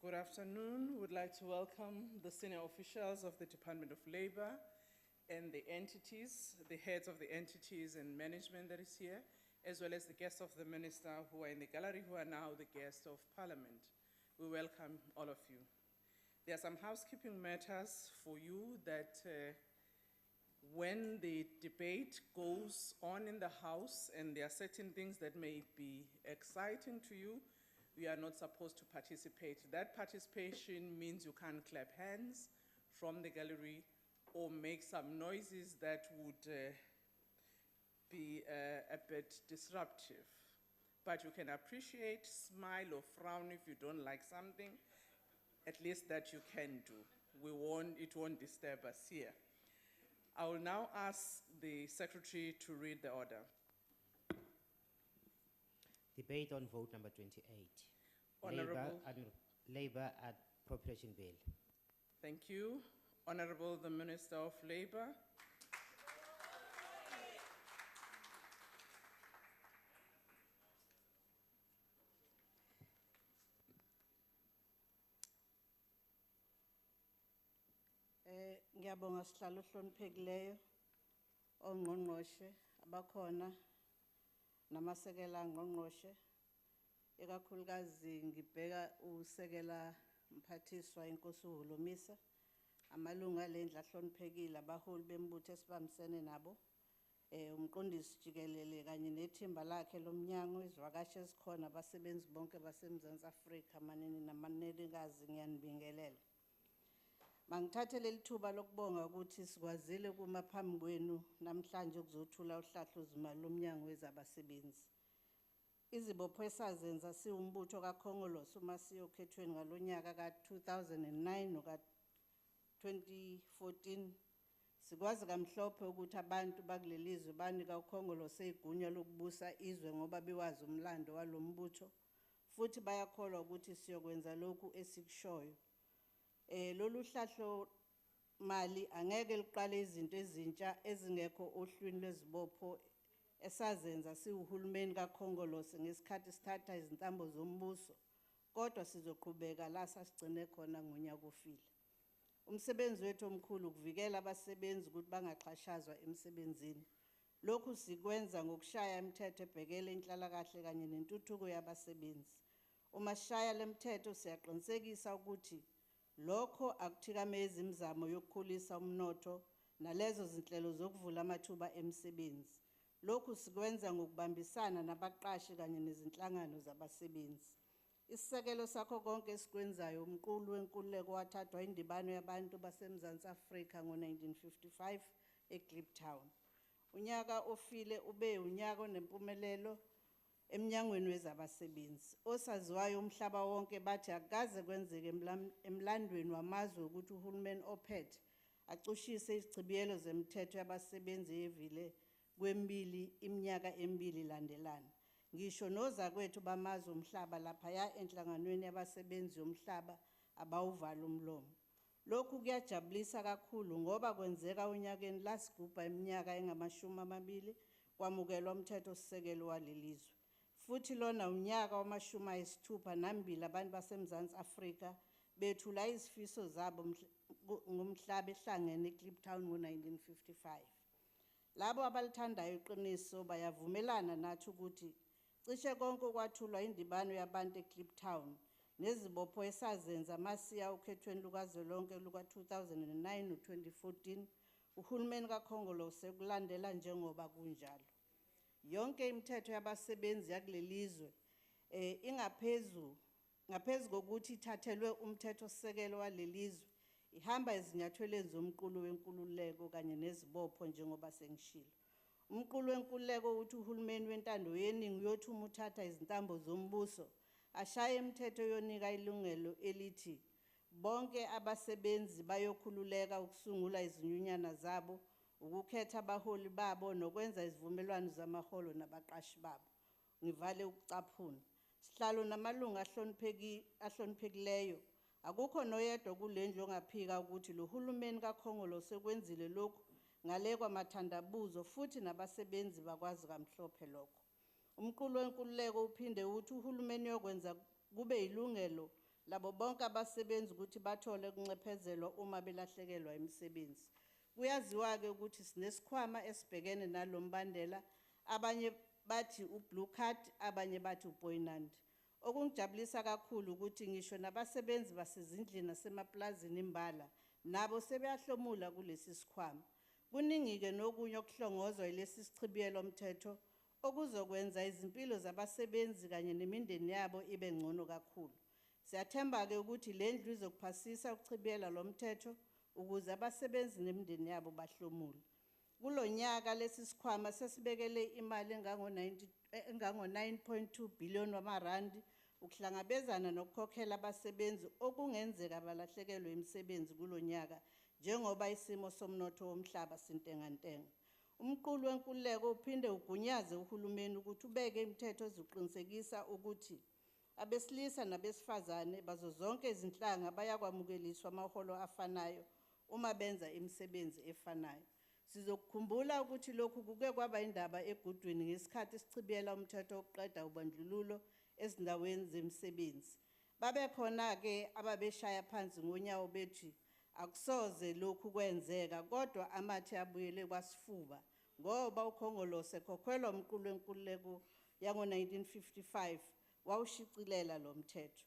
Good afternoon. We'd like to welcome the senior officials of the Department of Labor and the entities, the heads of the entities and management that is here, as well as the guests of the minister who are in the gallery, who are now the guests of Parliament. We welcome all of you. There are some housekeeping matters for you that when the debate goes on in the House and there are certain things that may be exciting to you, we are not supposed to participate. That participation means you can't clap hands from the gallery or make some noises that would be a bit disruptive. But you can appreciate, smile or frown if you don't like something. At least that you can do. It won't disturb us here. I will now ask the Secretary to read the order. Debate on vote number 28. Honorable. Labor Appropriation Bill. Thank you. Honorable the Minister of Labor. Ngiyabonga sihlalo hloniphekileyo ongqongqoshe abakhona namasekela ngqongqoshe ekakhulukazi ngibheka usekela mphathiswa inkosi uHolomisa amalunga lendlu ahloniphekile abaholi bembutho esibambisene nabo umqondisi jikelele kanye nethimba lakhe lomnyango izivakashi ezikhona abasebenzi bonke baseMzansi Afrika amanini namanenekazi ngiyanibingelela. Mangithathe leli thuba lokubonga ukuthi sikwazile kuma phambi kwenu namhlanje ukuzothula uhlahlo zimali lomnyango wezabasebenzi. Izibopho esazenza siwumbutho kaKhongolose uma siyokhethweni ngalonyaka ka2009 noka 2014 sikwazi kamhlophe ukuthi abantu bakulelizwe banika uKhongolose igunya lokubusa izwe ngoba bewazi umlando walombutho futhi bayakholwa ukuthi siyokwenza lokhu esikushoyo. Lolu hlahlo mali angeke liqale izinto ezintsha ezingekho ohlwini lwezibopho esazenza siwuhulumeni kaKhongolose ngesikhathi sithatha izintambo zombuso kodwa sizoqhubeka la sasigcine khona ngonyaka ofile. Umsebenzi wethu omkhulu ukuvikela abasebenzi ukuthi bangaxhashazwa emsebenzini. Lokhu sikwenza ngokushaya imithetho ebhekele inhlalakahle kanye nentuthuko yabasebenzi. Uma sishaya lemithetho siyaqinisekisa ukuthi lokho akuthikameza imizamo yokukhulisa umnotho nalezo zinhlelo zokuvula amathuba emsebenzi. Lokhu sikwenza ngokubambisana nabaqashi kanye nezinhlangano zabasebenzi. Isisekelo sakho konke esikwenzayo umqulu wenkululeko wathathwa indibano yabantu baseMzansi Afrika ngo1955 eKliptown. Unyaka ofile ube unyaka onempumelelo emnyangweni wezabasebenzi. Osaziwayo umhlaba wonke bathi akaze kwenzeke emlandweni wamazwe ukuthi uhulumeni ophethe acushise izicibiyelo zemithetho yabasebenzi evile kwembili iminyaka emibili landelana. Ngisho nozakwethu bamazwe omhlaba lapha ya enhlanganweni yabasebenzi yomhlaba abawuvala umlomo. Lokhu kuyajabulisa kakhulu ngoba kwenzeka unyakeni lasigubha iminyaka engama20 kwamukelwa umthetho sisekelo walelizwe. Futhi lona unyaka wama62 abantu baseMzansi Afrika bethula izifiso zabo ngomhlaba ehlangene eKliptown ngo1955. Labo abalithandayo iqiniso bayavumelana nathi ukuthi cishe konke okwathulwa indibano yabantu eKliptown nezibopho esazenza masiya ukhethweni lukazwelonke luka2009 no2014 uhulumeni kaKhongolose kulandela njengoba kunjalo. Yonke imithetho yabasebenzi yakulelizwe ngaphezu kokuthi ithathelwe umthetho sisekelo walelizwe ihamba ezinyathelweni zomqulu wenkululeko kanye nezibopho njengoba sengishilo. Umqulu wenkululeko uthi uhulumeni wentando yeningi uyothuma uthatha izintambo zombuso ashaye imithetho yonika ilungelo elithi bonke abasebenzi bayokhululeka ukusungula izinyunyana zabo ukukhetha abaholi babo nokwenza izivumelwano zamaholo nabaqashi babo. Ngivale ukucaphuna. Sihlalo namalunga ahloniphekileyo akukho noyedwa kulendlu ongaphika ukuthi lo hulumeni kaKhongolose kwenzile lokhu ngale kwamathandabuzo futhi nabasebenzi bakwazi kamhlophe lokho. Umqulu wenkululeko uphinde uthi uhulumeni yokwenza kube ilungelo labo bonke abasebenzi ukuthi bathole ukuncephezelwa uma belahlekelwa imisebenzi. Kuyaziwa-ke ukuthi sinesikhwama esibhekene nalombandela, abanye bathi u-blue card, abanye bathi upoyinandi. Okungijabulisa kakhulu ukuthi ngisho nabasebenzi basezindlini nasemaplazini imbala nabo sebeyahlomula kulesi sikhwama. Kuningi-ke nokunye okuhlongozwa yilesi sichibiyelo mthetho okuzokwenza izimpilo zabasebenzi kanye nemindeni yabo ibe ngcono kakhulu. Siyathemba-ke ukuthi le ndlu izokuphasisa ukuchibiyela lo mthetho ukuze abasebenzi nemindeni yabo bahlomule. Kulo nyaka lesi sikhwama sesibekele imali engango-9.2 billion wamarandi ukuhlangabezana nokukhokhela abasebenzi okungenzeka balahlekelwe imisebenzi kulo nyaka njengoba isimo somnotho womhlaba sintengantenga. Umqulu wenkululeko uphinde ugunyaze uhulumeni ukuthi ubeke imithetho ezoqinisekisa ukuthi abesilisa nabesifazane bazo zonke izinhlanga bayakwamukeliswa amaholo afanayo uma benza imisebenzi efanayo. Sizokukhumbula ukuthi lokhu kuke kwaba indaba egudwini ngesikhathi sichibiyela umthetho wokuqeda ubandlululo ezindaweni zemisebenzi. Babe khona-ke ababeshaya phansi ngonyawo bethi akusoze lokhu kwenzeka, kodwa amathe abuyele kwasifuba ngoba ukhongolose ekhokhelwa umqulu wenkululeko yango-1955 wawushicilela lo mthetho.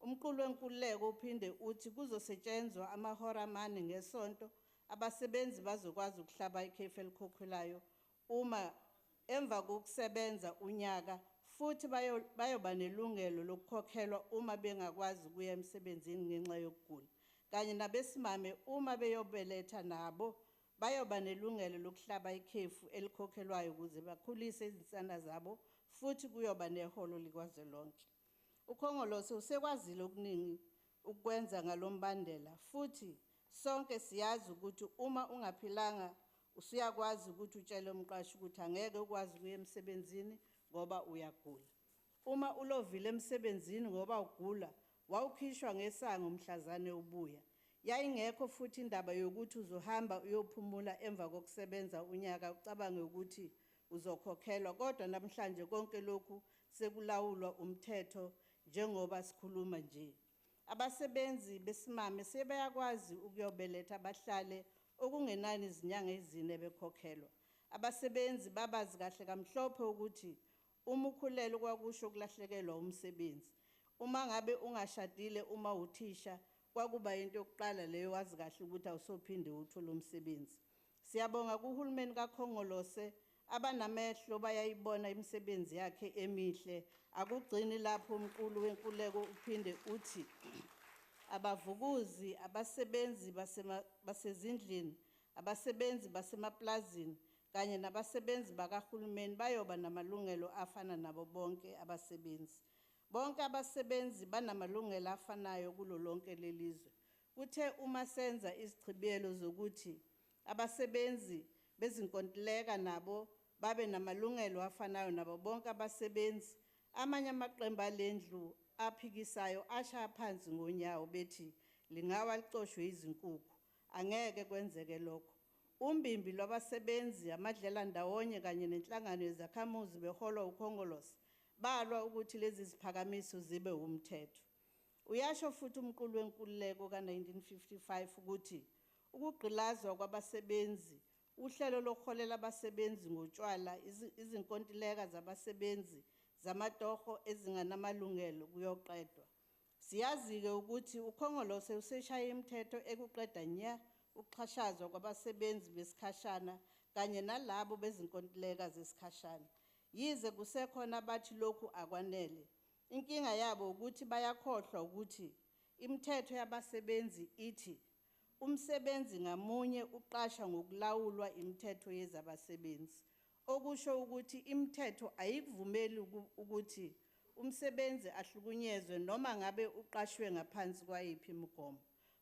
Umqulu wenkululeko uphinde uthi kuzosetshenzwa amahora amane ngesonto, abasebenzi bazokwazi ukuhlaba ikhefu elikhokhelwayo uma emva kokusebenza unyaka, futhi bayoba nelungelo lokukhokhelwa uma bengakwazi ukuya emsebenzini ngenxa yokugula. Kanye nabesimame uma beyobeletha nabo bayoba nelungelo lokuhlaba ikhefu elikhokhelwayo ukuze bakhulise izinsana zabo, futhi kuyoba neholo likazwelonke. Ukhongolose usekwazile okuningi ukwenza ngalombandela, futhi sonke siyazi ukuthi uma ungaphilanga usuyakwazi ukuthi utshele umqashi ukuthi angeke ukwazi ukuya emsebenzini ngoba uyagula. Uma ulovile emsebenzini ngoba ugula, wawukhishwa ngesango mhlazane ubuya. Yayingekho futhi indaba yokuthi uzohamba uyophumula emva kokusebenza unyaka ucabange ukuthi uzokhokhelwa, kodwa namhlanje konke lokhu sekulawulwa umthetho njengoba sikhuluma nje. Abasebenzi besimame sebeyakwazi ukuyobeletha bahlale okungenani izinyanga ezine bekhokhelwa. Abasebenzi babazi kahle kamhlophe ukuthi uma ukhulelwe kwakusho ukulahlekelwa umsebenzi. Uma ngabe ungashadile, uma uthisha, kwakuba into yokuqala leyo wazi kahle ukuthi awusophinde uthole umsebenzi. Siyabonga kuhulumeni kaKhongolose, abanamehlo bayayibona imisebenzi yakhe emihle. Akugcini lapho umqulu wenkululeko uphinde uthi abavukuzi, abasebenzi basezindlini, abasebenzi basemaplazini kanye nabasebenzi bakahulumeni bayoba namalungelo afana nabo bonke abasebenzi. Bonke abasebenzi banamalungelo afanayo kulo lonke lelizwe. Kuthe uma senza izichibiyelo zokuthi abasebenzi bezinkontileka nabo babe namalungelo afanayo nabo bonke abasebenzi, amanye amaqembu alendlu aphikisayo ashaya phansi ngonyawo bethi lingawa licoshwe izinkukhu. Angeke kwenzeke lokho. Umbimbi lwabasebenzi, amadlela ndawonye kanye nenhlangano yezakhamuzi beholwa ukhongolose balwa ukuthi lezi ziphakamiso zibe umthetho. Uyasho futhi umqulu wenkululeko ka-1955 ukuthi ukugqilazwa kwabasebenzi, uhlelo lokuholela abasebenzi ngotshwala, izinkontileka zabasebenzi zamatoho ezinganamalungelo kuyoqedwa. Siyazi-ke ukuthi ukhongolose useshaya imithetho ekuqeda nya ukuxhashazwa kwabasebenzi besikhashana kanye nalabo bezinkontileka zesikhashana. Yize kusekhona bathi lokhu akwanele. Inkinga yabo ukuthi bayakhohlwa ukuthi imithetho yabasebenzi ithi umsebenzi ngamunye uqasha ngokulawulwa imithetho yezabasebenzi. Okusho ukuthi imithetho ayikuvumeli ukuthi umsebenzi ahlukunyezwe noma ngabe uqashwe ngaphansi kwayiphi imigomo.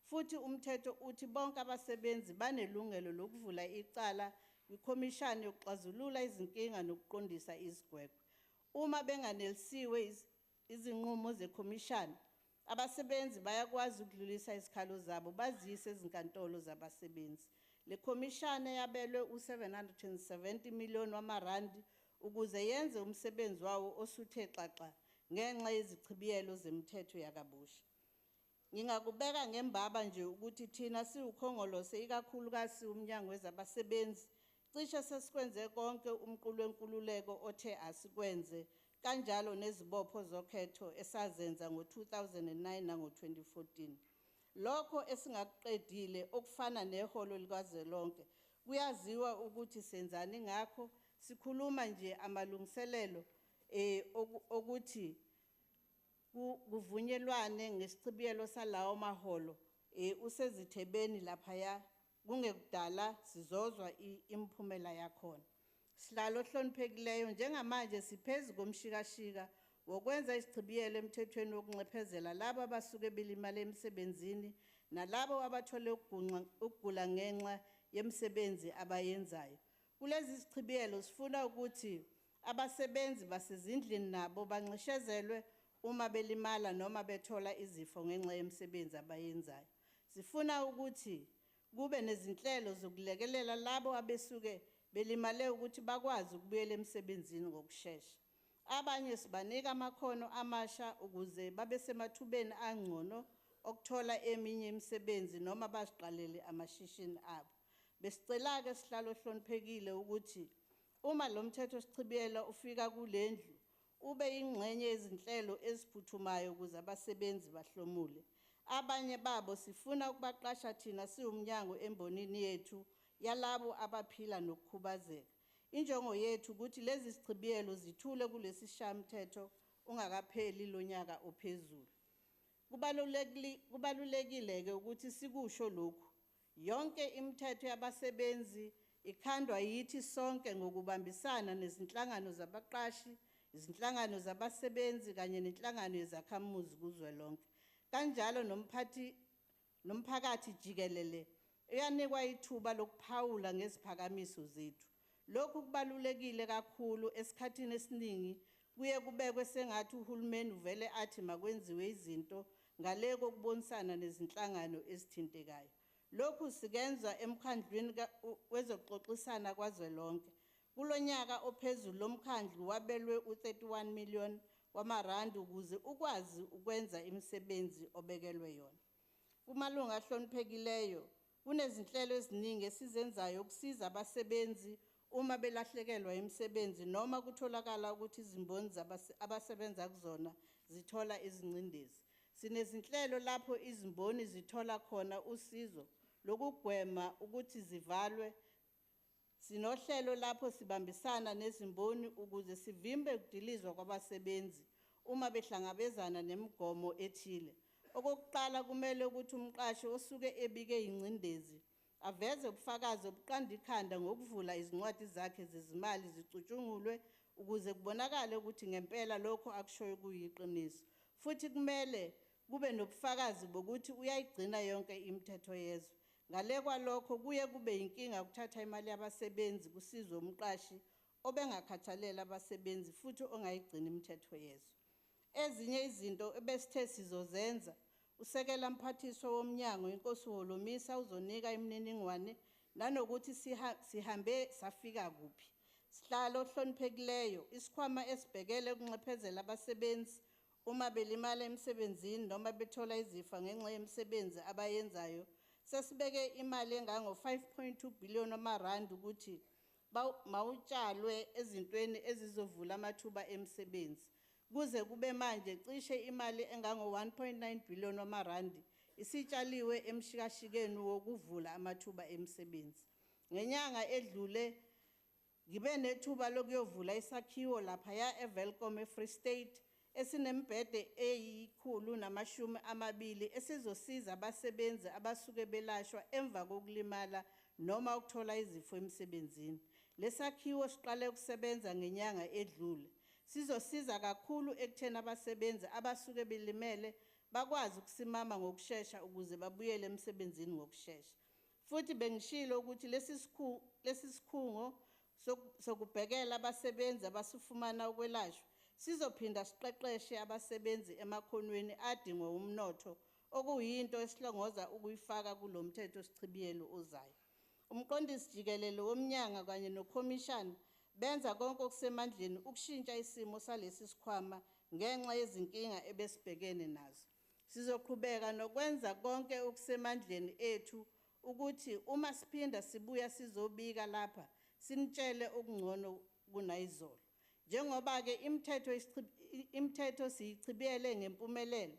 Futhi umthetho uthi bonke abasebenzi banelungelo lokuvula icala kwikhomishani yokuxazulula izinkinga nokuqondisa izigwegwe. Uma benganelisiwe izinqumo zekhomishani, abasebenzi bayakwazi ukudlulisa izikhalo zabo bazise ezinkantolo zabasebenzi. Le khomishani yabelwe u-770 million wamarandi ukuze yenze umsebenzi wawo osuthe xaxa ngenxa yezichibiyelo zemithetho yakabusha. Ngingakubeka ngembaba nje ukuthi thina siwukhongolose ikakhulukazi umnyango wezabasebenzi cishe sesikwenze konke umqulu wenkululeko othe asikwenze kanjalo nezibopho zokhetho esazenza ngo-2009 nango-2014. Lokho esingakuqedile okufana neholo likazwelonke kuyaziwa ukuthi senzani ngakho. Sikhuluma nje amalungiselelo ukuthi kuvunyelwane ngesichibiyelo salawo maholo usezithebeni laphaya kungekudala sizozwa imphumela yakhona. Sihlalo ohloniphekileyo njengamanje siphezulu komshikashika wokwenza isichibiyelo emthethweni wokunxephezela labo abasuke belimala emsebenzini nalabo abathole ukugula ngenxa yemsebenzi abayenzayo. Kulezi sichibiyelo sifuna ukuthi abasebenzi basezindlini nabo banxeshezelwe uma belimala noma bethola izifo ngenxa yemsebenzi abayenzayo. Sifuna ukuthi kube nezinhlelo zokulekelela labo abesuke belimale ukuthi bakwazi ukubuyela emsebenzini ngokusheshsha. Abanye sibanika amakhono amasha ukuze babe semathubeni angcono okuthola eminye imisebenzi noma baziqalele amashishini abo. Besicela-ke sihlalo ohloniphekile ukuthi uma lo mthetho sichibiyela ufika kulendlu ube ingxenye yezinhlelo eziphuthumayo ukuze abasebenzi bahlomule. Abanye babo sifuna ukubaqasha thina siwumnyango embonini yethu yalabo abaphila nokukhubazeka. Injongo yethu ukuthi lezi sichibiyelo zithule kulesi sishayamthetho ungakapheli lo nyaka ophezulu. Kubalulekile-ke ukuthi sikusho lokhu. Yonke imithetho yabasebenzi ikhandwa yithi sonke ngokubambisana nezinhlangano zabaqashi, izinhlangano zabasebenzi kanye nenhlangano yezakhamuzi kuzwelonke. Kanjalo nomphakathi jikelele uyanikwa ithuba lokuphawula ngeziphakamiso zethu. Lokhu kubalulekile kakhulu esikhathini esiningi kuye kubekwe sengathi uhulumeni uvele athi makwenziwe izinto ngale kokubonisana nezinhlangano ezithintekayo. Lokhu sikenza emkhandlwini wezokuxoxisana kwazwelonke. Kulonyaka ophezulu lomkhandlu wabelwe u-31 million wamarandi ukuze ukwazi ukwenza imisebenzi obekelwe yona. Kumalunga ahloniphekileyo kunezinhlelo eziningi esizenzayo ukusiza abasebenzi uma belahlekelwa imisebenzi noma kutholakala ukuthi izimboni abasebenza kuzona zithola izingcindezi. Sinezinhlelo lapho izimboni zithola khona usizo lokugwema ukuthi zivalwe. Sinohlelo lapho sibambisana nezimboni ukuze sivimbe ukudilizwa kwabasebenzi uma behlangabezana nemigomo ethile. Okokuqala kumele ukuthi umqashi osuke ebike ingcindezi aveze ubufakazi obuqanda ikhanda ngokuvula izincwadi zakhe zezimali zicutshungulwe ukuze kubonakale ukuthi ngempela lokho akushoyo kuyiqiniso. Futhi kumele kube nobufakazi bokuthi uyayigcina yonke imithetho yezwe. Ngale kwalokho kuye kube inkinga ukuthatha imali yabasebenzi kusizwe umqashi obengakhathalela abasebenzi futhi ongayigcina imithetho yezwe. Ezinye izinto ebesithe sizozenza usekela mphathiswa womnyango inkosi Holomisa uzonika imininingwane nanokuthi sihambe safika kuphi. Sihlalo ohloniphekileyo isikhwama esibhekele ukunxephezela abasebenzi uma belimala emsebenzini noma bethola izifo ngenxa yemisebenzi abayenzayo sesibeke imali engango-5.2 billion wamarandi ukuthi mawutshalwe ezintweni ezizovula amathuba emisebenzi. Kuze kube manje cishe imali engango-1.9 billion wamarandi isitshaliwe emshikashikeni wokuvula amathuba emisebenzi. Ngenyanga edlule ngibe nethuba lokuyovula isakhiwo laphaya eVelcom eFree State esinemibhede eyi-120 esizosiza abasebenzi abasuke belashwa emva kokulimala noma ukuthola izifo emsebenzini. Lesakhiwo siqale ukusebenza ngenyanga edlule. Sizosiza kakhulu ekutheni abasebenzi abasuke belimele bakwazi ukusimama ngokusheshsha ukuze babuyele emsebenzini ngokusheshsha. Futhi bengishilo ukuthi lesi sikhungo sokubhekela abasebenzi abasifumana ukwelashwa sizophinda siqeqeshe abasebenzi emakhonweni adingwa umnotho okuyinto esihlongoza ukuyifaka kulo mthetho sichibiyelo ozayo. Umqondisi jikelele womnyango kanye nokhomishana benza konke okusemandleni ukushintsha isimo salesi sikhwama ngenxa yezinkinga ebesibhekene nazo. Sizoqhubeka nokwenza konke okusemandleni ethu ukuthi uma siphinda sibuya sizobika lapha sinitshele okungcono kunayizolo. Njengoba ke imithetho siyichibiyele ngempumelelo,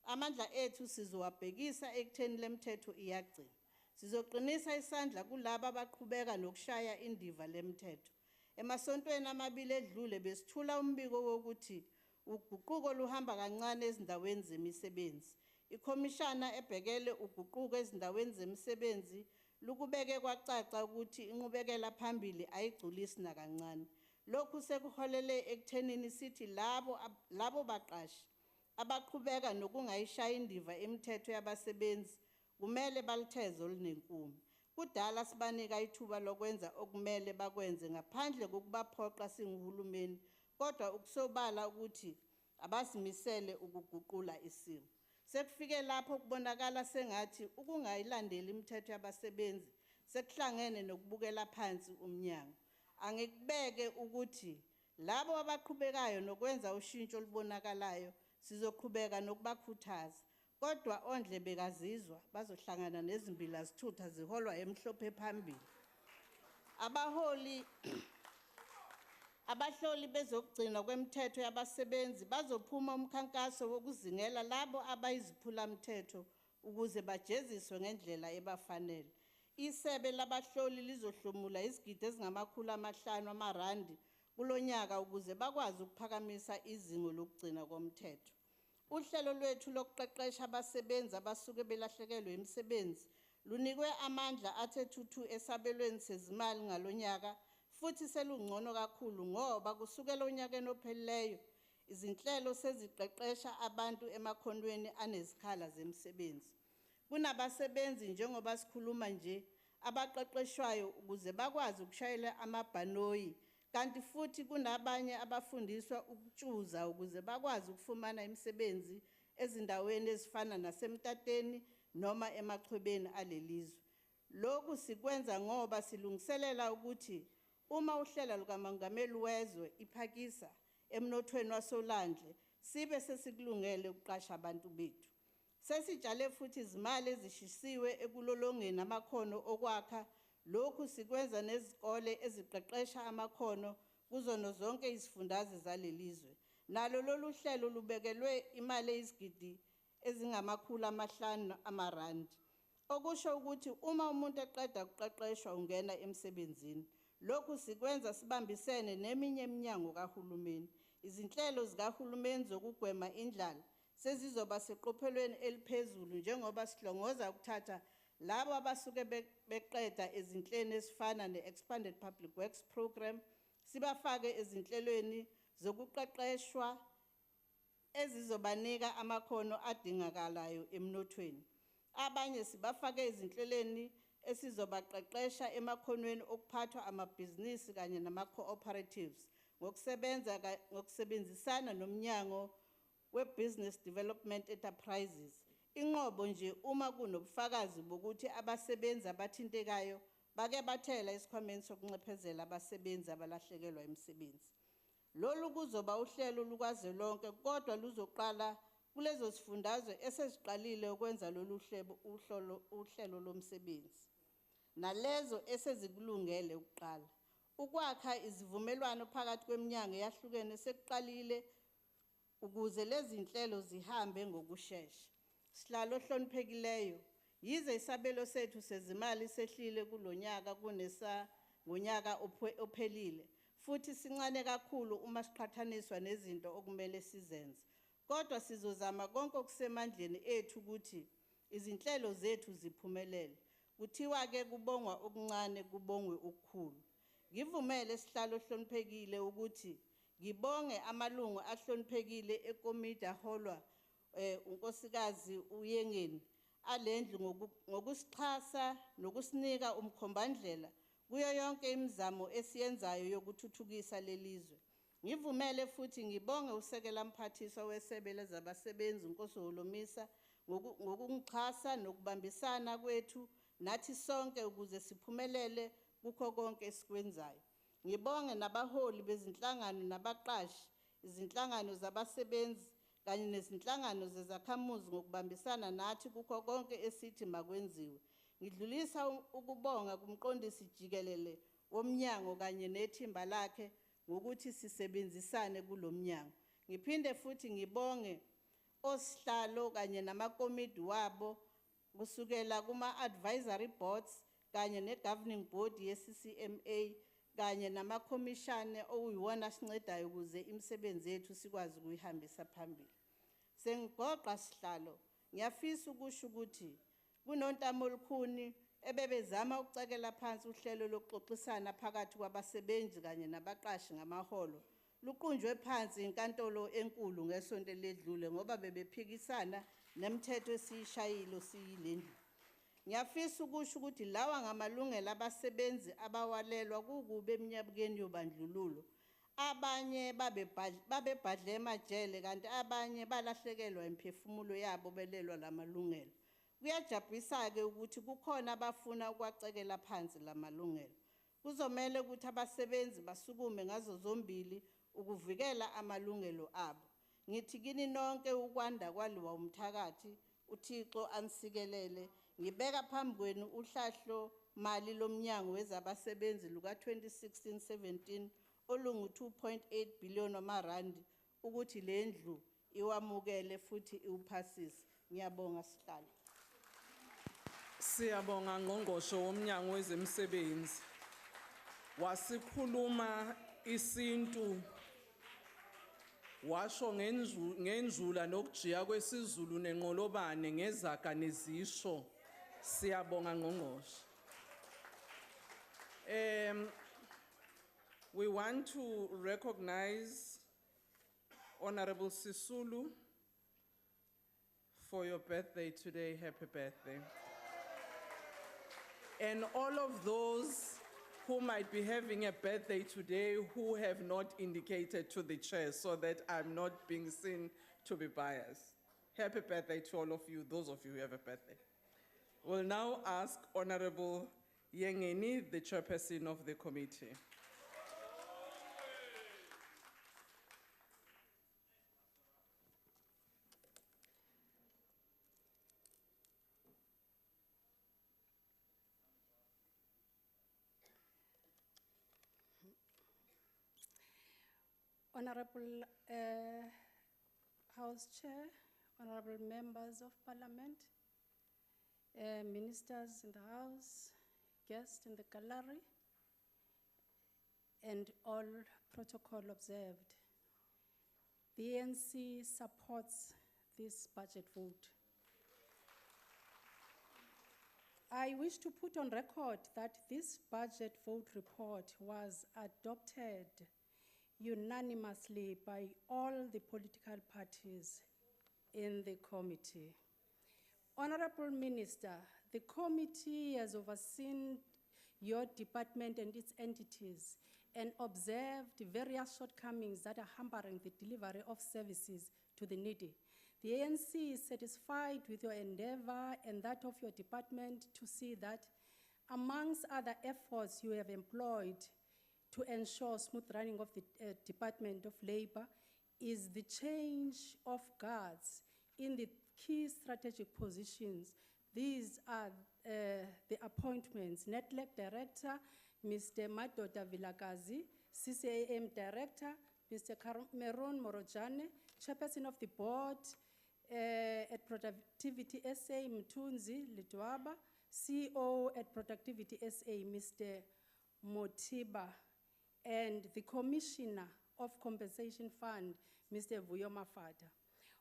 amandla ethu sizowabhekisa ekutheni lemithetho iyagcina. Sizoqinisa isandla kulabo abaqhubeka nokushaya indiva lemithetho. Emasontweni amabili edlule besithula umbiko wokuthi uguquko luhamba kancane ezindaweni zemisebenzi. Ikhomishana ebhekele uguquko ezindaweni zemisebenzi lukubeke kwacaca ukuthi inqubekela phambili ayigculisi nakancane. Lokhu sekuholele ekuthenini sithi labo baqashi abaqhubeka nokungayishaya indiva imithetho yabasebenzi kumele balitheze olunenkuni. Kudala sibanika ithuba lokwenza okumele bakwenze ngaphandle kokubaphoqa singuhulumeni, kodwa ukusobala ukuthi abasimisele ukuguqula isimo. Sekufike lapho kubonakala sengathi ukungayilandeli imithetho yabasebenzi sekuhlangene nokubukela phansi umnyango. Angikubeke ukuthi labo abaqhubekayo nokwenza ushintsho olubonakalayo sizoqhubeka nokubakhuthaza. Kodwa ondle bekazizwa bazohlangana nezimbila zithutha ziholwa emhlophe phambili. Abahloli bezokugcina kwemithetho yabasebenzi bazophuma umkhankaso wokuzingela labo abayiziphulamthetho ukuze bajeziswe ngendlela ebafanele. Isebe labahloli lizohlomula izigidi ezingama500 amarandi kulonyaka ukuze bakwazi ukuphakamisa izingo lokugcina komthetho. Uhlelo lwethu lokuqeqesha abasebenzi abasuke belahlekelwe imisebenzi lunikwe amandla athe thuthu esabelweni sezimali ngalonyaka futhi selungcono kakhulu ngoba kusukela onyakeni ophelileyo izinhlelo seziqeqesha abantu emakhonweni anezikhala zemisebenzi. Kunabasebenzi njengoba sikhuluma nje abaqeqeshwayo ukuze bakwazi ukushayela amabhanoyi, kanti futhi kunabanye abafundiswa ukutshuza ukuze bakwazi ukufumana imisebenzi ezindaweni ezifana nasemtateni noma emachwebeni alelizwe. Lokhu sikwenza ngoba silungiselela ukuthi uma uhlela lukamongameli wezwe iphakisa emnothweni wasolandle sibe sesikulungele ukuqasha abantu bethu. Sesitshale futhi izimali ezishisiwe ekulolongeni amakhono okwakha. Lokhu sikwenza nezikole eziqeqesha amakhono kuzono zonke izifundazwe zalelizwe. Nalo lolu hlelo lubekelwe imali eyizigidi ezingama500 amarandi. Okusho ukuthi uma umuntu eqeda ukuqeqeshwa ungena emsebenzini. Lokhu sikwenza sibambisene neminye iminyango kahulumeni. Izinhlelo zikahulumeni zokugwema indlala sezizoba seqophelweni eliphezulu njengoba sihlongoza ukuthatha labo abasuke beqeda ezinhlelweni ezifana ne-Expanded Public Works Program sibafake ezinhlelweni zokuqeqeshwa ezizobanika amakhono adingakalayo emnothweni. Abanye sibafake ezinhlelweni esizobaqeqesha emakhonweni okuphathwa amabhizinisi kanye nama-cooperatives ngokusebenzisana nomnyango we-Business Development Enterprises. Inqobo nje uma kunobufakazi bokuthi abasebenzi abathintekayo bake bathela esikhwameni sokuncephezela abasebenzi abalahlekelwa imisebenzi. Lolu kuzoba uhlelo lukazwelonke kodwa luzoqala kulezo zifundazwe eseziqalile ukwenza lolu uhlelo lomsebenzi nalezo esezikulungele ukuqala. Ukwakha izivumelwano phakathi kweminyango eyahlukene sekuqalile ukuze lezi zinhlelo zihambe ngokusheshsha. Sihlalo ohloniphekileyo, yize isabelo sethu sezimali sehlile kulonyaka kunesa ngonyaka ophelile futhi sincane kakhulu uma siqhathaniswa nezinto okumele sizenze. Kodwa sizozama konke okusemandleni ethu ukuthi izinhlelo zethu ziphumelele. Kuthiwa ke kubongwa okuncane kubongwe okukhulu. Ngivumele sihlalo ohloniphekile ukuthi ngibonge amalungu ahloniphekile ekomiti aholwa unkosikazi uYengeni alendlu ngokusixhasa nokusinika umkhombandlela kuyo yonke imizamo esiyenzayo yokuthuthukisa lelizwe. Ngivumele futhi ngibonge usekela mphathiswa wesebe lezabasebenzi uNkosi Holomisa ngokungixhasa nokubambisana kwethu nathi sonke ukuze siphumelele kukho konke esikwenzayo. Ngibonge nabaholi bezinhlangano nabaqashi, izinhlangano zabasebenzi kanye nezinhlangano zezakhamuzi ngokubambisana nathi kukho konke esithi makwenziwe. Ngidlulisa ukubonga kumqondisi jikelele womnyango kanye nethimba lakhe ngokuthi sisebenzisane kulomnyango. Ngiphinde futhi ngibonge osihlalo kanye namakomiti wabo kusukela kuma-advisory boards kanye ne-governing board ye-CCMA kanye namakhomishane okuyiwona sincedayo ukuze imisebenzi yethu sikwazi ukuyihambisa phambili. Sengigoqa sihlalo, ngiyafisa ukusho ukuthi kunontamo olukhuni ebebezama ukucekela phansi uhlelo lokuxoxisana phakathi kwabasebenzi kanye nabaqashi ngamaholo. Luqunjwe phansi inkantolo enkulu ngesonto ledlule ngoba bebephikisana nemithetho esiyishayile siyilendlu. Ngiyafisa ukusho ukuthi lawa ngamalungelo abasebenzi abawalelwa kukube eminyakeni yobandlululo. Abanye babebhadle emajele kanti abanye balahlekelwa imiphefumulo yabo belelwa lamalungelo. Kuyajabulisa-ke ukuthi kukhona abafuna ukuwacekela phansi lamalungelo. Kuzomele ukuthi abasebenzi basukume ngazo zombili ukuvikela amalungelo abo. Ngithi kini nonke ukwanda kwaliwa umthakathi, uThixo anisikelele. Ngibeka phambi kwenu uhlahlo mali lomnyango wezabasebenzi luka 2016-17 olungu 2.8 billion wamarandi ukuthi lendlu iwamukele futhi iwuphasise. Ngiyabonga sihlalo. Siyabonga ngqongqoshe womnyango wezemisebenzi. Wasikhuluma isintu washo ngenjula nokujiya kwesiZulu nenqolobane ngezaga nezisho. Siyabonga ngqongqoshe. We want to recognize Honorable Sisulu for your birthday today. Happy birthday. And all of those who might be having a birthday today who have not indicated to the chair so that I'm not being seen to be biased. Happy birthday to all of you, those of you who have a birthday. We'll now ask Honorable Yengeni, the chairperson of the committee. Honorable House Chair, honorable members of Parliament, ministers in the House, guests in the gallery, and all protocol observed. The ANC supports this budget vote. I wish to put on record that this budget vote report was adopted unanimously by all the political parties in the committee. Honorable Minister, the committee has overseen your department and its entities and observed various shortcomings that are hampering the delivery of services to the needy. The ANC is satisfied with your endeavor and that of your department to see that, amongst other efforts you have employed to ensure smooth running of the Department of Labor, is the change of guards in the key strategic positions. These are the appointments: Network Director, Mr. Madoda Vilakazi, CCAM Director, Mr. Meron Morojane, Chairperson of the Board at Productivity SA, Mtunzi Lidwaba, CEO at Productivity SA, Mr. Motiba, and the Commissioner of Compensation Fund, Mr. Vuyo Mafata.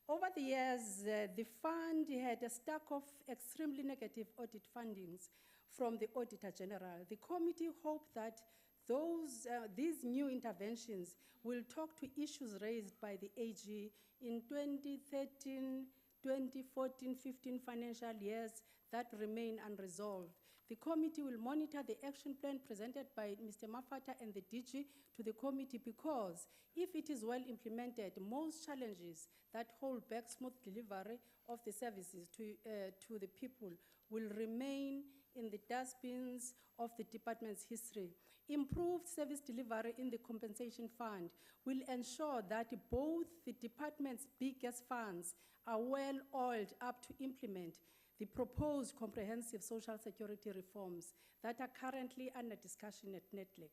Over the years, the fund had a stack of extremely negative audit findings from the Auditor General. The committee hoped that these new interventions will talk to issues raised by the AG in 2013, 2014-15 financial years that remain unresolved. The committee will monitor the action plan presented by Mr. Mafata and the DG to the committee because if it is well implemented, most challenges that hold back smooth delivery of the services to the people will remain in the dustbins of the department's history. Improved service delivery in the compensation fund will ensure that both the department's biggest funds are well oiled up to implement the proposed comprehensive social security reforms that are currently under discussion at NETLEC.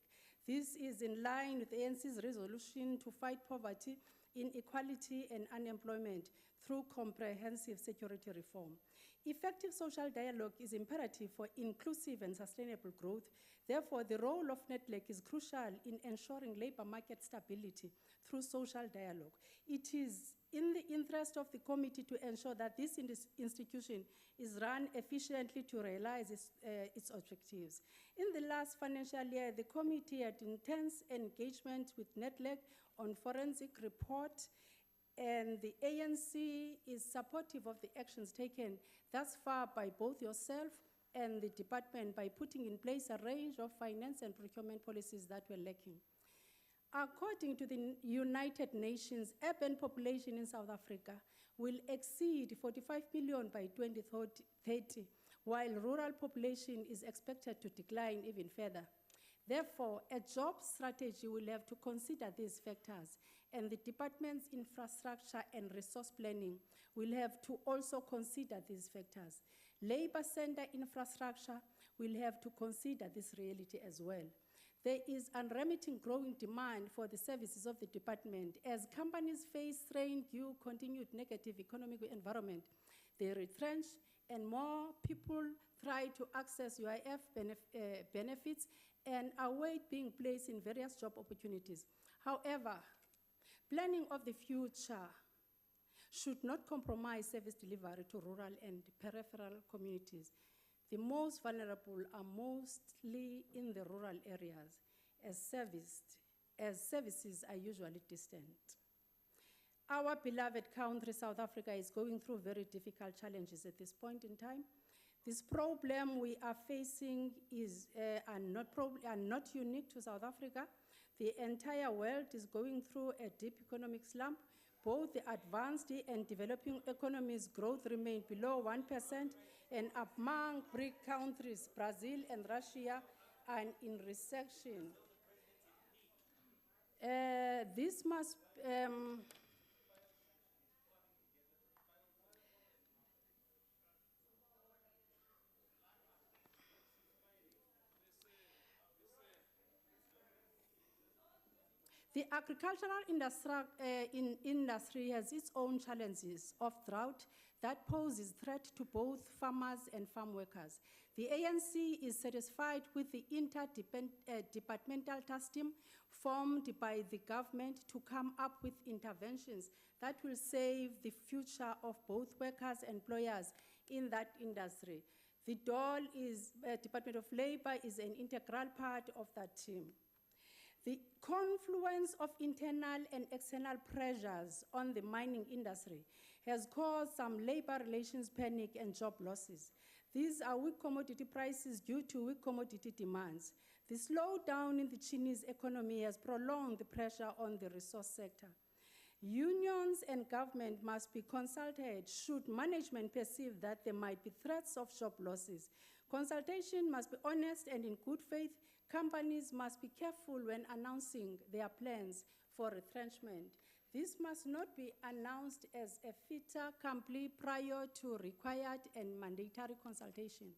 This is in line with ANC's resolution to fight poverty, inequality, and unemployment through comprehensive security reform. Effective social dialogue is imperative for inclusive and sustainable growth. Therefore, the role of NETLEC is crucial in ensuring labor market stability through social dialogue. It is in the interest of the committee to ensure that this institution is run efficiently to realize its objectives. In the last financial year, the committee had intense engagement with NETLEC on forensic report, and the ANC is supportive of the actions taken thus far by both yourself and the department by putting in place a range of finance and procurement policies that were lacking. According to the United Nations, urban population in South Africa will exceed 45 million by 2030, while rural population is expected to decline even further. Therefore, a job strategy will have to consider these factors, and the department's infrastructure and resource planning will have to also consider these factors. Labor center infrastructure will have to consider this reality as well. There is unremitting growing demand for the services of the department as companies face strain due continued negative economic environment. They retrench and more people try to access UIF benefits and await being placed in various job opportunities. However, planning of the future should not compromise service delivery to rural and peripheral communities. The most vulnerable are mostly in the rural areas, as services are usually distant. Our beloved country, South Africa, is going through very difficult challenges at this point in time. This problem we are facing are not unique to South Africa. The entire world is going through a deep economic slump. Both the advanced and developing economies' growth remain below 1%, and among BRIC countries, Brazil and Russia are in recession. This must The agricultural industry has its own challenges of drought that poses threat to both farmers and farm workers. The ANC is satisfied with the interdepartmental task team formed by the government to come up with interventions that will save the future of both workers and employers in that industry. The Department of Labor is an integral part of that team. The confluence of internal and external pressures on the mining industry has caused some labor relations panic and job losses. These are weak commodity prices due to weak commodity demands. The slowdown in the Chinese economy has prolonged the pressure on the resource sector. Unions and government must be consulted should management perceive that there might be threats of job losses. Consultation must be honest and in good faith. Companies must be careful when announcing their plans for retrenchment. This must not be announced as a fait accompli prior to required and mandatory consultation.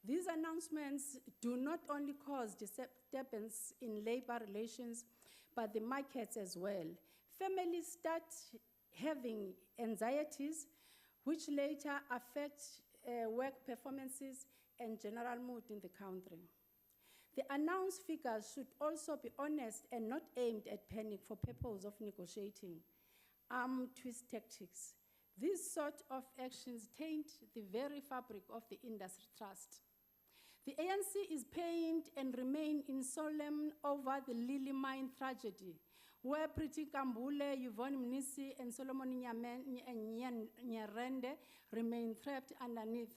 These announcements do not only cause disturbance in labor relations, but the markets as well. Families start having anxieties, which later affect work performances and general mood in the country. The announced figures should also be honest and not aimed at panic for purpose of negotiating arm twist tactics. These sort of actions taint the very fabric of the industry trust. The ANC is pained and remain solemn over the Lily Mine tragedy, where Priti Kambule, Yvonne Mnisi, and Solomon Nyerende remain trapped underneath.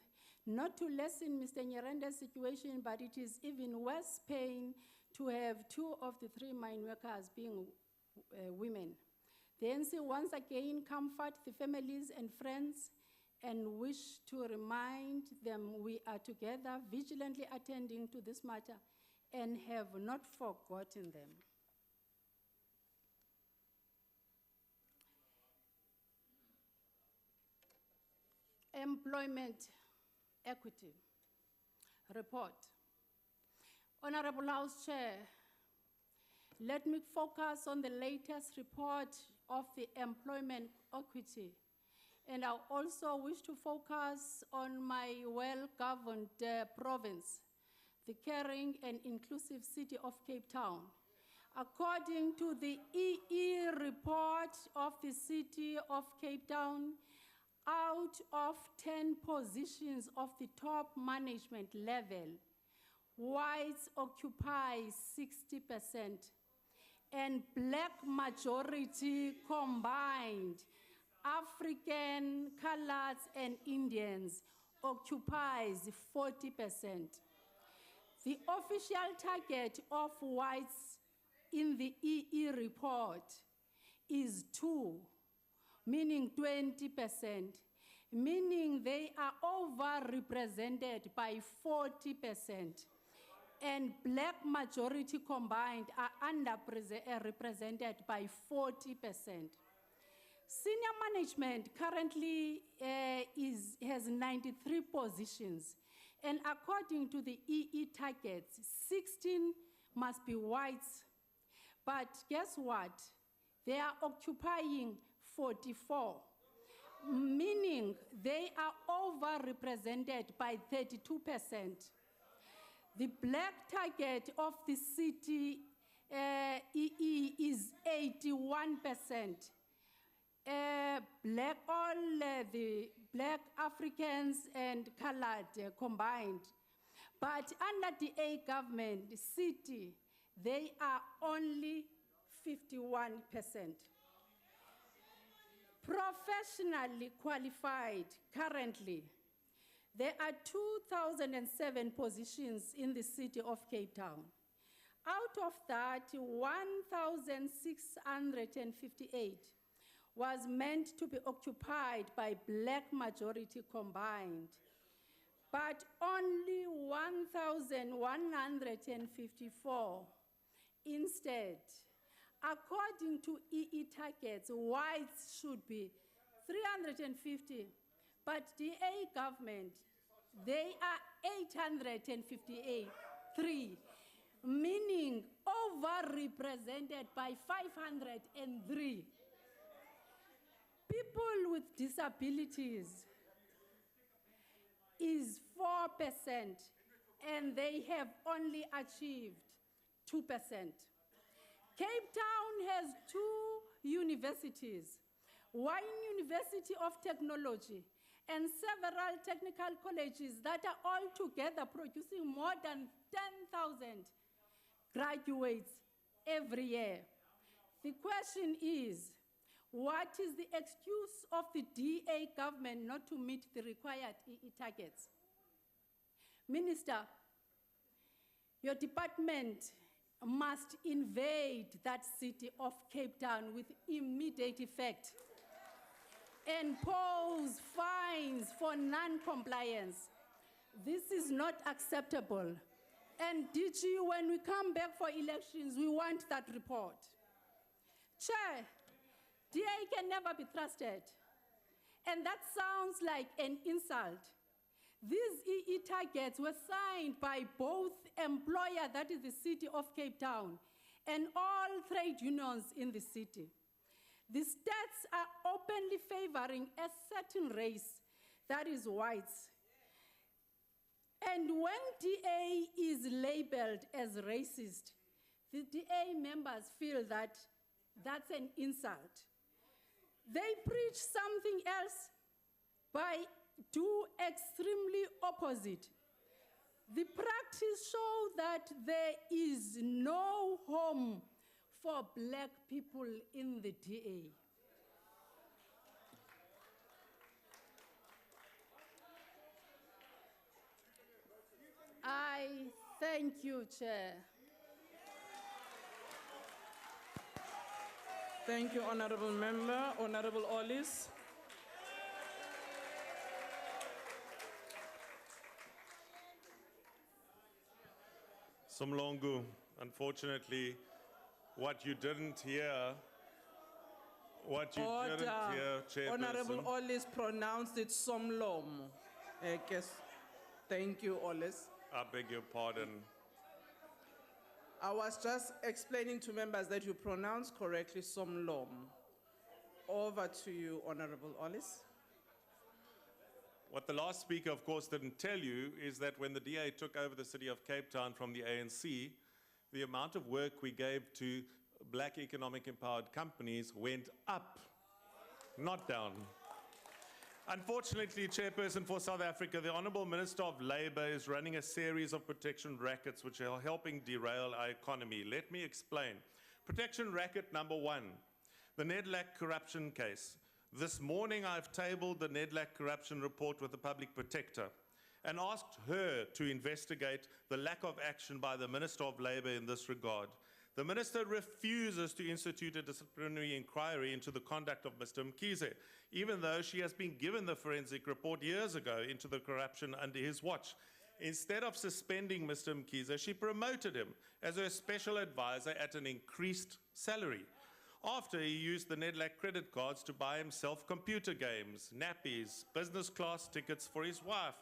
Not to lessen Mr. Nyerende's situation, but it is even worse pain to have 2 of the 3 mine workers being women. The ANC once again comfort the families and friends and wish to remind them we are together vigilantly attending to this matter and have not forgotten them. Employment equity report. Honorable House Chair, let me focus on the latest report of the employment equity. And I also wish to focus on my well-governed province, the caring and inclusive city of Cape Town. According to the EE report of the city of Cape Town, out of 10 positions of the top management level, whites occupy 60%, and black majority combined, African, coloreds, and Indians occupies 40%. The official target of whites in the EE report is 2, meaning 20%, meaning they are overrepresented by 40%, and black majority combined are underrepresented by 40%. Senior management currently has 93 positions, and according to the EE targets, 16 must be whites. But guess what? They are occupying 44, meaning they are overrepresented by 32%. The black target of the city EE is 81%. The black Africans and colored combined. But under the A government, the city, they are only 51%. Professionally qualified currently, there are 2,007 positions in the city of Cape Town. Out of that, 1,658 was meant to be occupied by black majority combined, but only 1,154 instead. According to EE targets, whites should be 350, but the A government, they are 853, meaning overrepresented by 503. People with disabilities is 4%, and they have only achieved 2%. Cape Town has 2 universities, one University of Technology and several technical colleges that are all together producing more than 10,000 graduates every year. The question is, what is the excuse of the DA government not to meet the required EE targets? Minister, your department must invade that city of Cape Town with immediate effect and pose fines for non-compliance. This is not acceptable. And DG, when we come back for elections, we want that report. Chair, DA can never be trusted. And that sounds like an insult. These EE targets were signed by both employer, that is the city of Cape Town, and all trade unions in the city. The stats are openly favoring a certain race, that is whites. And when DA is labeled as racist, the DA members feel that that's an insult. They preach something else by do extremely opposite. The practice shows that there is no home for black people in the DA. I thank you, Chair. Thank you, Honorable Member. Honorable Ollis. Somlongu, unfortunately, what you didn't hear, Chairperson. Honorable Ollis pronounced it Somlomo. Yes. Thank you, Ollis. I beg your pardon. I was just explaining to members that you pronounced correctly Somlom. Over to you, Honorable Ollis. What the last speaker, of course, didn't tell you is that when the DA took over the city of Cape Town from the ANC, the amount of work we gave to black economic empowered companies went up, not down. Unfortunately, Chairperson, for South Africa, the Honourable Minister of Labour is running a series of protection rackets which are helping derail our economy. Let me explain. Protection racket number one, the Nedlac corruption case. This morning, I've tabled the Nedlac corruption report with the Public Protector and asked her to investigate the lack of action by the Minister of Labour in this regard. The Minister refuses to institute a disciplinary inquiry into the conduct of Mr. Mkhize, even though she has been given the forensic report years ago into the corruption under his watch. Instead of suspending Mr. Mkhize, she promoted him as her special advisor at an increased salary. After he used the Nedlac credit cards to buy himself computer games, nappies, business class tickets for his wife,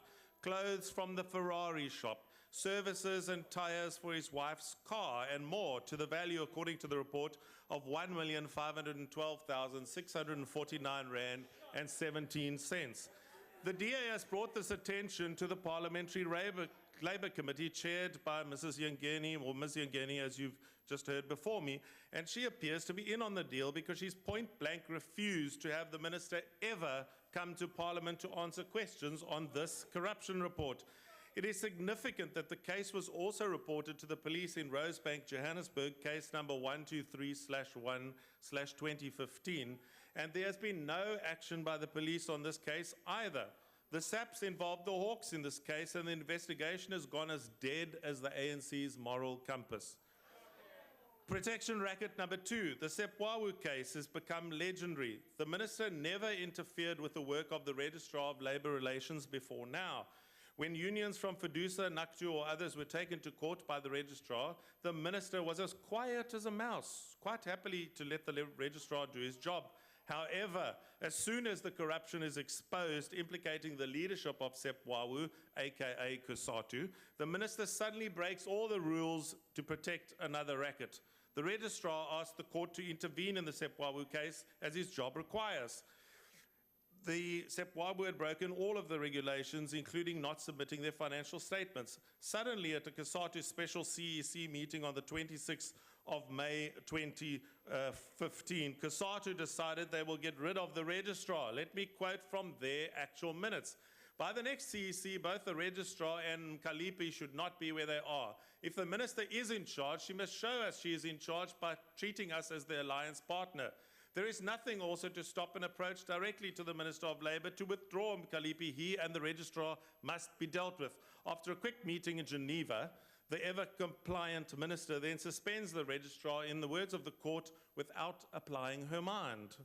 clothes from the Ferrari shop, services and tires for his wife's car, and more, to the value, according to the report, of 1,512,649 rand and 17 cents. The DA has brought this attention to the Parliamentary Labour Committee, chaired by Mrs. Yangeni, or Ms. Yangeni, as you've just heard before me, and she appears to be in on the deal because she's point blank refused to have the Minister ever come to Parliament to answer questions on this corruption report. It is significant that the case was also reported to the police in Rosebank, Johannesburg, case number 123/1/2015, and there has been no action by the police on this case either. The SAPs involved the Hawks in this case, and the investigation has gone as dead as the ANC's moral compass. Protection racket number two, the Sepwawu case has become legendary. The Minister never interfered with the work of the Registrar of Labour Relations before now. When unions from Fedusa, Naktu or others were taken to court by the Registrar, the Minister was as quiet as a mouse, quite happily to let the Registrar do his job. However, as soon as the corruption is exposed implicating the leadership of Sepwawu, aka Kusatu, the Minister suddenly breaks all the rules to protect another racket. The Registrar asked the court to intervene in the Sepwawu case as his job requires. The Sepwawu had broken all of the regulations, including not submitting their financial statements. Suddenly, at a Kusatu special CEC meeting on the 26th of May 2015, Kusatu decided they will get rid of the Registrar. Let me quote from their actual minutes. By the next CEC, both the Registrar and Kalipi should not be where they are. If the Minister is in charge, she must show us she is in charge by treating us as the alliance partner. There is nothing also to stop an approach directly to the Minister of Labour to withdraw Kalipi. He and the Registrar must be dealt with. After a quick meeting in Geneva, the ever-compliant Minister then suspends the Registrar, in the words of the court, without applying her mind.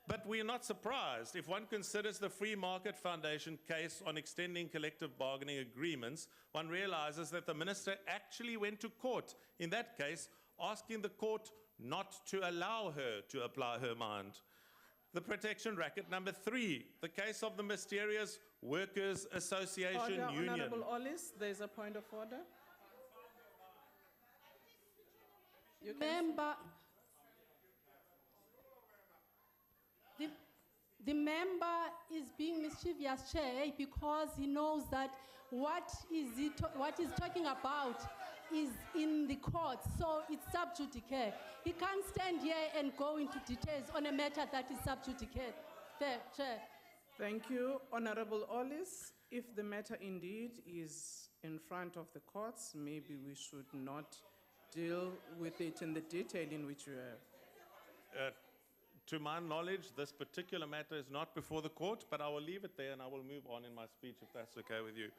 But we are not surprised. If one considers the Free Market Foundation case on extending collective bargaining agreements, one realizes that the Minister actually went to court, in that case, asking the court not to allow her to apply her mind. The protection racket number three, the case of the mysterious Workers' Association Order, Union. Honorable Ollis, there's a point of order. You can Member, the member is being mischievous, Chair, because he knows that what he's talking about is in the court, so it's sub judice. He can't stand here and go into details on a matter that is sub judice. Fair, Chair. Thank you, Honorable Ollis. If the matter indeed is in front of the courts, maybe we should not deal with it in the detail in which you have. To my knowledge, this particular matter is not before the court, but I will leave it there and I will move on in my speech if that's okay with you.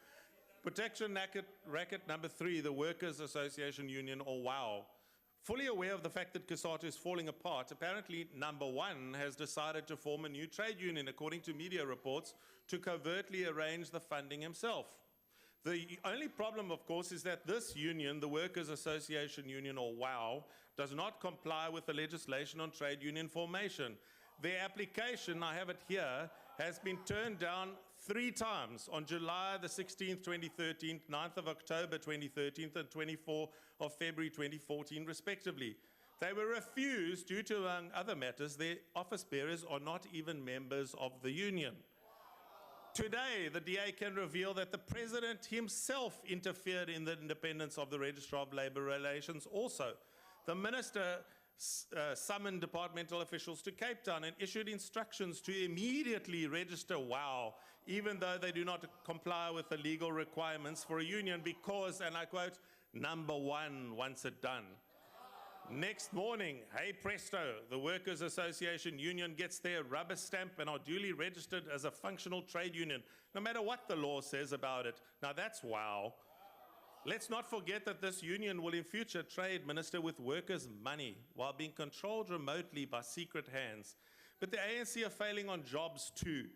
Protection racket number three, the Workers' Association Union, or WOW. Fully aware of the fact that Kusatu is falling apart, apparently number one has decided to form a new trade union, according to media reports, to covertly arrange the funding himself. The only problem, of course, is that this union, the Workers' Association Union, or WOW, does not comply with the legislation on trade union formation. Their application, I have it here, has been turned down 3 times on July the 16th, 2013, 9th of October 2013, and 24th of February 2014, respectively. They were refused due to, among other matters, their office bearers are not even members of the union. Today, the DA can reveal that the President himself interfered in the independence of the Registrar of Labour Relations also. The Minister summoned departmental officials to Cape Town and issued instructions to immediately register WOW, even though they do not comply with the legal requirements for a union because, and I quote, number 1 wants it done. Next morning, hey presto, the Workers' Association Union gets their rubber stamp and are duly registered as a functional trade union, no matter what the law says about it. Now that's wow. Let's not forget that this union will in future trade minister with workers' money while being controlled remotely by secret hands. But the ANC are failing on jobs too.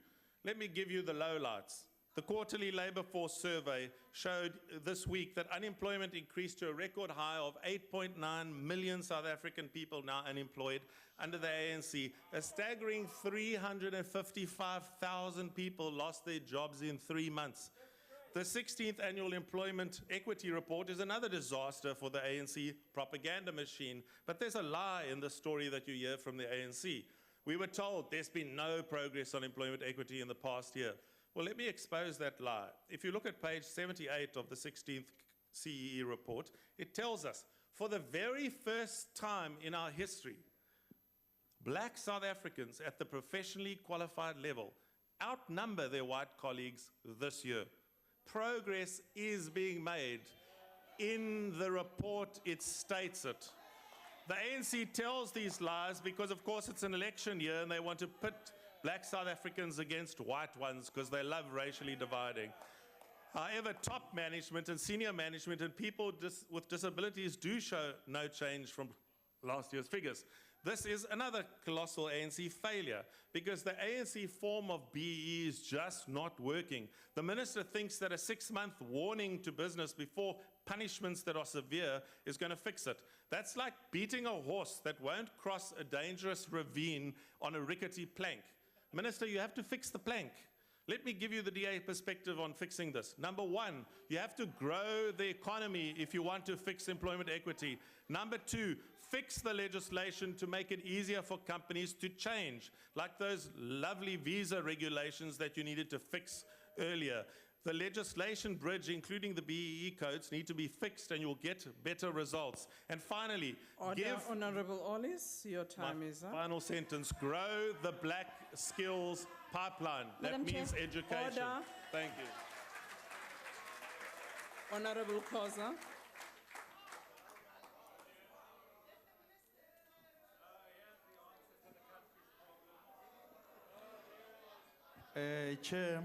Let me give you the lowlights. The quarterly labour force survey showed this week that unemployment increased to a record high of 8.9 million South African people now unemployed under the ANC. A staggering 355,000 people lost their jobs in 3 months. The 16th Annual Employment Equity Report is another disaster for the ANC propaganda machine, but there's a lie in the story that you hear from the ANC. We were told there's been no progress on employment equity in the past year. Well, let me expose that lie. If you look at page 78 of the 16th CEE report, it tells us, for the very first time in our history, black South Africans at the professionally qualified level outnumber their white colleagues this year. Progress is being made. In the report, it states it. The ANC tells these lies because, of course, it's an election year and they want to pit black South Africans against white ones because they love racially dividing. However, top management and senior management and people with disabilities do show no change from last year's figures. This is another colossal ANC failure because the ANC form of BE is just not working. The minister thinks that a 6-month warning to business before punishments that are severe is going to fix it. That's like beating a horse that won't cross a dangerous ravine on a rickety plank. Minister, you have to fix the plank. Let me give you the DA perspective on fixing this. Number 1, you have to grow the economy if you want to fix employment equity. Number 2, fix the legislation to make it easier for companies to change, like those lovely visa regulations that you needed to fix earlier. The legislation bridge, including the BEE codes, need to be fixed and you'll get better results. And finally, Order, Honorable Ollis, your time is up. final sentence, grow the black skills pipeline. Madam That means Chair. education. Order. Thank you. Honorable Khoza. Chair,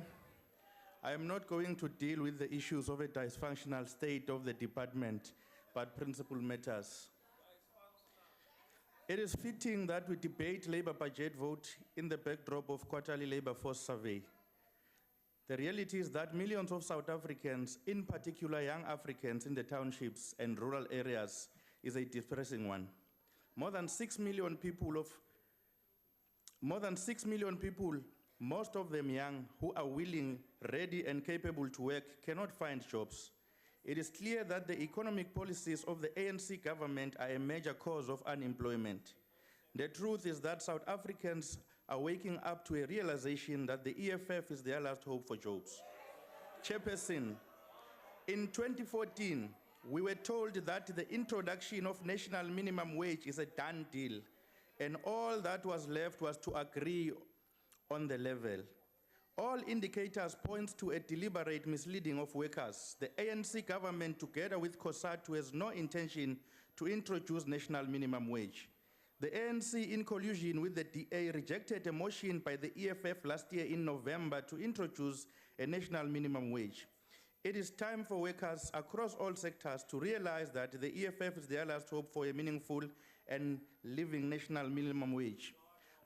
I am not going to deal with the issues of a dysfunctional state of the department, but principal matters. It is fitting that we debate labor budget vote in the backdrop of quarterly labor force survey. The reality is that millions of South Africans, in particular young Africans in the townships and rural areas, is a depressing one. More than 6 million people, most of them young, who are willing, ready, and capable to work, cannot find jobs. It is clear that the economic policies of the ANC government are a major cause of unemployment. The truth is that South Africans are waking up to a realization that the EFF is their last hope for jobs. Chairperson, in 2014, we were told that the introduction of national minimum wage is a done deal, and all that was left was to agree on the level. All indicators point to a deliberate misleading of workers. The ANC government, together with COSATU, has no intention to introduce national minimum wage. The ANC, in collusion with the DA, rejected a motion by the EFF last year in November to introduce a national minimum wage. It is time for workers across all sectors to realize that the EFF is their last hope for a meaningful and living national minimum wage.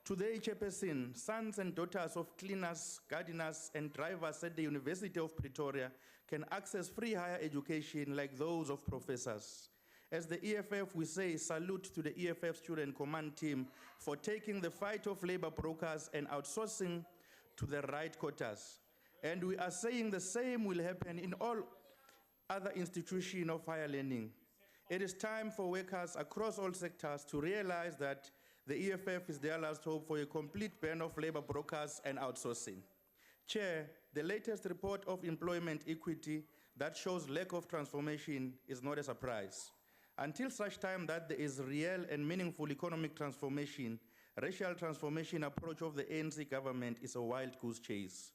Today, Chairperson, sons and daughters of cleaners, gardeners, and drivers at the University of Pretoria can access free higher education like those of professors. As the EFF, we say salute to the EFF Student Command Team for taking the fight of labor brokers and outsourcing to the right quarters. And we are saying the same will happen in all other institutions of higher learning. It is time for workers across all sectors to realize that the EFF is their last hope for a complete ban of labor brokers and outsourcing. Chair, the latest report of employment equity that shows lack of transformation is not a surprise. Until such time that there is real and meaningful economic transformation, racial transformation approach of the ANC government is a wild goose chase.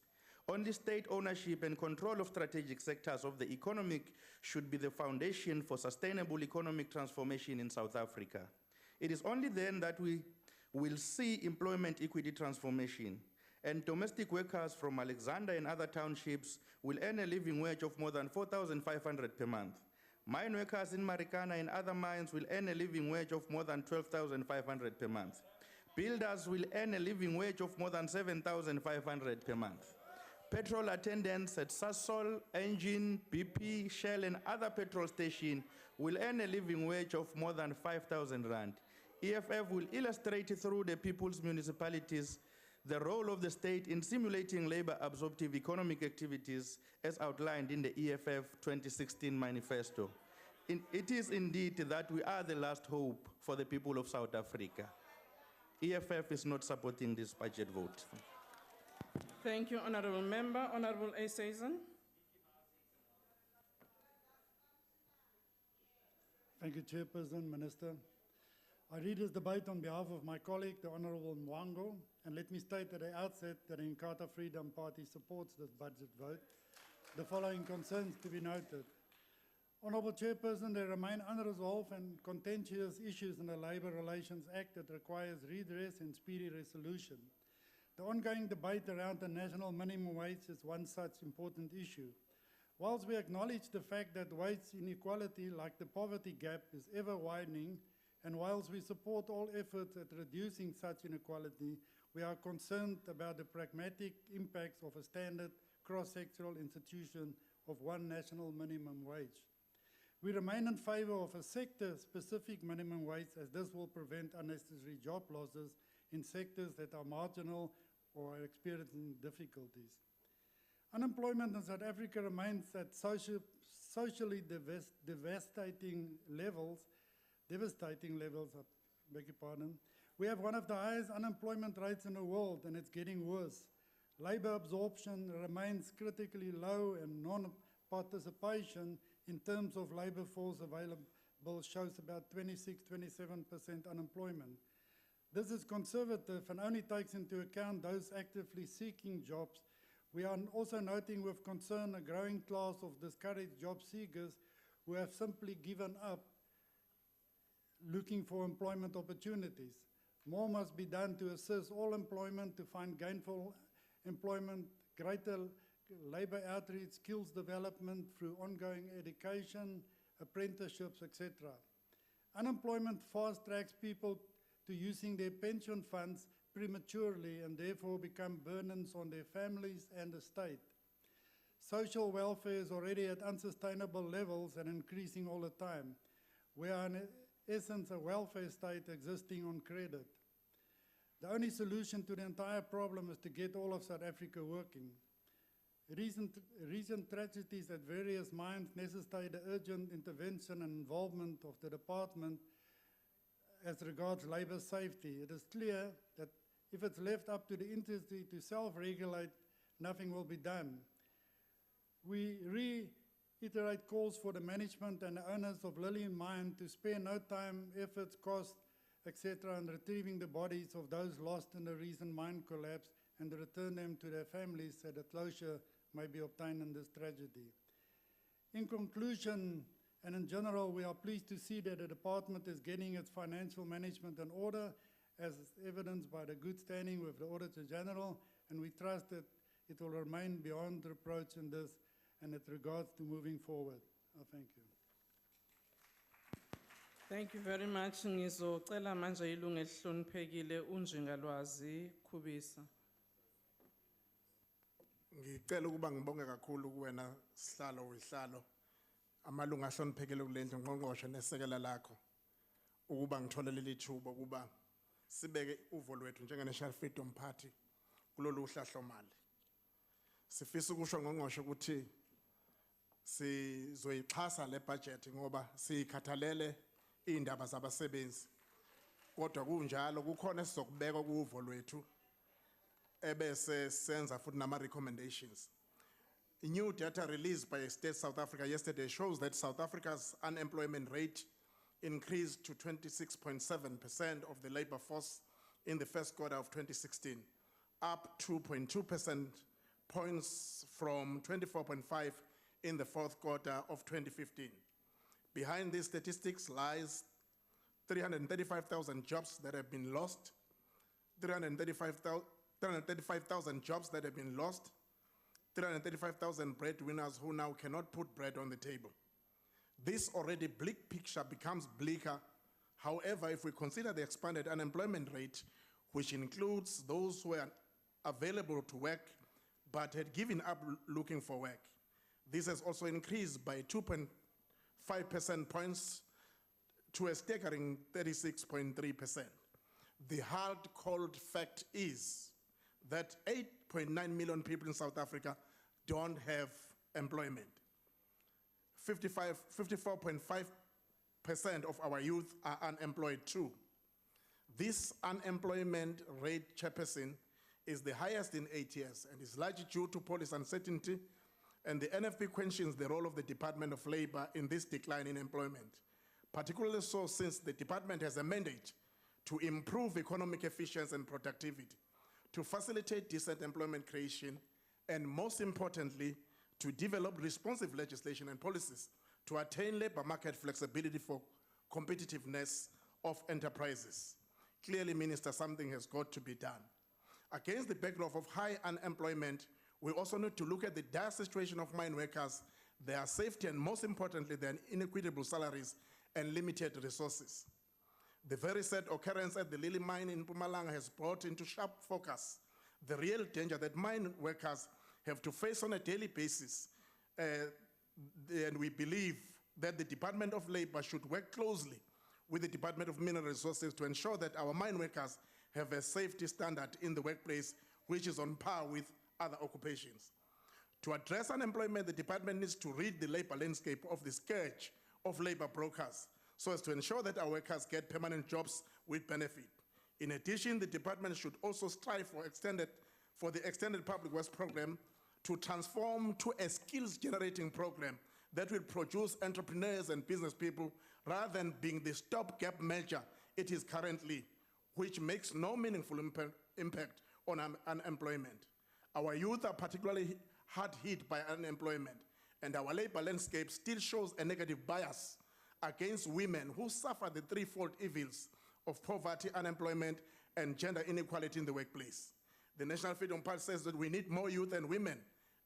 Only state ownership and control of strategic sectors of the economic should be the foundation for sustainable economic transformation in South Africa. It is only then that we will see employment equity transformation, and domestic workers from Alexander and other townships will earn a living wage of more than 4,500 per month. Mine workers in Marikana and other mines will earn a living wage of more than 12,500 per month. Builders will earn a living wage of more than 7,500 per month. Petrol attendants at Sasol, Engine, BP, Shell, and other petrol stations will earn a living wage of more than 5,000 rand. EFF will illustrate through the people's municipalities the role of the state in simulating labor-absorptive economic activities as outlined in the EFF 2016 manifesto. It is indeed that we are the last hope for the people of South Africa. EFF is not supporting this budget vote. Thank you, Honorable Member. Honorable Eseisen. Thank you, Chairperson, Minister. I read this debate on behalf of my colleague, the Honourable Mwango, and let me state at the outset that the Inkatha Freedom Party supports this budget vote. The following concerns to be noted. Honourable Chairperson, there remain unresolved and contentious issues in the Labour Relations Act that requires redress and speedy resolution. The ongoing debate around the national minimum wage is one such important issue. Whilst we acknowledge the fact that wage inequality, like the poverty gap, is ever widening, and whilst we support all efforts at reducing such inequality, we are concerned about the pragmatic impacts of a standard cross-sectoral institution of one national minimum wage. We remain in favour of a sector-specific minimum wage, as this will prevent unnecessary job losses in sectors that are marginal or are experiencing difficulties. Unemployment in South Africa remains at socially devastating levels, beg your pardon. We have one of the highest unemployment rates in the world, and it's getting worse. Labour absorption remains critically low, and non-participation in terms of labour force available shows about 26–27% unemployment. This is conservative and only takes into account those actively seeking jobs. We are also noting with concern a growing class of discouraged job seekers who have simply given up looking for employment opportunities. More must be done to assist all employment to find gainful employment, greater labour outreach, skills development through ongoing education, apprenticeships, etc. Unemployment fast tracks people to using their pension funds prematurely and therefore become burdens on their families and the state. Social welfare is already at unsustainable levels and increasing all the time. We are in essence a welfare state existing on credit. The only solution to the entire problem is to get all of South Africa working. Recent tragedies at various mines necessitate the urgent intervention and involvement of the department as regards labour safety. It is clear that if it's left up to the industry to self-regulate, nothing will be done. We reiterate calls for the management and the owners of Lily Mine to spare no time, efforts, costs, etc. in retrieving the bodies of those lost in the recent mine collapse and to return them to their families so that closure may be obtained in this tragedy. In conclusion, and in general, we are pleased to see that the department is getting its financial management in order, as is evidenced by the good standing with the Auditor General, and we trust that it will remain beyond reproach in this and with regards to moving forward. Thank you. Thank you very much. Ngizocela manje ilungu elihloniphekile uNjingalwazi Khubisa. Ngicela ukuba ngibonge kakhulu kuwena sihlalo wehlalo amalungu ahloniphekile kulendlu ngqongqoshe nesekela lakho ukuba ngithole leli thuba ukuba sibeke uvo lwethu njenge National Freedom Party kulolu hlahlomali. Sifisa ukusho ngqongqoshe ukuthi sizoyixhasa le budget ngoba sikhathalele indaba zabasebenzi. Kodwa kunjalo kukhona esizokubeka kuvo lwethu ebese senza futhi nama recommendations. New data released by State South Africa yesterday shows that South Africa's unemployment rate increased to 26.7% of the labor force in the first quarter of 2016, up 2.2% points from 24.5 in the fourth quarter of 2015. Behind these statistics lies 335,000 jobs that have been lost, 335,000 jobs that have been lost, 335,000 breadwinners who now cannot put bread on the table. This already bleak picture becomes bleaker. However, if we consider the expanded unemployment rate, which includes those who are available to work but had given up looking for work, this has also increased by 2.5% points to a staggering 36.3%. The hard, cold fact is that 8.9 million people in South Africa don't have employment. 54.5% of our youth are unemployed too. This unemployment rate, Chairperson, is the highest in 8 years and is largely due to policy uncertainty, and the NFP questions the role of the Department of Labor in this decline in employment, particularly so since the department has a mandate to improve economic efficiency and productivity, to facilitate decent employment creation, and most importantly, to develop responsive legislation and policies to attain labor market flexibility for competitiveness of enterprises. Clearly, Minister, something has got to be done. Against the backdrop of high unemployment, we also need to look at the dire situation of mine workers, their safety, and most importantly, their inequitable salaries and limited resources. The very sad occurrence at the Lily mine in Mpumalanga has brought into sharp focus the real danger that mine workers have to face on a daily basis. And we believe that the Department of Labor should work closely with the Department of Mineral Resources to ensure that our mine workers have a safety standard in the workplace which is on par with other occupations. To address unemployment, the department needs to rid the labor landscape of the scourge of labor brokers so as to ensure that our workers get permanent jobs with benefit. In addition, the department should also strive for the extended public works program to transform to a skills-generating program that will produce entrepreneurs and business people rather than being the stopgap measure it is currently, which makes no meaningful impact on unemployment. Our youth are particularly hard hit by unemployment, and our labor landscape still shows a negative bias against women who suffer the threefold evils of poverty, unemployment, and gender inequality in the workplace. The National Freedom Party says that we need more youth and women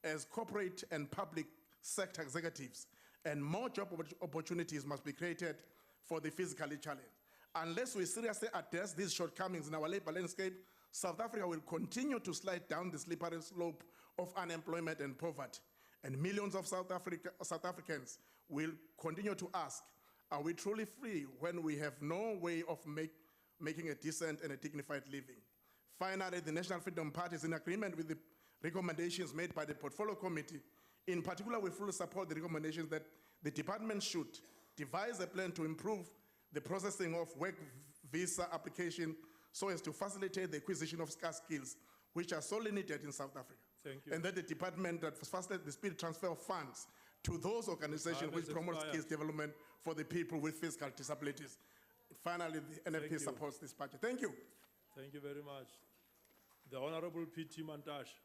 as corporate and public sector executives, and more job opportunities must be created for the physically challenged. Unless we seriously address these shortcomings in our labor landscape, South Africa will continue to slide down the slippery slope of unemployment and poverty. And millions of South Africans will continue to ask, are we truly free when we have no way of making a decent and a dignified living? Finally, the National Freedom Party is in agreement with the recommendations made by the Portfolio Committee. In particular, we fully support the recommendations that the department should devise a plan to improve the processing of work visa application so as to facilitate the acquisition of scarce skills, which are sorely needed in South Africa. Thank you. And that the department that facilitates the speedy transfer of funds to those organizations which promote skills development for the people with physical disabilities. Finally, the NFP you. supports this budget. Thank you. Thank you very much. The Honorable P.T. Mantashe.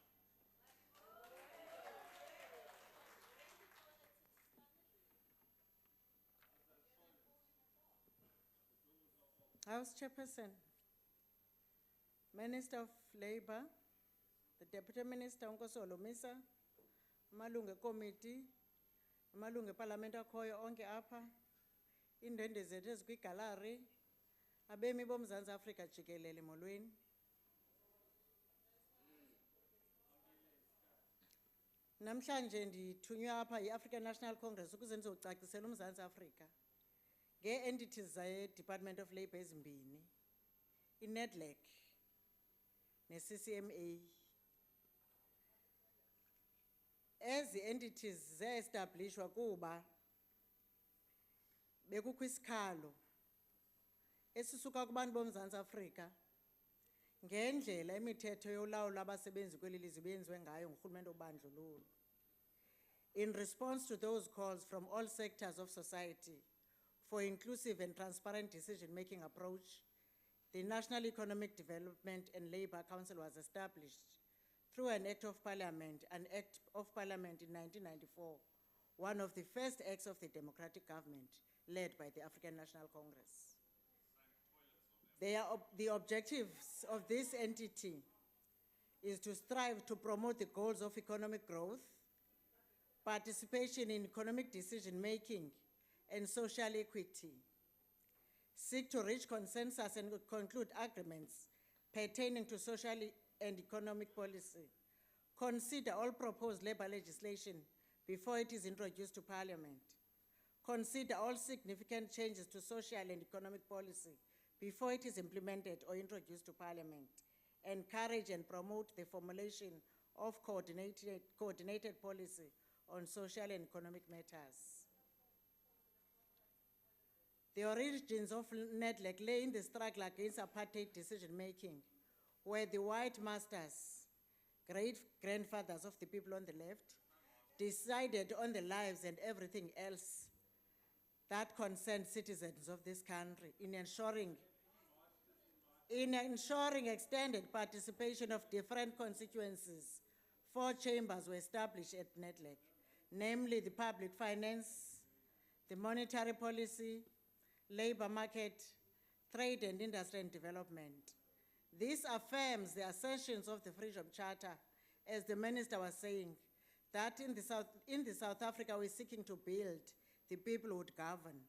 House Chairperson, Minister of Labor, the Deputy Minister Nkosi Holomisa, amalungu committee, amalungu eParliament akhoyo onke apha, indwendwe zethu ezikwigalari, abemi boMzantsi Afrika jikelele molweni. Namhlanje ndithunywe apha yi-African National Congress ukuze ndizocacisela uMzantsi Afrika ngee-entities ze-Department of Labour ezimbini, i-NEDLAC ne-CCMA. Ezi entities ze-establishwa kuba bekukho isikhalo esisuka kubantu boMzantsi Afrika ngendlela imithetho yolawulo abasebenzi kweli lizwe benziwe ngayo ngurhulumente wobandlululo. In response to those calls from all sectors of society for inclusive and transparent decision-making approach, the National Economic Development and Labour Council was established through an Act of Parliament, in 1994, one of the first acts of the democratic government led by the African National Congress. The objectives of this entity is to strive to promote the goals of economic growth, participation in economic decision-making, and social equity. Seek to reach consensus and conclude agreements pertaining to social and economic policy. Consider all proposed labor legislation before it is introduced to Parliament. Consider all significant changes to social and economic policy before it is implemented or introduced to Parliament. Encourage and promote the formulation of coordinated policy on social and economic matters. The origins of NEDLAC lay in the struggle against apartheid decision-making, where the white masters, great-grandfathers of the people on the left, decided on the lives and everything else that concerned citizens of this country in ensuring extended participation of different constituencies. 4 chambers were established at NEDLAC, namely the public finance, the monetary policy, labor market, trade and industry and development. This affirms the assertions of the Freedom Charter, as the minister was saying, that in the South Africa we're seeking to build, the people would govern.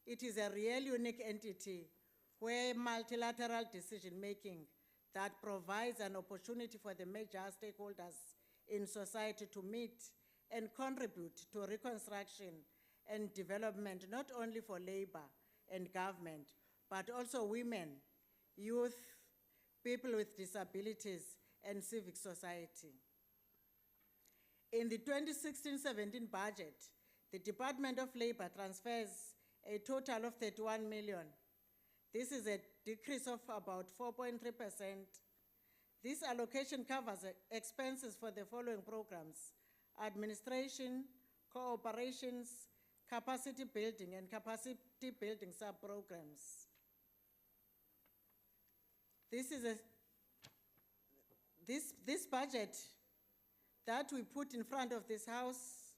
It is a real unique entity where multilateral decision-making that provides an opportunity for the major stakeholders in society to meet and contribute to reconstruction and development, not only for labor and government, but also women, youth, people with disabilities, and civic society. In the 2016-17 budget, the Department of Labor transfers a total of 31 million. This is a decrease of about 4.3%. This allocation covers expenses for the following programs: administration, cooperations, capacity building, and capacity building sub-programs. This budget that we put in front of this House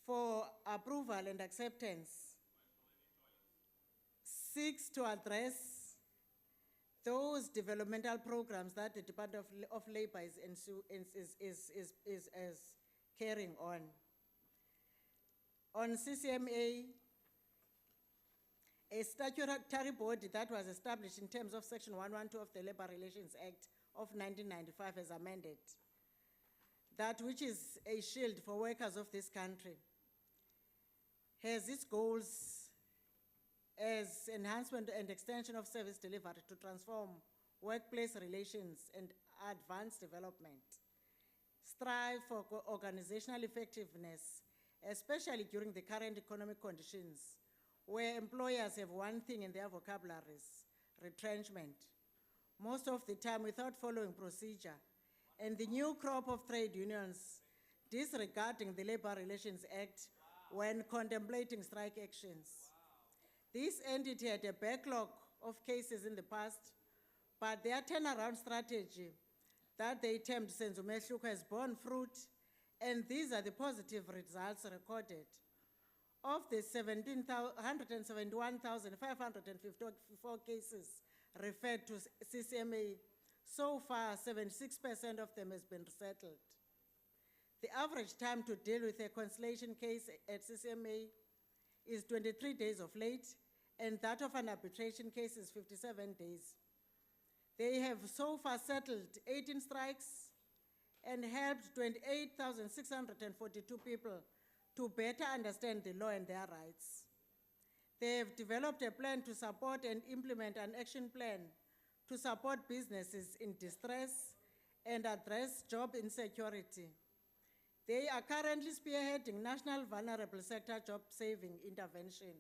for approval and acceptance seeks to address those developmental programs that the Department of Labor is carrying on. On CCMA, a statutory body that was established in terms of Section 112 of the Labor Relations Act of 1995 as amended, that which is a shield for workers of this country, has its goals as enhancement and extension of service delivery to transform workplace relations and advance development, strive for organizational effectiveness, especially during the current economic conditions, where employers have one thing in their vocabularies: retrenchment, most of the time without following procedure, and the new crop of trade unions disregarding the Labor Relations Act when contemplating strike actions. This entity had a backlog of cases in the past, but their turnaround strategy that they termed Senzumehluko has borne fruit, and these are the positive results recorded. Of the 171,554 cases referred to CCMA, so far 76% of them has been settled. The average time to deal with a conciliation case at CCMA is 23 days of late, and that of an arbitration case is 57 days. They have so far settled 18 strikes, and helped 28,642 people to better understand the law and their rights. They have developed a plan to support and implement an action plan to support businesses in distress and address job insecurity. They are currently spearheading National Vulnerable Sector Job Saving Intervention.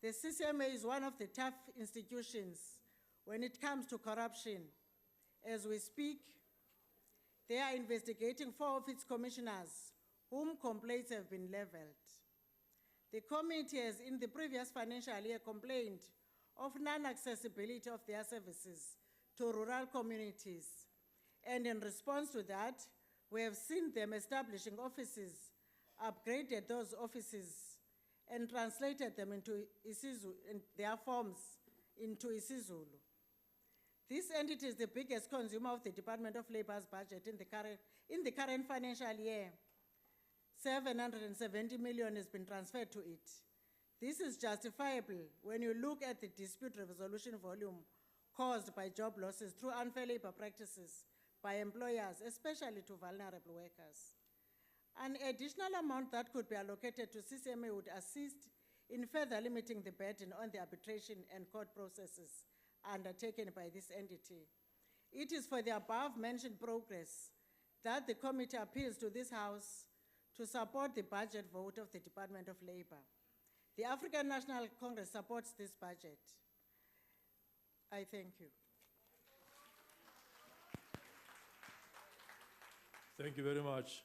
The CCMA is one of the tough institutions when it comes to corruption. As we speak, they are investigating 4 of its commissioners whom complaints have been leveled. The committee has in the previous financial year complained of non-accessibility of their services to rural communities. And in response to that, we have seen them establishing offices, upgraded those offices, and translated them into isiZulu, in their forms into isiZulu. This entity is the biggest consumer of the Department of Labor's budget in the current financial year. 770 million has been transferred to it. This is justifiable when you look at the dispute resolution volume caused by job losses through unfair labor practices by employers, especially to vulnerable workers. An additional amount that could be allocated to CCMA would assist in further limiting the burden on the arbitration and court processes undertaken by this entity. It is for the above-mentioned progress that the committee appeals to this House to support the budget vote of the Department of Labor. The African National Congress supports this budget. I thank you. Thank you very much.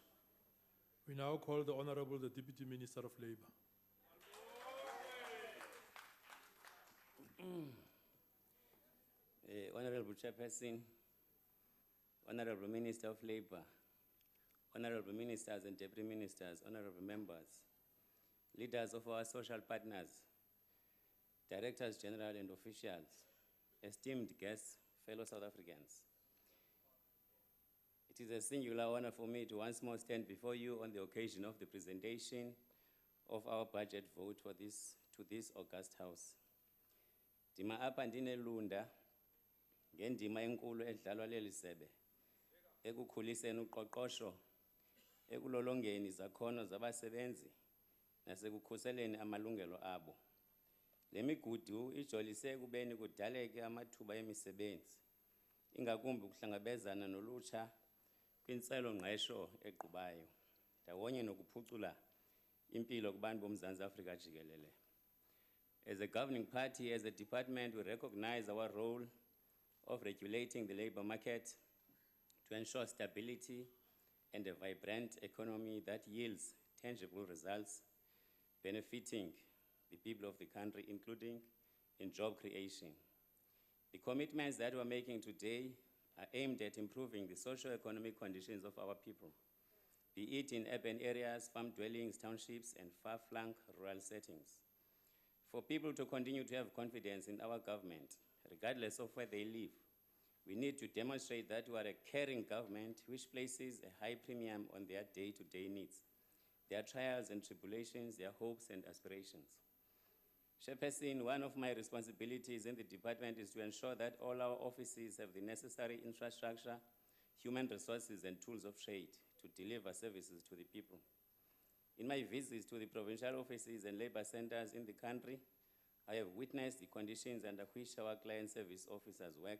We now call the Honorable, the Deputy Minister of Labor. Honorable Chairperson, Honorable Minister of Labor, Honorable Ministers and Deputy Ministers, Honorable Members, leaders of our social partners, Directors General and officials, esteemed guests, fellow South Africans. It is a singular honor for me to once more stand before you on the occasion of the presentation of our budget vote to this august House. Ndima apha ndinelunda ngendima enkulu edlalwa leli sebe ekukhuliseni uqoqosho, ekulolongeni izakhono zabasebenzi nasekukhuseleni amalungelo abo. Le migudu ijolise ekubeni kudaleke amathuba emisebenzi, ingakumbi ukuhlangabezana nolutsha kwintselo ngqesho egqubayo, ndawonye nokuphucula impilo kubantu boMzantsi Afrika jikelele. As a governing party, as a department, we recognize our role of regulating the labor market to ensure stability and a vibrant economy that yields tangible results benefiting the people of the country, including in job creation. The commitments that we're making today are aimed at improving the socio-economic conditions of our people, be it in urban areas, farm dwellings, townships, and far-flung rural settings. For people to continue to have confidence in our government, regardless of where they live, we need to demonstrate that we are a caring government which places a high premium on their day-to-day needs, their trials and tribulations, their hopes and aspirations. Chairperson, one of my responsibilities in the department is to ensure that all our offices have the necessary infrastructure, human resources, and tools of trade to deliver services to the people. In my visits to the provincial offices and labor centers in the country, I have witnessed the conditions under which our client service officers work.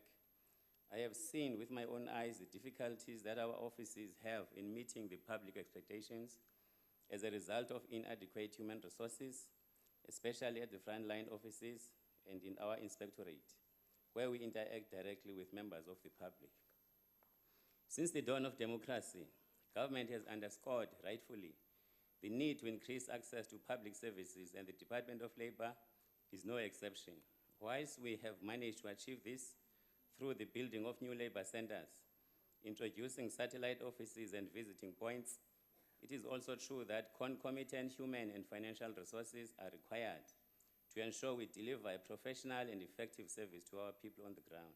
I have seen with my own eyes the difficulties that our offices have in meeting the public expectations as a result of inadequate human resources, especially at the frontline offices and in our inspectorate, where we interact directly with members of the public. Since the dawn of democracy, government has underscored, rightfully, the need to increase access to public services, and the Department of Labor is no exception. Whilst we have managed to achieve this through the building of new labor centers, introducing satellite offices and visiting points, it is also true that concomitant human and financial resources are required to ensure we deliver a professional and effective service to our people on the ground.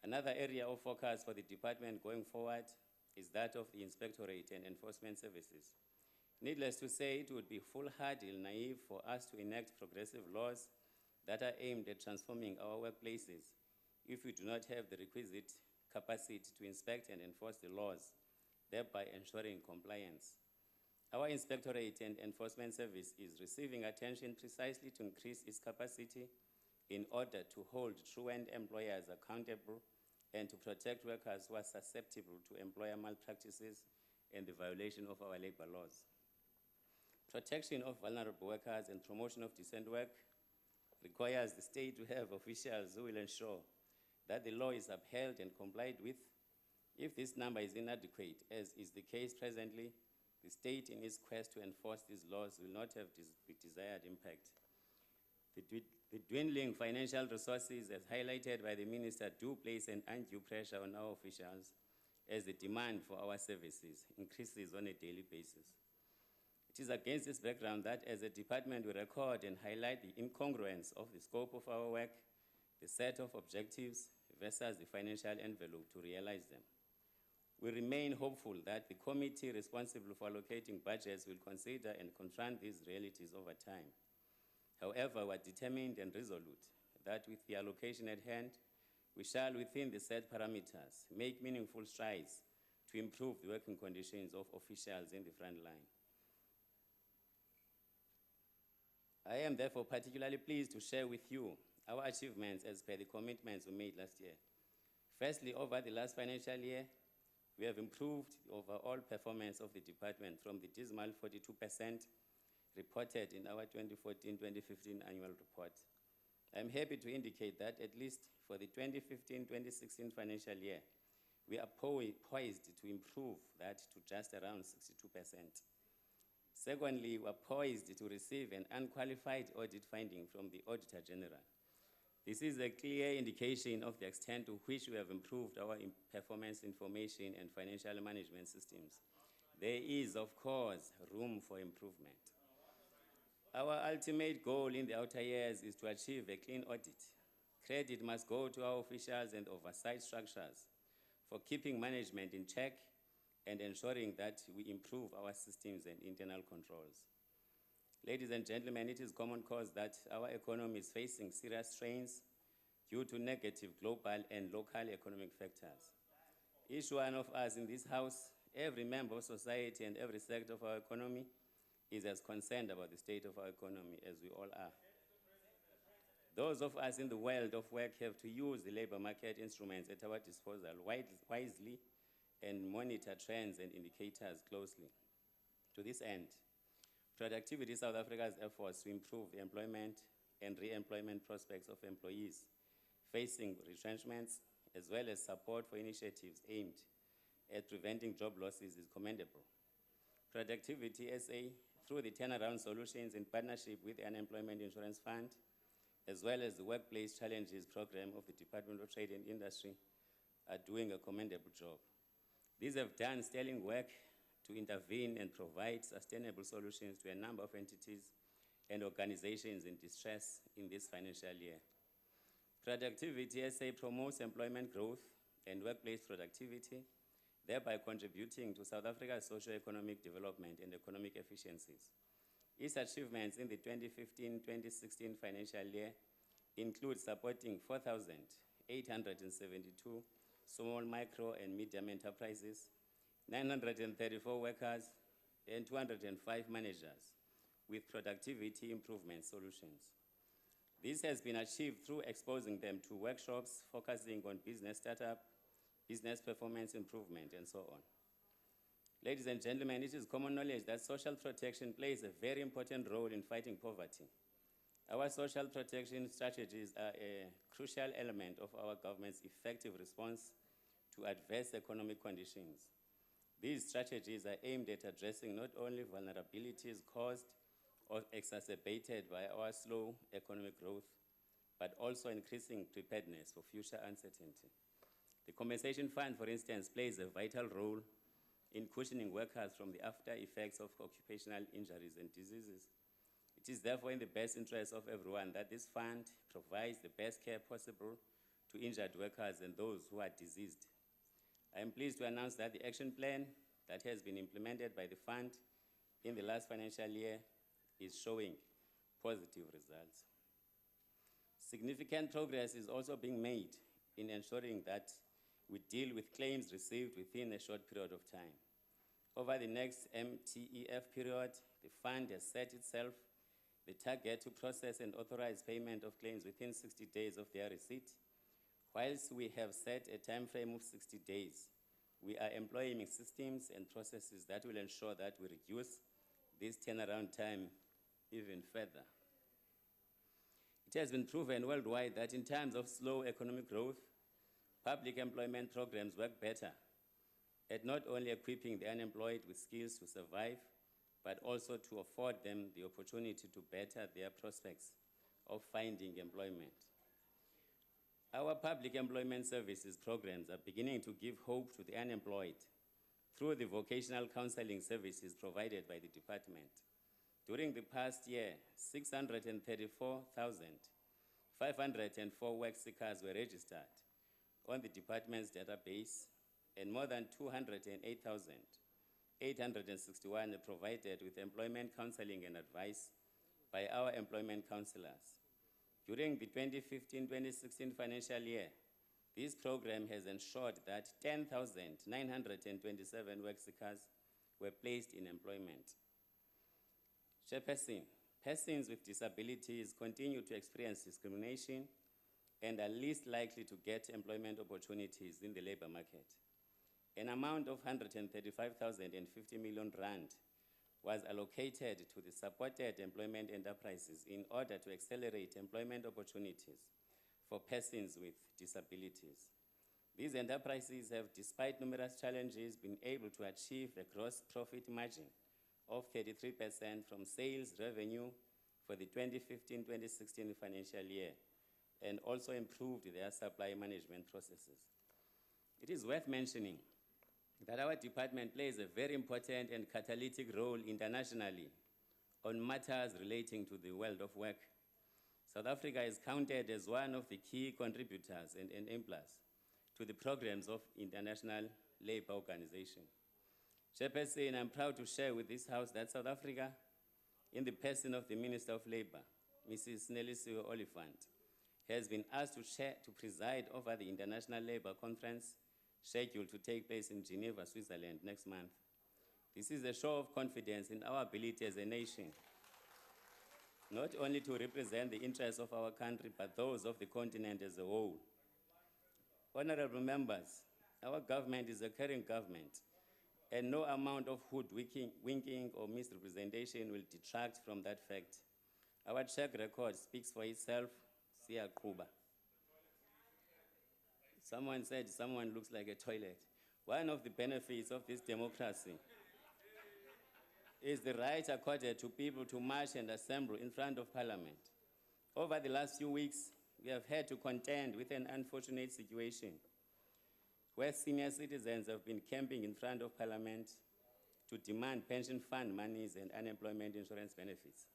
Another area of focus for the department going forward is that of the inspectorate and enforcement services. Needless to say, it would be foolhardy and naive for us to enact progressive laws that are aimed at transforming our workplaces if we do not have the requisite capacity to inspect and enforce the laws, thereby ensuring compliance. Our Inspectorate and Enforcement Service is receiving attention precisely to increase its capacity in order to hold truant employers accountable and to protect workers who are susceptible to employer malpractices and the violation of our labor laws. Protection of vulnerable workers and promotion of decent work requires the state to have officials who will ensure that the law is upheld and complied with. If this number is inadequate, as is the case presently, the state in its quest to enforce these laws will not have the desired impact. The dwindling financial resources, as highlighted by the Minister, do place an undue pressure on our officials as the demand for our services increases on a daily basis. It is against this background that as a department we record and highlight the incongruence of the scope of our work, the set of objectives versus the financial envelope to realize them. We remain hopeful that the committee responsible for allocating budgets will consider and confront these realities over time. However, we are determined and resolute that with the allocation at hand, we shall, within the set parameters, make meaningful strides to improve the working conditions of officials in the front line. I am therefore particularly pleased to share with you our achievements as per the commitments we made last year. Firstly, over the last financial year, we have improved the overall performance of the department from the dismal 42% reported in our 2014-2015 annual report. I am happy to indicate that at least for the 2015-2016 financial year, we are poised to improve that to just around 62%. Secondly, we are poised to receive an unqualified audit finding from the Auditor General. This is a clear indication of the extent to which we have improved our performance information and financial management systems. There is, of course, room for improvement. Our ultimate goal in the outer years is to achieve a clean audit. Credit must go to our officials and oversight structures for keeping management in check and ensuring that we improve our systems and internal controls. Ladies and gentlemen, it is common cause that our economy is facing serious strains due to negative global and local economic factors. Each one of us in this house, every member of society and every sector of our economy is as concerned about the state of our economy as we all are. Those of us in the world of work have to use the labor market instruments at our disposal wisely and monitor trends and indicators closely. To this end, Productivity South Africa's efforts to improve the employment and re-employment prospects of employees facing retrenchments, as well as support for initiatives aimed at preventing job losses, is commendable. Productivity SA, through the turnaround solutions in partnership with the Unemployment Insurance Fund, as well as the Workplace Challenges Program of the Department of Trade and Industry, are doing a commendable job. These have done sterling work to intervene and provide sustainable solutions to a number of entities and organizations in distress in this financial year. Productivity SA promotes employment growth and workplace productivity, thereby contributing to South Africa's socio-economic development and economic efficiencies. Its achievements in the 2015-2016 financial year include supporting 4,872 small, micro, and medium enterprises, 934 workers, and 205 managers with productivity improvement solutions. This has been achieved through exposing them to workshops focusing on business startup, business performance improvement, and so on. Ladies and gentlemen, it is common knowledge that social protection plays a very important role in fighting poverty. Our social protection strategies are a crucial element of our government's effective response to adverse economic conditions. These strategies are aimed at addressing not only vulnerabilities caused or exacerbated by our slow economic growth, but also increasing preparedness for future uncertainty. The compensation fund, for instance, plays a vital role in cushioning workers from the after effects of occupational injuries and diseases. It is therefore in the best interest of everyone that this fund provides the best care possible to injured workers and those who are diseased. I am pleased to announce that the action plan that has been implemented by the fund in the last financial year is showing positive results. Significant progress is also being made in ensuring that we deal with claims received within a short period of time. Over the next MTEF period, the fund has set itself the target to process and authorize payment of claims within 60 days of their receipt. Whilst we have set a time frame of 60 days, we are employing systems and processes that will ensure that we reduce this turnaround time even further. It has been proven worldwide that in times of slow economic growth, public employment programs work better at not only equipping the unemployed with skills to survive, but also to afford them the opportunity to better their prospects of finding employment. Our public employment services programs are beginning to give hope to the unemployed through the vocational counseling services provided by the department. During the past year, 634,504 work seekers were registered on the department's database, and more than 208,861 are provided with employment counseling and advice by our employment counselors. During the 2015-2016 financial year, this program has ensured that 10,927 work seekers were placed in employment. Chairperson, persons with disabilities continue to experience discrimination and are least likely to get employment opportunities in the labor market. An amount of 135,050 million rand was allocated to the supported employment enterprises in order to accelerate employment opportunities for persons with disabilities. These enterprises have, despite numerous challenges, been able to achieve a gross profit margin of 33% from sales revenue for the 2015-2016 financial year, and also improved their supply management processes. It is worth mentioning that our department plays a very important and catalytic role internationally on matters relating to the world of work. South Africa is counted as one of the key contributors and enablers to the programs of International Labour Organization. Chairperson, I'm proud to share with this House that South Africa, in the person of the Minister of Labour, Mrs. Nelisiwe Oliphant, has been asked to preside over the International Labour Conference scheduled to take place in Geneva, Switzerland next month. This is a show of confidence in our ability as a nation, not only to represent the interests of our country, but those of the continent as a whole. Honorable members, our government is a caring government, and no amount of hoodwinking or misrepresentation will detract from that fact. Our track record speaks for itself. Siyaqhuba. Someone said someone looks like a toilet. One of the benefits of this democracy is the right accorded to people to march and assemble in front of Parliament. Over the last few weeks, we have had to contend with an unfortunate situation where senior citizens have been camping in front of Parliament to demand pension fund monies and unemployment insurance benefits.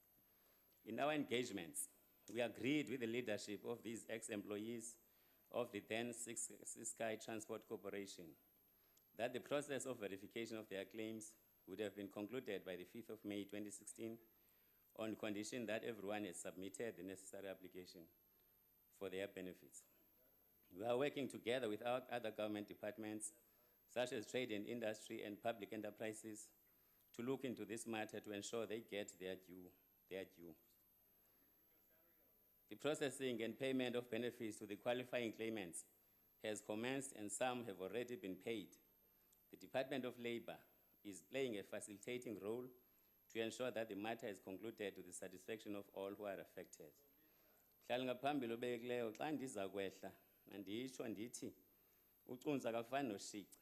In our engagements, we agreed with the leadership of these ex-employees of the then Sky Transport Corporation that the process of verification of their claims would have been concluded by the 5th of May 2016 on condition that everyone has submitted the necessary application for their benefits. We are working together with our other government departments, such as Trade and Industry and Public Enterprises, to look into this matter to ensure they get their due. The processing and payment of benefits to the qualifying claimants has commenced, and some have already been paid. The Department of Labour is playing a facilitating role to ensure that the matter is concluded to the satisfaction of all who are affected. Ngaphambili obekileyo xa ndiza kwehla anditsho ndithi ucunza akafani noshici.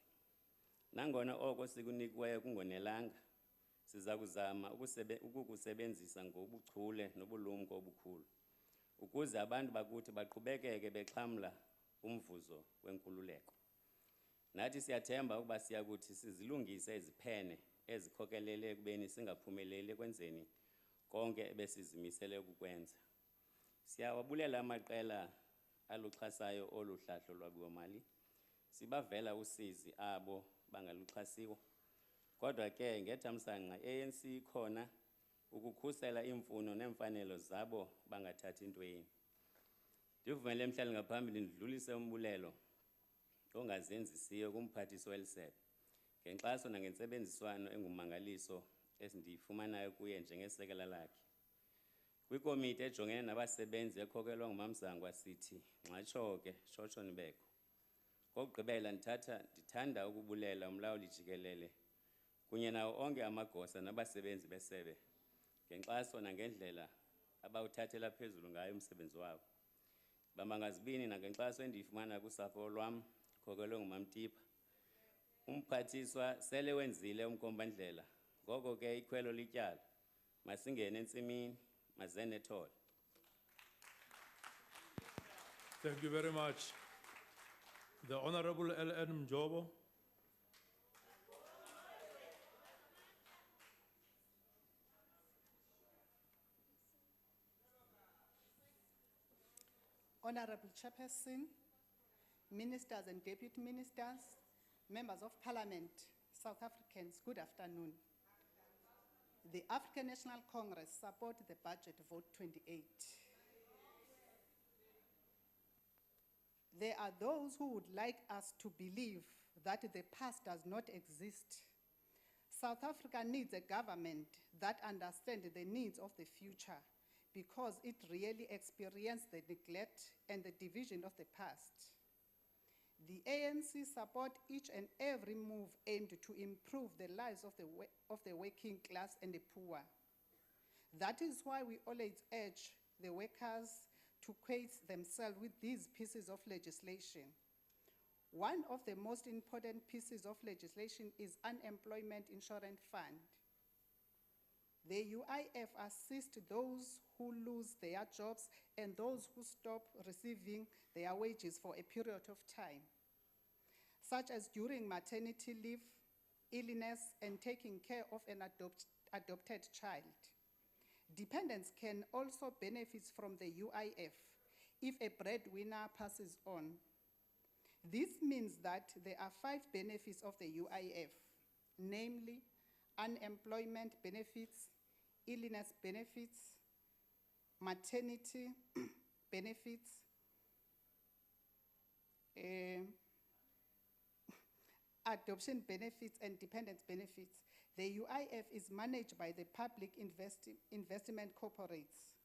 Nangona oko sikunikiweyo kungonelanga, siza kuzama ukukusebenzisa ngobuchule nobulumko obukhulu ukuze abantu bakuthi baqhubekeke bexhamla umvuzo wenkululeko. Nathi siyathemba ukuba siyakuthi sizilungise iziphene ezikhokelele ekubeni singaphumeleli ekwenzeni konke ebesizimisele ukukwenza. Siyawabulela amaqela aluxhasayo olu hlahlo lwabiwo-mali. Sibavela usizi abo bangaluxhasiwo. Kodwa ke ngethamsanqa ANC ikhona ukukhusela imfuno nemfanelo zabo bangathathi ntweni. Ndivumele mhlali ngaphambili ndidlulise umbulelo ongazenzisiyo kumphathisi welisebe ngenkxaso nangentsebenziswano engumangaliso esindiyifumanayo kuye njengesekela lakhe. Kwikomiti ejongene nabasebenzi ekhokelwa nguMamzangwa sithi nxatsho ke shosho nibeko. Kokugqibela ndithanda ukubulela umlawuli jikelele kunye nawo onke amagosa nabasebenzi besebe ngenkxaso nangendlela abawuthathela phezulu ngayo umsebenzi wabo. Bamangazibini nangenkxaso endiyifumana kusapho lwam ukhokelwe nguMamtipa. Umphathiswa sele wenzile umkombandlela, ngoko ke ikhwelo lityala. Masingene entsimini, mazene ethole. Thank you very much. The Honorable L.N. Mjobo. Honorable Chairperson, Ministers and Deputy Ministers, Members of Parliament, South Africans, good afternoon. The African National Congress support the budget vote 28. There are those who would like us to believe that the past does not exist. South Africa needs a government that understands the needs of the future because it really experienced the neglect and the division of the past. The ANC support each and every move aimed to improve the lives of the working class and the poor. That is why we always urge the workers to equate themselves with these pieces of legislation. One of the most important pieces of legislation is Unemployment Insurance Fund. The UIF assists those who lose their jobs and those who stop receiving their wages for a period of time, such as during maternity leave, illness, and taking care of an adopted child. Dependents can also benefit from the UIF if a breadwinner passes on. This means that there are 5 benefits of the UIF, namely unemployment benefits, illness benefits, maternity benefits, adoption benefits, and dependent benefits. The UIF is managed by the Public Investment Corporates.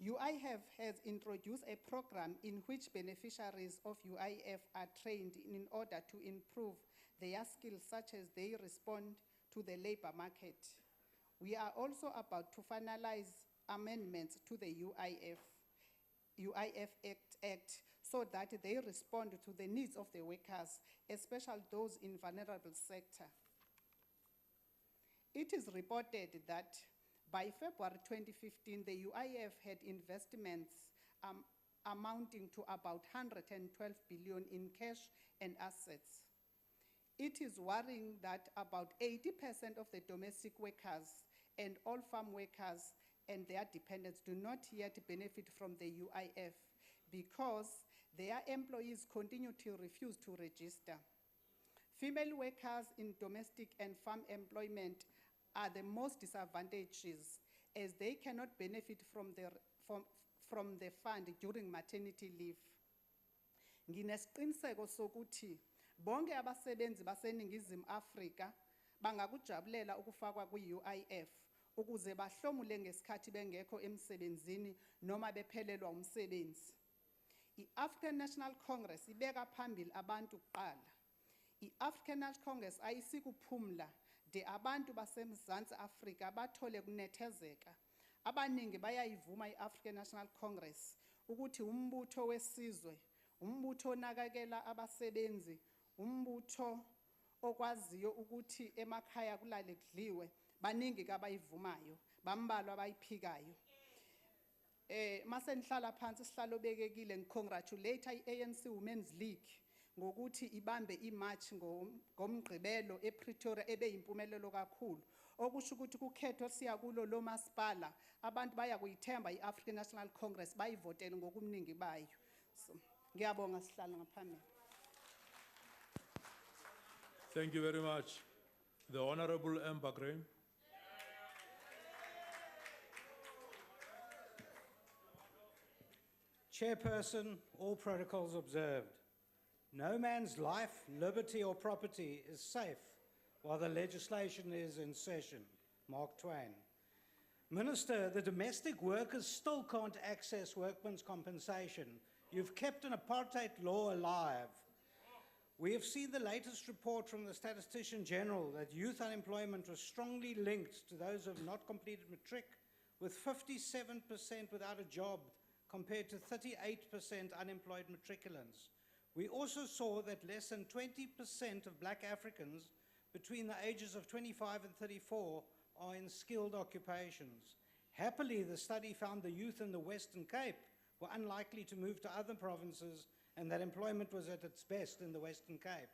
UIF has introduced a program in which beneficiaries of UIF are trained in order to improve their skills, such as they respond to the labor market. We are also about to finalize amendments to the UIF Act so that they respond to the needs of the workers, especially those in vulnerable sector. It is reported that by February 2015, the UIF had investments amounting to about 112 billion in cash and assets. It is worrying that about 80% of the domestic workers and all farm workers and their dependents do not yet benefit from the UIF because their employees continue to refuse to register. Female workers in domestic and farm employment are the most disadvantaged as they cannot benefit from the fund during maternity leave. Nginesiqiniseko sokuthi bonke abasebenzi baseNingizimu Afrika bangakujabulela ukufakwa kwi-UIF ukuze bahlomule ngesikhathi bengekho emsebenzini noma bephelelwa umsebenzi. I-African National Congress ibeka phambili abantu kuqala. I-African National Congress ayisikuphumla de abantu baseMzantsi Afrika bathole kunethezeka. Abaningi bayayivuma i-African National Congress ukuthi umbutho wesizwe, umbutho onakekela abasebenzi, umbutho okwaziyo ukuthi emakhaya kulale kudliwe, baningi kabayivumayo, bambalwa abayiphikayo. Mase nihlala phansi sihlalo bekekile ngicongratulate i-ANC Women's League ngokuthi ibambe imarch ngomgqibelo ePretoria ebeyimpumelelo kakhulu. Okusho ukuthi kukhetho siya kulo lo masipala abantu baya kuyithemba i-African National Congress bayivotele ngokumningi bayo. So ngiyabonga sihlala ngaphambili. Thank you very much. The Honorable Amber Graham. Chairperson, all protocols observed. No man's life, liberty or property is safe while the legislation is in session. Mark Twain. Minister, the domestic workers still can't access workmen's compensation. You've kept an apartheid law alive. We have seen the latest report from the Statistician General that youth unemployment was strongly linked to those who have not completed matric, with 57% without a job compared to 38% unemployed matriculants. We also saw that less than 20% of black Africans between the ages of 25 and 34 are in skilled occupations. Happily, the study found the youth in the Western Cape were unlikely to move to other provinces and that employment was at its best in the Western Cape.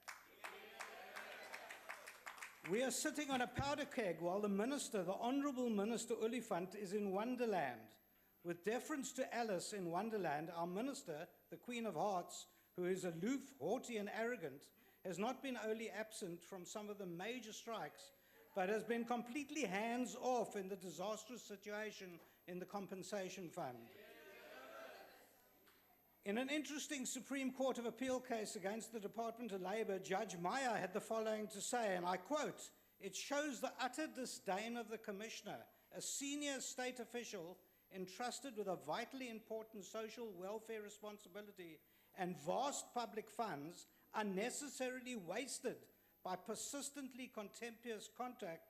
We are sitting on a powder keg while the Minister, the Honourable Minister Oliphant, is in Wonderland. With deference to Alice in Wonderland, our Minister, the Queen of Hearts, who is aloof, haughty and arrogant, has not been only absent from some of the major strikes, but has been completely hands-off in the disastrous situation in the compensation fund. In an interesting Supreme Court of Appeal case against the Department of Labour, Judge Meyer had the following to say, and I quote, "It shows the utter disdain of the Commissioner, a senior state official entrusted with a vitally important social welfare responsibility and vast public funds unnecessarily wasted by persistently contemptuous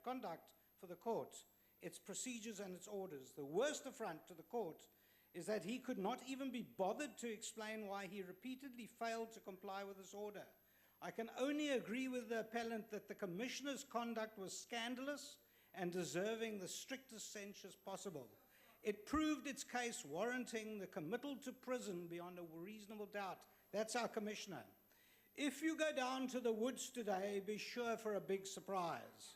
conduct for the court, its procedures and its orders. The worst affront to the court is that he could not even be bothered to explain why he repeatedly failed to comply with this order. I can only agree with the appellant that the Commissioner's conduct was scandalous and deserving the strictest censure possible. It proved its case warranting the committal to prison beyond a reasonable doubt." That's our Commissioner. If you go down to the woods today, be sure for a big surprise.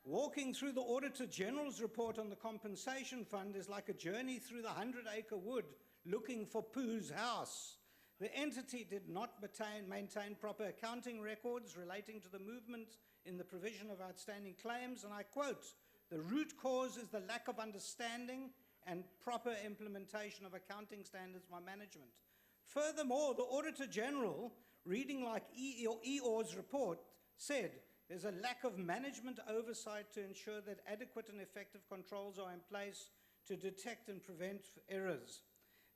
Walking through the Auditor General's report on the compensation fund is like a journey through the 100-acre wood looking for Pooh's house. The entity did not maintain proper accounting records relating to the movement in the provision of outstanding claims, and I quote, "The root cause is the lack of understanding and proper implementation of accounting standards by management." Furthermore, the Auditor General, reading like EOR's report, said there's a lack of management oversight to ensure that adequate and effective controls are in place to detect and prevent errors.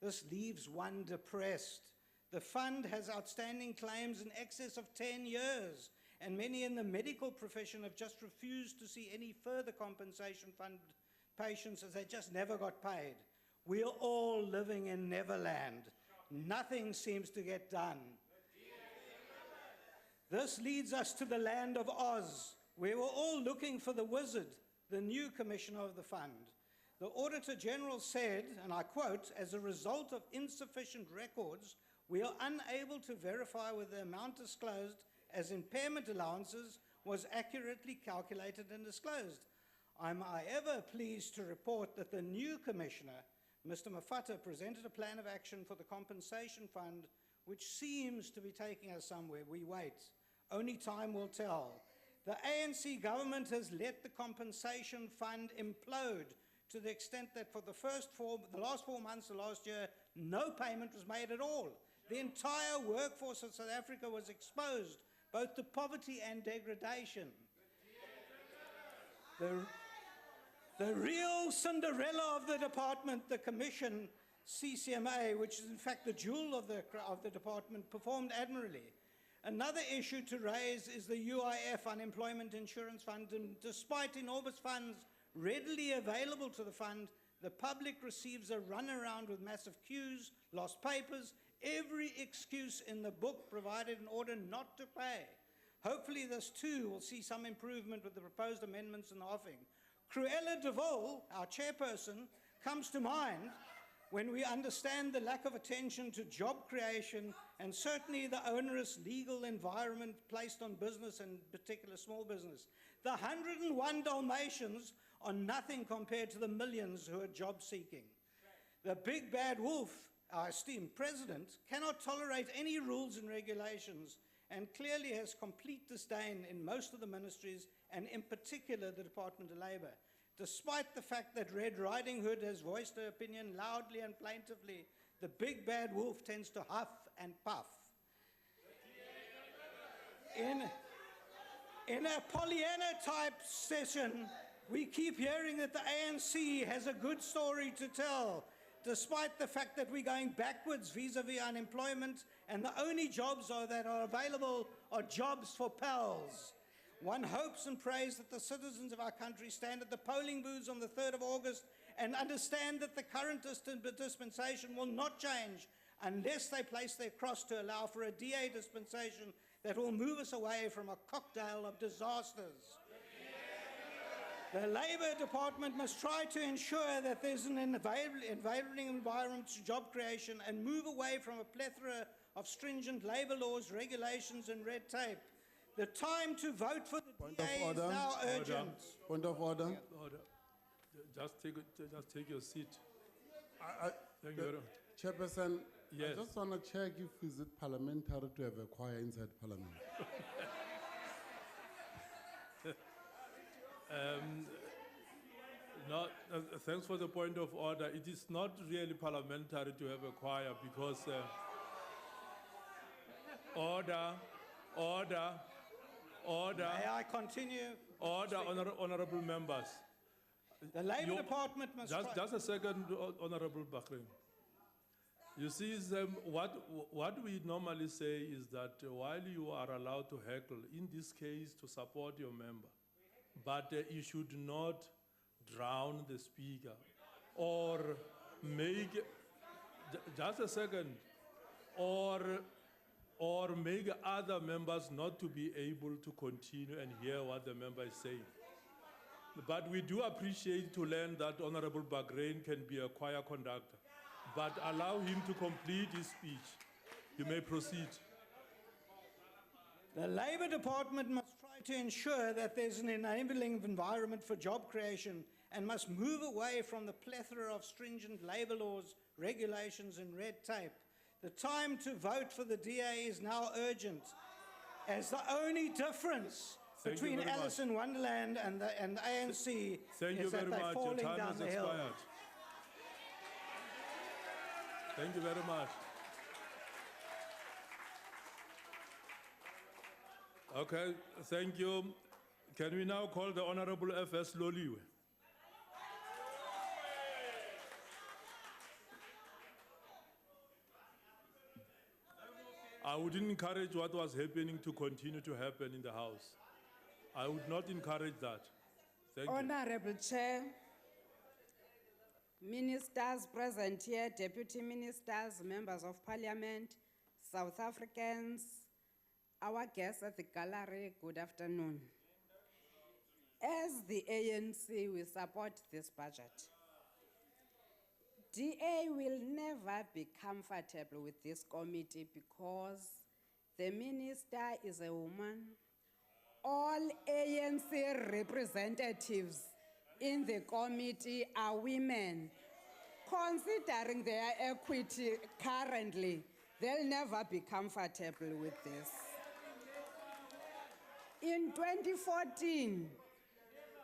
This leaves one depressed. The fund has outstanding claims in excess of 10 years, and many in the medical profession have just refused to see any further compensation fund patients as they just never got paid. We are all living in Neverland. Nothing seems to get done. This leads us to the land of Oz, where we're all looking for the wizard, the new Commissioner of the fund. The Auditor General said, and I quote, "As a result of insufficient records, we are unable to verify whether the amount disclosed as impairment allowances was accurately calculated and disclosed." I'm however pleased to report that the new Commissioner, Mr. Mafata, presented a plan of action for the compensation fund, which seems to be taking us somewhere. We wait. Only time will tell. The ANC government has let the compensation fund implode to the extent that for the last 4 months of last year, no payment was made at all. The entire workforce of South Africa was exposed both to poverty and degradation. The real Cinderella of the department, the Commission, CCMA, which is in fact the jewel of the department, performed admirably. Another issue to raise is the UIF, Unemployment Insurance Fund, and despite enormous funds readily available to the fund, the public receives a runaround with massive queues, lost papers, every excuse in the book provided in order not to pay. Hopefully this too will see some improvement with the proposed amendments in the offing. Cruella de Vil, our chairperson, comes to mind when we understand the lack of attention to job creation and certainly the onerous legal environment placed on business and particular small business. The 101 Dalmatians are nothing compared to the millions who are job seeking. The big bad wolf, our esteemed president, cannot tolerate any rules and regulations and clearly has complete disdain in most of the ministries and in particular the Department of Labour. Despite the fact that Red Riding Hood has voiced her opinion loudly and plaintively the big bad wolf tends to huff and puff. In a Pollyanna type session, we keep hearing that the ANC has a good story to tell, despite the fact that we're going backwards vis-à-vis unemployment, and the only jobs that are available are jobs for pals. One hopes and prays that the citizens of our country stand at the polling booths on the 3rd of August and understand that the current dispensation will not change unless they place their cross to allow for a DA dispensation that will move us away from a cocktail of disasters. The Labour Department must try to ensure that there's an enabling environment to job creation and move away from a plethora of stringent labour laws, regulations and red tape. The time to vote for the DA is now urgent. Point of order. Order. Just take your seat. Thank you very much. Chairperson, Yes. I just want to check if is it parliamentary to have a choir inside Parliament. Thanks for the point of order. It is not really parliamentary to have a choir because order. May I continue? Order, honorable members. The Labour Department must try. Just a second, Honorable Bakrin. You see, what we normally say is that while you are allowed to heckle, in this case, to support your member, but you should not drown the speaker or make, just a second, or make other members not to be able to continue and hear what the member is saying. But we do appreciate to learn that Honorable Bahrain can be a choir conductor, but allow him to complete his speech. You may proceed. The Labour Department must try to ensure that there's an enabling environment for job creation and must move away from the plethora of stringent labour laws, regulations and red tape. The time to vote for the DA is now urgent, as the only difference between Alice in Wonderland and the ANC is that they're falling down the hill. Thank you very much. Okay, thank you. Can we now call the Honorable F.S. Loliwe? I would encourage what was happening to continue to happen in the House. I would not encourage that. Thank you. Honorable Chair, Ministers present here, Deputy Ministers, Members of Parliament, South Africans, our guests at the gallery, good afternoon. As the ANC, we support this budget. DA will never be comfortable with this committee because the minister is a woman. All ANC representatives in the committee are women. Considering their equity currently, they'll never be comfortable with this. In 2014,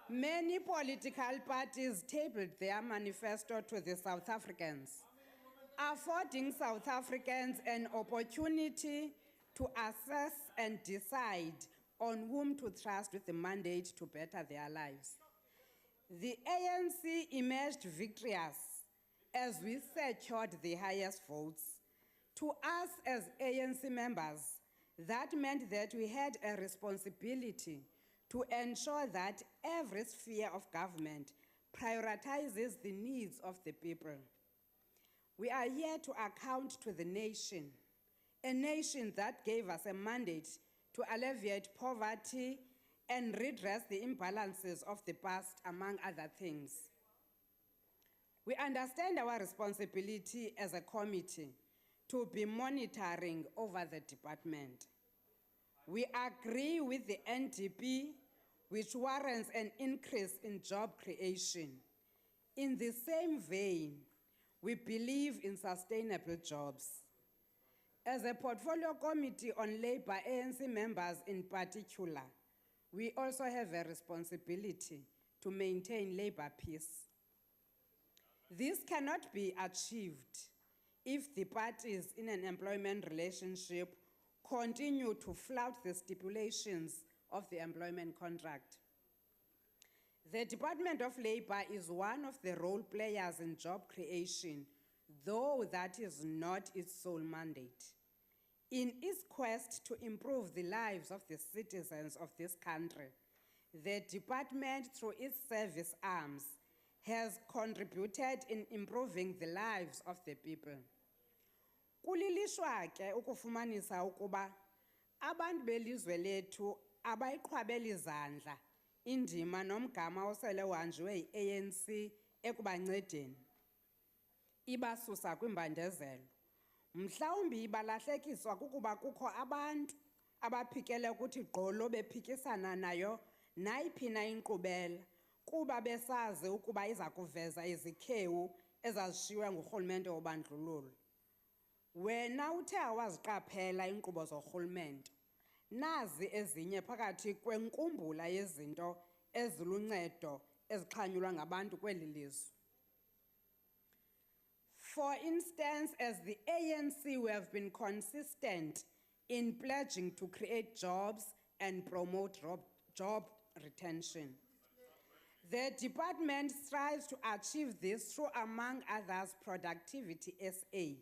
many political parties tabled their manifesto to the South Africans, affording South Africans an opportunity to assess and decide on whom to trust with the mandate to better their lives. The ANC emerged victorious as we secured the highest votes. To us as ANC members, that meant that we had a responsibility to ensure that every sphere of government prioritizes the needs of the people. We are here to account to the nation, a nation that gave us a mandate to alleviate poverty and redress the imbalances of the past, among other things. We understand our responsibility as a committee to be monitoring over the department. We agree with the NDP, which warrants an increase in job creation. In the same vein, we believe in sustainable jobs. As a portfolio committee on labor, ANC members in particular, we also have a responsibility to maintain labor peace. This cannot be achieved if the parties in an employment relationship continue to flout the stipulations of the employment contract. The Department of Labor is one of the role players in job creation, though that is not its sole mandate. In its quest to improve the lives of the citizens of this country, the department, through its service arms, has contributed in improving the lives of the people. Kulilishwa ke ukufumanisa ukuba abantu belizwe lethu abayiqhwabeli izandla indima nomgama osele uhanjiwe yi-ANC ekubancedeni. Ibasusa kwimbandezelo. Mhlawumbi ibalahlekiswa kukuba kukho abantu abaphikele ukuthi gqolo bephikisana nayo nayiphi na inkqubela kuba besazi ukuba iza kuveza izikhewu ezazishiywe ngurhulumente wobandlululo. Wena uthe awaziqaphela inkqubo zorhulumente. Nazi ezinye phakathi kwenkumbula yezinto eziluncedo ezixhanyulwa ngabantu kweli lizwe. For instance, as the ANC, we have been consistent in pledging to create jobs and promote job retention. The department strives to achieve this through, among others, Productivity SA.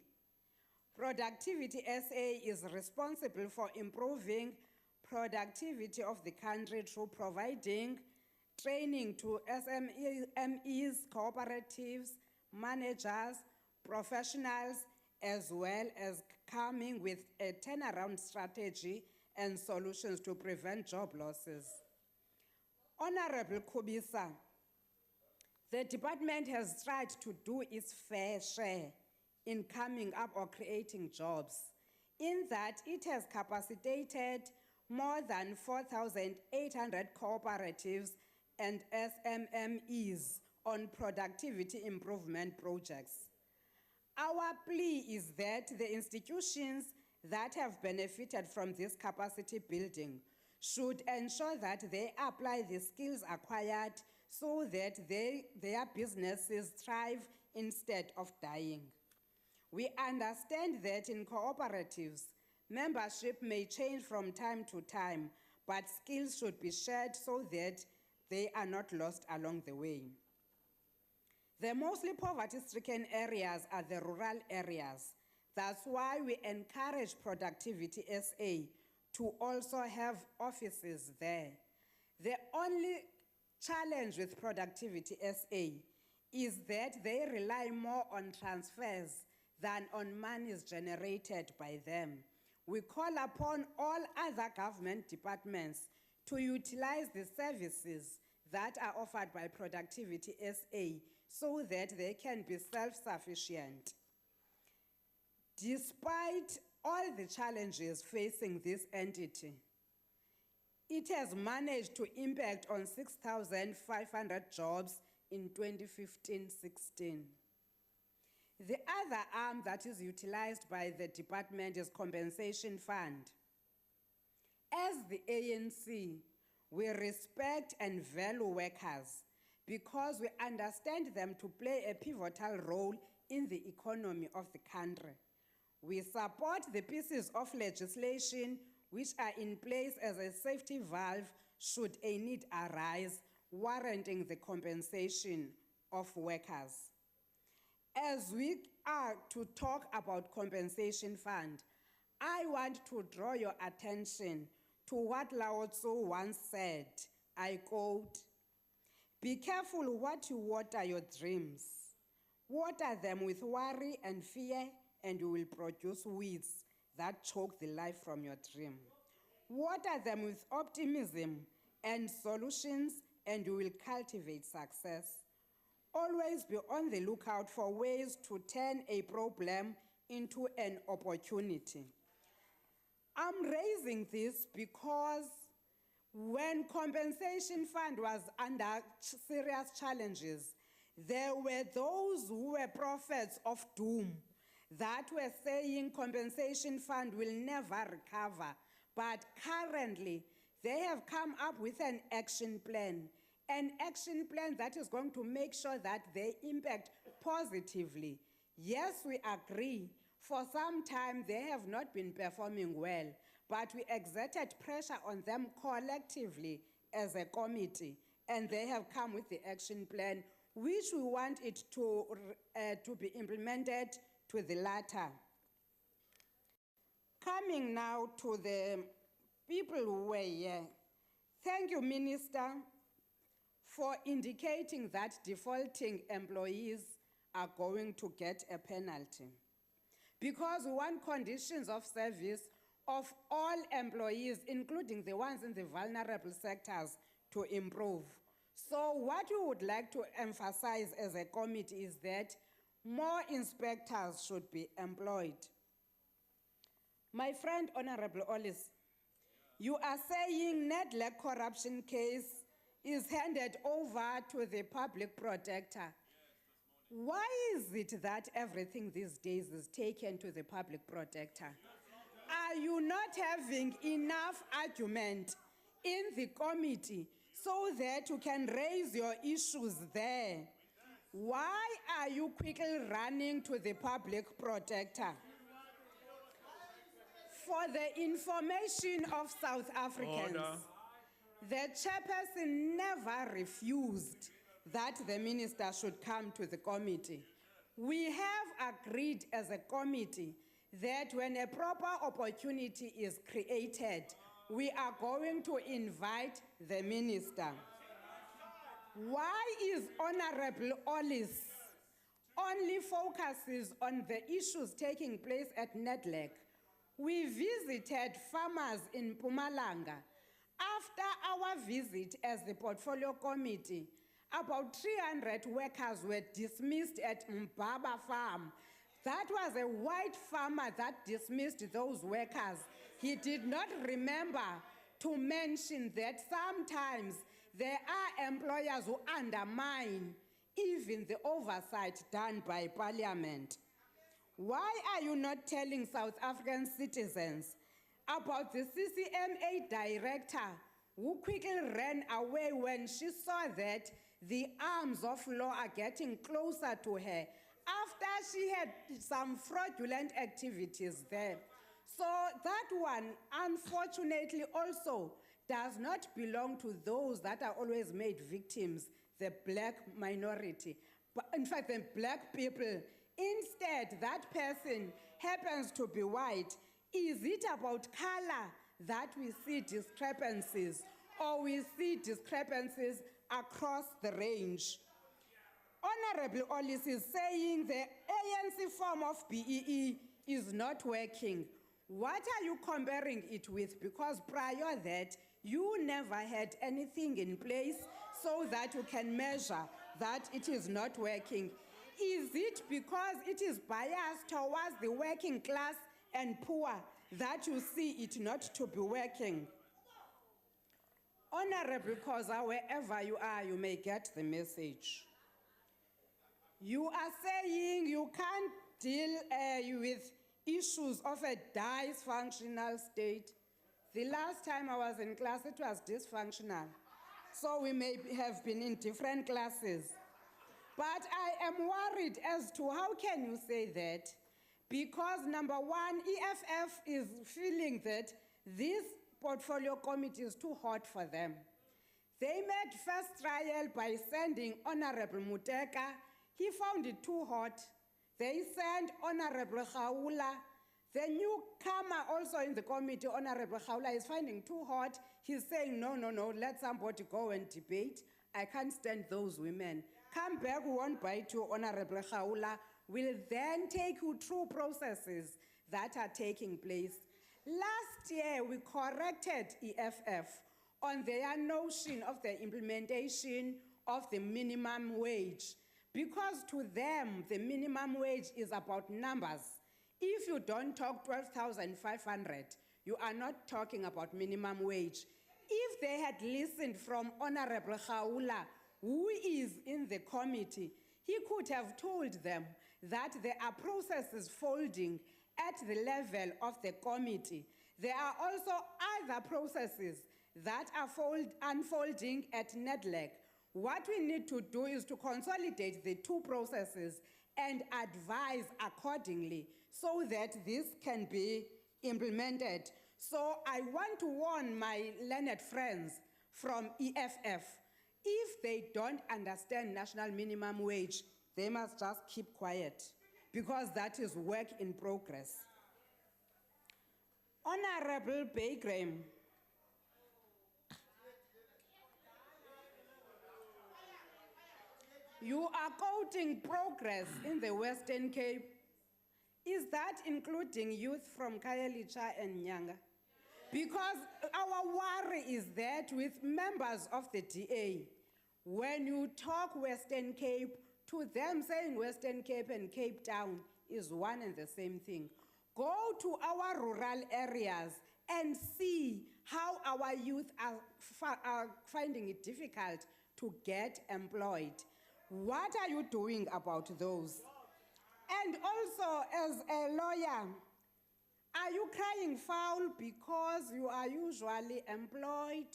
Productivity SA is responsible for improving productivity of the country through providing training to SMEs, cooperatives, managers, professionals, as well as coming with a turnaround strategy and solutions to prevent job losses. Honorable Kubisa, the department has tried to do its fair share in coming up or creating jobs, in that it has capacitated more than 4,800 cooperatives and SMMEs on productivity improvement projects. Our plea is that the institutions that have benefited from this capacity building should ensure that they apply the skills acquired so that their businesses thrive instead of dying. We understand that in cooperatives, membership may change from time to time, but skills should be shared so that they are not lost along the way. The mostly poverty-stricken areas are the rural areas. That's why we encourage Productivity SA to also have offices there. The only challenge with Productivity SA is that they rely more on transfers than on monies generated by them. We call upon all other government departments to utilize the services that are offered by Productivity SA so that they can be self-sufficient. Despite all the challenges facing this entity, it has managed to impact on 6,500 jobs in 2015-16. The other arm that is utilized by the department is Compensation Fund. As the ANC, we respect and value workers because we understand them to play a pivotal role in the economy of the country. We support the pieces of legislation which are in place as a safety valve should a need arise, warranting the compensation of workers. As we are to talk about Compensation Fund, I want to draw your attention to what Lao Tzu once said, I quote, "Be careful what you water your dreams. Water them with worry and fear, and you will produce weeds that choke the life from your dream. Water them with optimism and solutions, and you will cultivate success. Always be on the lookout for ways to turn a problem into an opportunity." I'm raising this because when Compensation Fund was under serious challenges, there were those who were prophets of doom that were saying Compensation Fund will never recover. But currently, they have come up with an action plan that is going to make sure that they impact positively Yes, we agree. For some time, they have not been performing well, but we exerted pressure on them collectively as a committee, and they have come with the action plan, which we want it to be implemented to the latter. Coming now to the people who were here, thank you, Minister, for indicating that defaulting employees are going to get a penalty. Because we want conditions of service of all employees, including the ones in the vulnerable sectors, to improve. So what we would like to emphasize as a committee is that more inspectors should be employed. My friend, Honorable Ollis, you are saying Nedlac corruption case is handed over to the public protector. Why is it that everything these days is taken to the public protector? Are you not having enough argument in the committee so that you can raise your issues there? Why are you quickly running to the public protector? For the information of South Africans, Order. the chairperson never refused that the minister should come to the committee. We have agreed as a committee that when a proper opportunity is created, we are going to invite the minister. Why is Honorable Ollis only focuses on the issues taking place at Nedlac? We visited farmers in Mpumalanga. After our visit as the portfolio committee, about 300 workers were dismissed at Mbaba farm. That was a white farmer that dismissed those workers. He did not remember to mention that sometimes there are employers who undermine even the oversight done by Parliament. Why are you not telling South African citizens about the CCMA director who quickly ran away when she saw that the arms of law are getting closer to her after she had some fraudulent activities there? So that one, unfortunately, also does not belong to those that are always made victims, the black minority. But in fact, the black people. Instead, that person happens to be white. Is it about color that we see discrepancies, or we see discrepancies across the range? Honorable Ollis is saying the ANC form of BEE is not working. What are you comparing it with? Because prior that, you never had anything in place so that you can measure that it is not working. Is it because it is biased towards the working class and poor that you see it not to be working? Honorable Khoza, wherever you are, you may get the message. You are saying you can't deal with issues of a dysfunctional state. The last time I was in class, it was dysfunctional. So we may have been in different classes. But I am worried as to how can you say that? Because number one, EFF is feeling that this portfolio committee is too hot for them. They made first trial by sending Honorable Muteka. He found it too hot. They sent Honorable Khaula. The newcomer also in the committee, Honorable Khaula, is finding too hot. He's saying, no, let somebody go and debate. I can't stand those women. Come back, we won't bite you, Honorable Khaula. Will then take you through processes that are taking place. Last year, we corrected EFF on their notion of the implementation of the minimum wage, because to them, the minimum wage is about numbers. If you don't talk 12,500, you are not talking about minimum wage. If they had listened from Honorable Khaula, who is in the committee, he could have told them that there are processes folding at the level of the committee. There are also other processes that are unfolding at Nedlac. What we need to do is to consolidate the two processes and advise accordingly so that this can be implemented. So I want to warn my learned friends from EFF, if they don't understand national minimum wage, they must just keep quiet because that is work in progress. Honorable Baygram, you are quoting progress in the Western Cape. Is that including youth from Khayelitsha and Nyanga? Because our worry is that with members of the DA, when you talk Western Cape, to them saying Western Cape and Cape Town is one and the same thing. Go to our rural areas and see how our youth are finding it difficult to get employed. What are you doing about those? And also, as a lawyer, are you crying foul because you are usually employed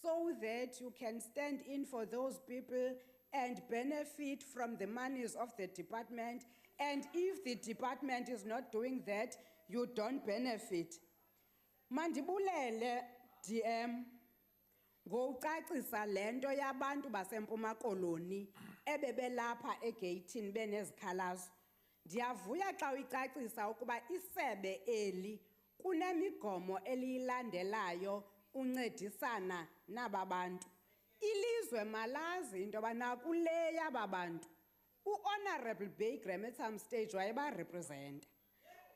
so that you can stand in for those people and benefit from the monies of the department? And if the department is not doing that, you don't benefit. Mandibulele, DM, ngocacisa lento yabantu basempuma koloni ebebelapha egeyithini benezikhalazo. Ndiyavuya xa uyicacisa ukuba isebe eli kunemigomo eliyilandelayo uncedisana naba bantu. Ilizwe malazi into yoba nakule yaba bantu u-Honorable Baygram at some stage wayebarepresenta.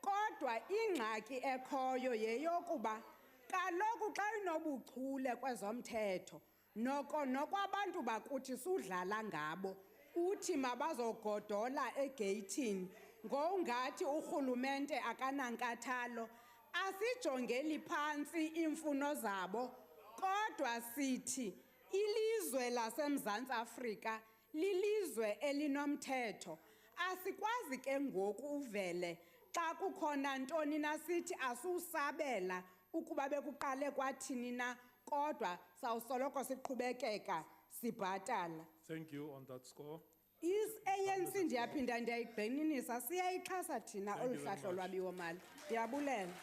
Kodwa ingxaki ekhoyo yeyokuba kaloku xa inobuchule kwezomthetho noko abantu bakuthi sudlala ngabo uthi mabazogodola egeyithini ngongathi urhulumente akanankathalo, asijongeli phantsi imfuno zabo kodwa sithi ilizwe laseMzantsi Afrika lilizwe elinomthetho. Asikwazi ke ngoku uvele xa kukhona ntoni nasithi asusabela ukuba bekuqale kwathini na kodwa sawusoloko siqhubekeka sibhatala. Thank you on that score. Is ANC ndiyaphinda ndiyayigxininisa siyayixhasa thina olu hlahlo lwabiwo-mali. Ndiyabulela.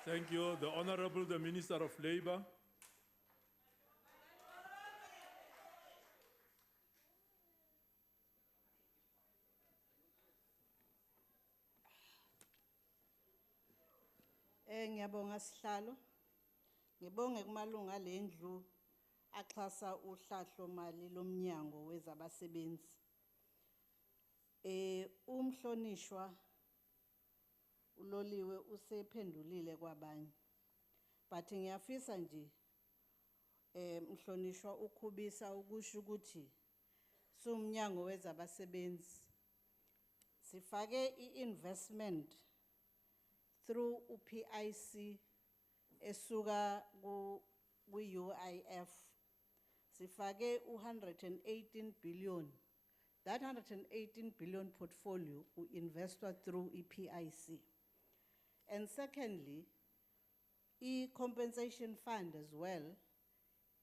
Thank you. The Honorable, the Minister of Labour. Ngiyabonga sihlalo. Ngibonge kumalunga lendlu axhasa uhlahlo mali lomnyango wezabasebenzi. Umhlonishwa uLoliwe usephendulile kwabanye. But ngiyafisa nje mhlonishwa ukhubisa ukusho ukuthi somnyango wezabasebenzi sifake iinvestment through uPIC esuka ku-UIF sifake 118 billion. That 118 billion portfolio will investwa through EPIC. And secondly, compensation fund as well,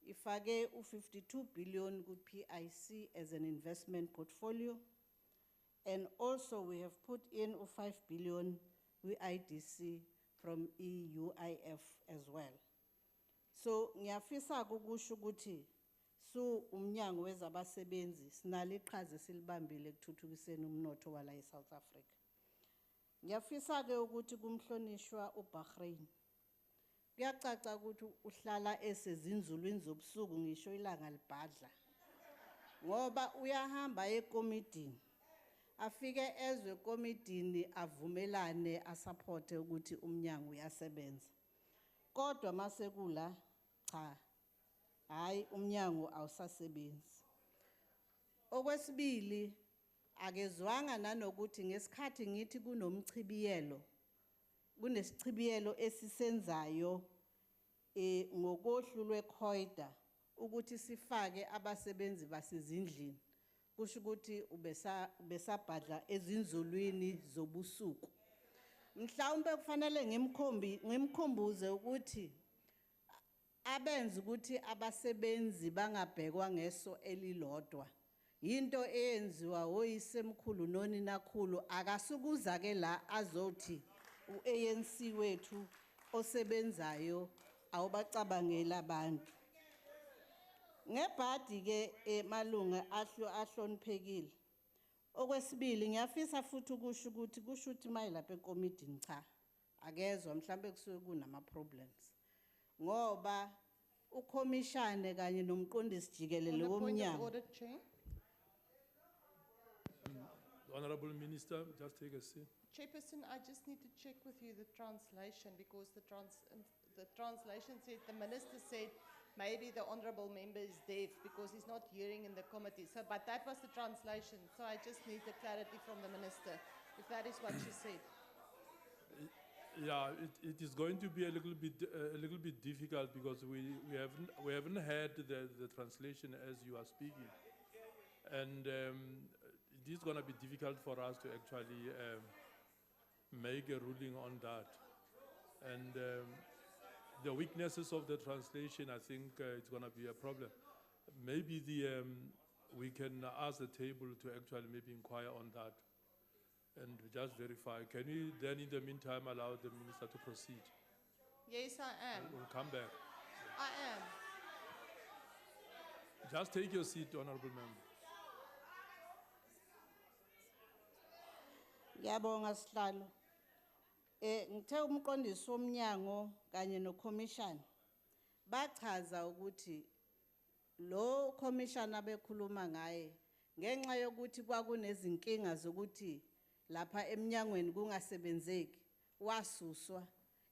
ifake 52 billion ku PIC as an investment portfolio. And also we have put in 5 billion with IDC from EUIF as well. So ngiyafisa ukusho ukuthi su umnyango wezabasebenzi sinalo iqhaza silibambile ekuthuthukiseni umnotho wala eSouth Africa. Ngiyafisa ke ukuthi kumhlonishwa uBahrain. Kuyacaca ukuthi uhlala esezinzulwini zobusuku ngisho ilanga libhadla. Ngoba uyahamba ekomidini. Afike ezwe komidini avumelane asupporte ukuthi umnyango uyasebenza. Kodwa masekula cha. Hayi umnyango awusasebenzi. Okwesibili akezwanga nanokuthi ngesikhathi ngithi kunomchibiyelo kunesichibiyelo esisenzayo ngokohlu lwekhoida ukuthi sifake abasebenzi basezindlini kusho ukuthi ubesabhadla ezinzulwini zobusuku. Mhlawumbe kufanele ngimkhumbuze ukuthi abenza ukuthi abasebenzi bangabhekwa ngeso elilodwa into eyenziwa oyisemkhulu noninakhulu akasukuza ke la azothi uANC wethu osebenzayo awubacabangela abantu. Ngebhadi ke malunga ahloniphekile. Okwesibili ngiyafisa futhi ukusho ukuthi mayilapha ekomidini cha akezwe mhlambe kusuke kunama problems ngoba ukhomishane kanye nomqondisi jikelele womnyango. Honorable Minister, just take a seat. Chairperson, I just need to check with you the translation because the translation said, the minister said, maybe the honorable member is deaf because he's not hearing in the committee. So, but that was the translation. So I just need the clarity from the minister, if that is what she said. Yeah, it is going to be a little bit difficult because we haven't had the translation as you are speaking, and it is going to be difficult for us to actually make a ruling on that, and the weaknesses of the translation, I think it's going to be a problem. Maybe we can ask the table to actually maybe inquire on that and just verify. Can we then in the meantime allow the minister to proceed? Yes, I am. We'll come back. I am. Just take your seat, honorable member. Ngiyabonga sihlalo. Ngithe umqondisi womnyango kanye no-commission bachaza ukuthi lo commission abekhuluma ngaye ngenxa yokuthi kwakunezinkinga zokuthi lapha emnyangweni kungasebenzeki wasuswa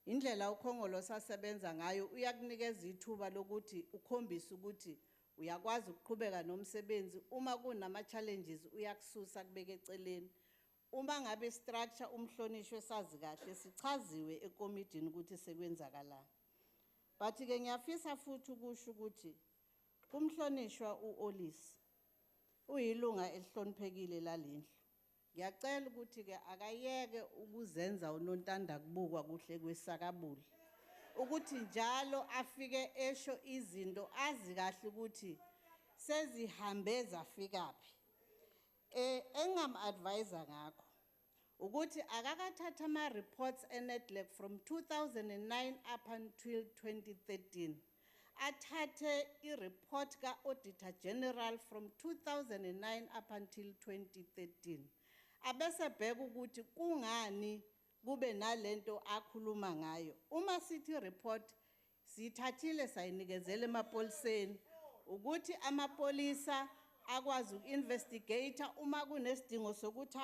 indlela ukhongolo sasebenza ngayo uyakunikeza ithuba lokuthi ukhombise ukuthi uyakwazi ukuqhubeka nomsebenzi uma kunama challenges uyakususa kubeka eceleni. Uma ngabe structure umhlonishwe sazi kahle sichaziwe ekomidini ukuthi sekwenzakalani. But ke ngiyafisa futhi ukusho ukuthi kumhlonishwa uOlis uyilunga elihloniphekile lalendlu. Ngiyacela ukuthi ke akayeke ukuzenza unontanda kubukwa kuhle kwesakabuli. Ukuthi njalo afike esho izinto azi kahle ukuthi sezihambe zafikaphi. Engam advisor ngakho ukuthi akakathatha ama reports eNetwork from 2009 up until 2013 athathe i-report ka Auditor General from 2009 up until 2013 abese bheka ukuthi kungani kube nalento akhuluma ngayo. Uma sithi report sithathile sayinikezela emapoliseni ukuthi amapolisa akwazi uku-investigate uma kunesidingo sokuthi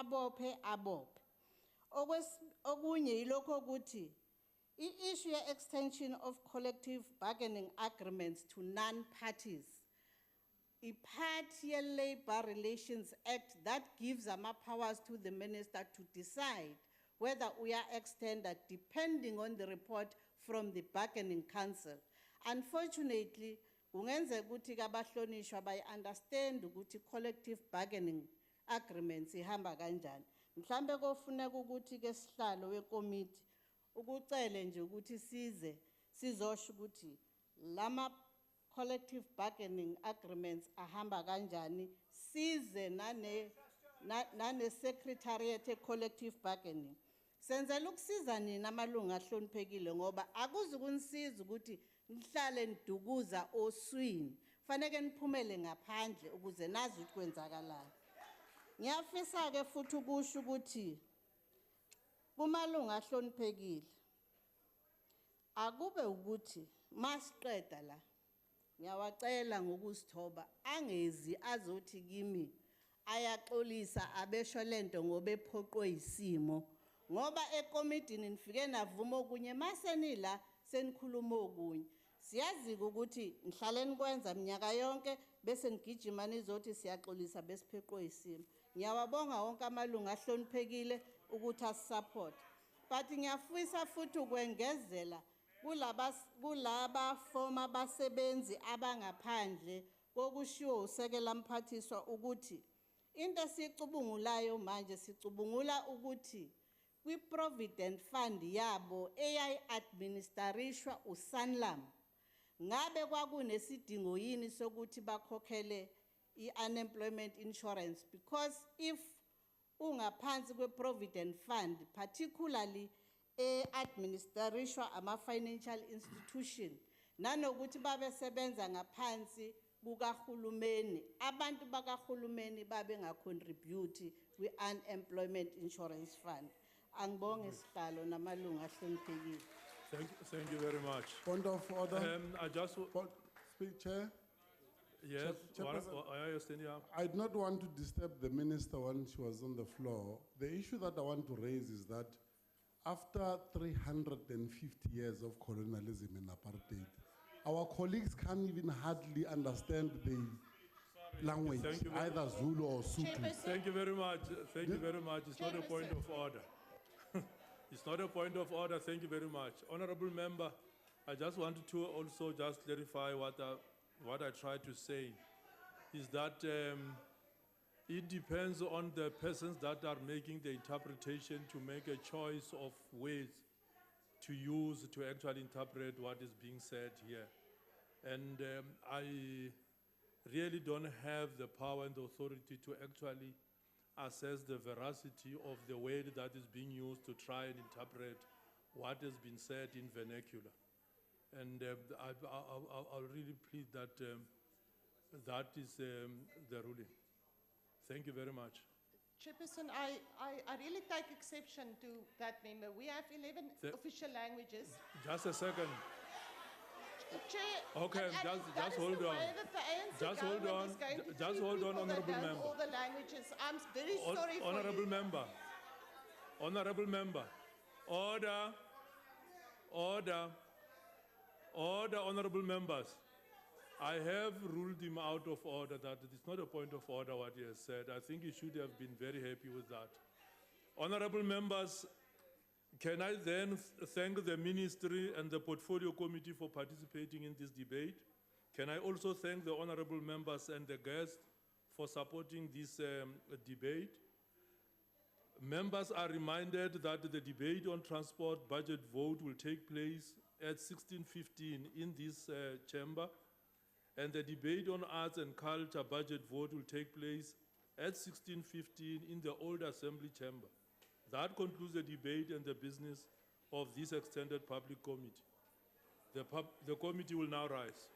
abophe. Okunye yilokho ukuthi i-issue ye-extension of collective bargaining agreements to non-parties, i-part ye-Labour Relations Act that gives powers to the minister to decide whether we are extended depending on the report from the bargaining council. Unfortunately, kungenza ukuthi kabahlonishwa bay understand ukuthi collective bargaining agreements ihamba kanjani. Mhlambe kofuneka ukuthi ke sihlalo wekomiti ukucele nje ukuthi sizosho ukuthi lama collective bargaining agreements ahamba kanjani, size nane secretariat collective bargaining. Senzela ukusiza nina amalunga ahloniphekile ngoba akuzukunisiza ukuthi nihlale nidukuza oswini. Fanele niphumele ngaphandle ukuze nazi ukuthi kwenzakalani. Ngiyafisa ke futhi ukusho ukuthi kumalunga ahloniphekile akube ukuthi masiqeda la ngiyawacela ngokuzithoba angezi azothi kimi ayaxolisa abesho lento ngoba ephoqwe isimo ngoba ekomidini nifike navuma okunye masenila senikhuluma okunye. Siyazi ukuthi nihlale nikwenza minyaka yonke bese nigijima nizothi siyaxolisa besipheqwe isimo. Ngiyawabonga wonke amalunga ahloniphekile ukuthi asisupport. But ngiyafisa futhi ukwengezela kulaba former basebenzi abangaphandle kokushiwo usekela mphathiswa ukuthi into esicubungulayo manje sicubungula ukuthi kwi-provident fund yabo eyayi-administrishwa uSanlam ngabe kwakunesidingo yini sokuthi bakhokhele unemployment insurance, because if ungaphansi kwe-provident fund, particularly administration ama-financial institution, nanokuthi babe sebenza ngaphansi kukahulumeni, abantu bakahulumeni babe nga-contribute kwi-unemployment insurance fund. Angibonge sihlalo namalungu ahloniphekile. Thank you very much. Point of order. I just, Speak, Chair. yes, Chairperson. I understand, yeah. I did not want to disturb the minister when she was on the floor. The issue that I want to raise is that after 350 years of colonialism and apartheid, our colleagues can't even hardly understand the language, Thank you very either Zulu or Sotho. Thank you very much. Thank you very much. It's not a point of order. It's not a point of order. Thank you very much. Honorable member, I just wanted to also just clarify what I tried to say is that it depends on the persons that are making the interpretation to make a choice of ways to use to actually interpret what is being said here. And I really don't have the power and the authority to actually assess the veracity of the word that is being used to try and interpret what has been said in vernacular. And I'll really plead that that is the ruling. Thank you very much. Chairperson, I really take exception to that member. We have 11 official languages. Just a second. Chair, Okay, and just that is hold the on. way that the ANC Just hold government on. is going to Just treat hold on, people that honorable know member. all the languages. I'm very sorry for Honorable you. member. Honorable member. Order. Order. Order, honorable members. I have ruled him out of order that it is not a point of order what he has said. I think he should have been very happy with that. Honorable members, can I then thank the Ministry and the Portfolio Committee for participating in this debate? Can I also thank the honorable members and the guests for supporting this debate? Members are reminded that the debate on transport budget vote will take place at 16:15 in this chamber, and the debate on arts and culture budget vote will take place at 16:15 in the old assembly chamber. That concludes the debate and the business of this extended public committee. The committee will now rise.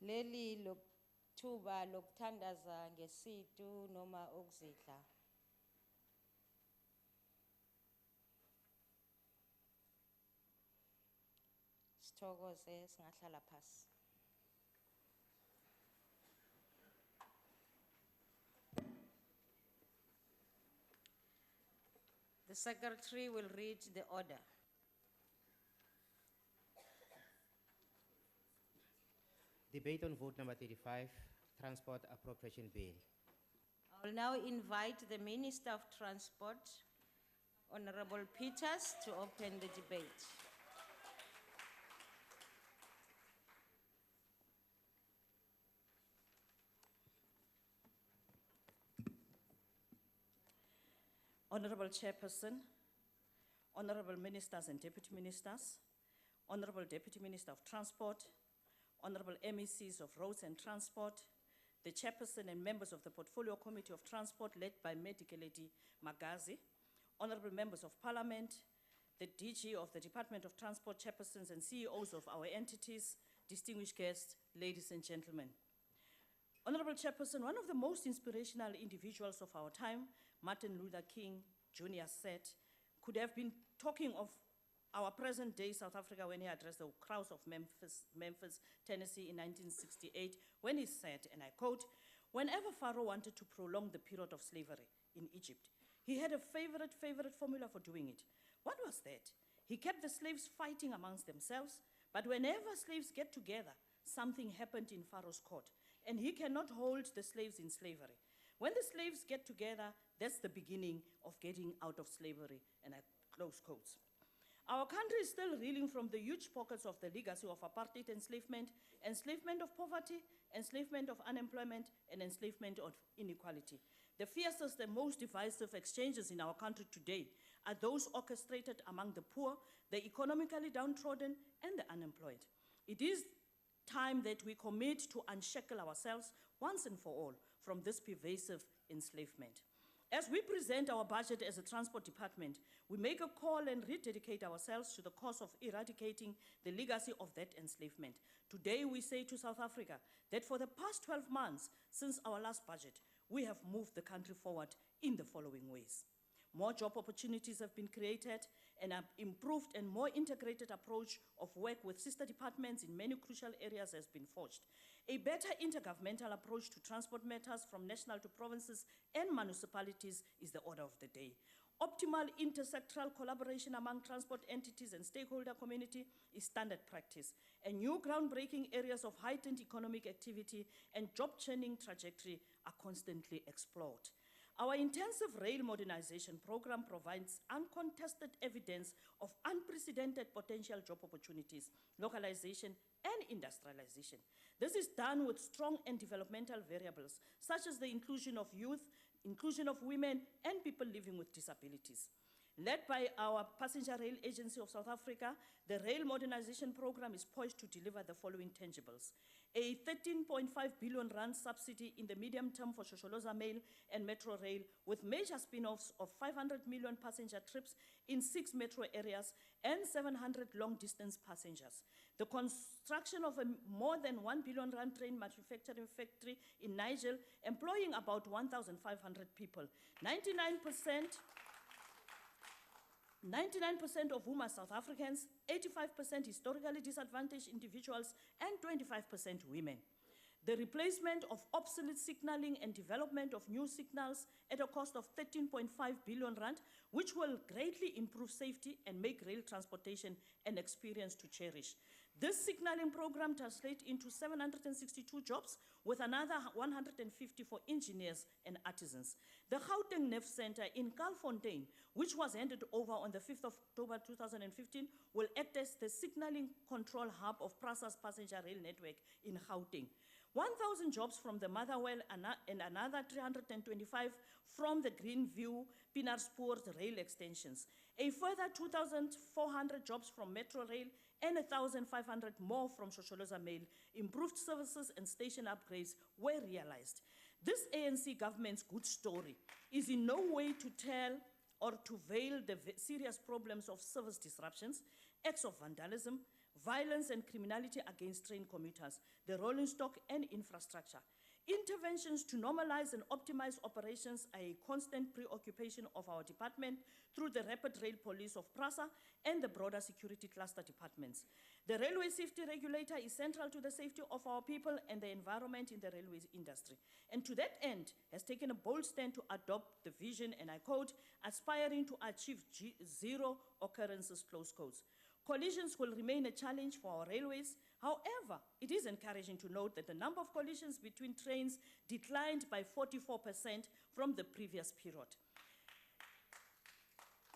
Leli lokuthuba lokuthandaza ngesitu noma ukuzidla. Sithokoze singahlala phansi. The secretary will read the order. Debate on vote number 35, Transport Appropriation Bill. I will now invite the Minister of Transport, Honorable Peters, to open the debate. Honorable Chairperson, Honorable Ministers and Deputy Ministers, Honorable Deputy Minister of Transport, Honorable MECs of Roads and Transport, the Chairperson and members of the Portfolio Committee of Transport led by Medical Lady Magazi, Honorable Members of Parliament, the DG of the Department of Transport, Chairpersons and CEOs of our entities, distinguished guests, ladies and gentlemen. Honorable Chairperson, one of the most inspirational individuals of our time, Martin Luther King Jr. said, could have been talking of our present day South Africa when he addressed the crowds of Memphis, Tennessee in 1968, when he said, and I quote, "Whenever Pharaoh wanted to prolong the period of slavery in Egypt, he had a favorite formula for doing it. What was that? He kept the slaves fighting amongst themselves, but whenever slaves get together, something happened in Pharaoh's court, and he cannot hold the slaves in slavery. When the slaves get together, that's the beginning of getting out of slavery," and I close quotes. Our country is still reeling from the huge pockets of the legacy of apartheid enslavement, enslavement of poverty, enslavement of unemployment, and enslavement of inequality. The fiercest and most divisive exchanges in our country today are those orchestrated among the poor, the economically downtrodden, and the unemployed. It is time that we commit to unshackle ourselves once and for all from this pervasive enslavement. As we present our budget as a transport department, we make a call and rededicate ourselves to the cause of eradicating the legacy of that enslavement. Today, we say to South Africa that for the past 12 months since our last budget, we have moved the country forward in the following ways. More job opportunities have been created, and an improved and more integrated approach of work with sister departments in many crucial areas has been forged. A better intergovernmental approach to transport matters from national to provinces and municipalities is the order of the day. Optimal intersectoral collaboration among transport entities and stakeholder community is standard practice, and new groundbreaking areas of heightened economic activity and job churning trajectory are constantly explored. Our intensive rail modernization program provides uncontested evidence of unprecedented potential job opportunities, localization, and industrialization. This is done with strong and developmental variables, such as the inclusion of youth, inclusion of women, and people living with disabilities. Led by our Passenger Rail Agency of South Africa, the rail modernization program is poised to deliver the following tangibles: a 13.5 billion rand subsidy in the medium term for Shosholoza Mail and Metro Rail, with major spin-offs of 500 million passenger trips in 6 metro areas and 700 long-distance passengers. The construction of a more than 1 billion rand train manufacturing factory in Niger, employing about 1,500 people. 99% of whom are South Africans, 85% historically disadvantaged individuals, and 25% women. The replacement of obsolete signaling and development of new signals at a cost of 13.5 billion rand, which will greatly improve safety and make rail transportation an experience to cherish. This signaling program translates into 762 jobs, with another 150 for engineers and artisans. The Gauteng Nerve Center in Kalfontein, which was handed over on the 5th of October 2015, will act as the signaling control hub of PRASA's passenger rail network in Gauteng. 1,000 jobs from the Motherwell and another 325 from the Greenview Pienaarsport rail extensions. A further 2,400 jobs from Metro Rail and 1,500 more from Shosholoza Mail. Improved services and station upgrades were realized. This ANC government's good story is in no way to tell or to veil the serious problems of service disruptions, acts of vandalism, violence and criminality against train commuters, the rolling stock and infrastructure. Interventions to normalize and optimize operations are a constant preoccupation of our department through the Rapid Rail Police of PRASA and the broader security cluster departments. The Railway Safety Regulator is central to the safety of our people and the environment in the railways industry, and to that end has taken a bold stand to adopt the vision, and I quote, aspiring to achieve zero occurrences, close quotes. Collisions will remain a challenge for our railways. However, it is encouraging to note that the number of collisions between trains declined by 44% from the previous period.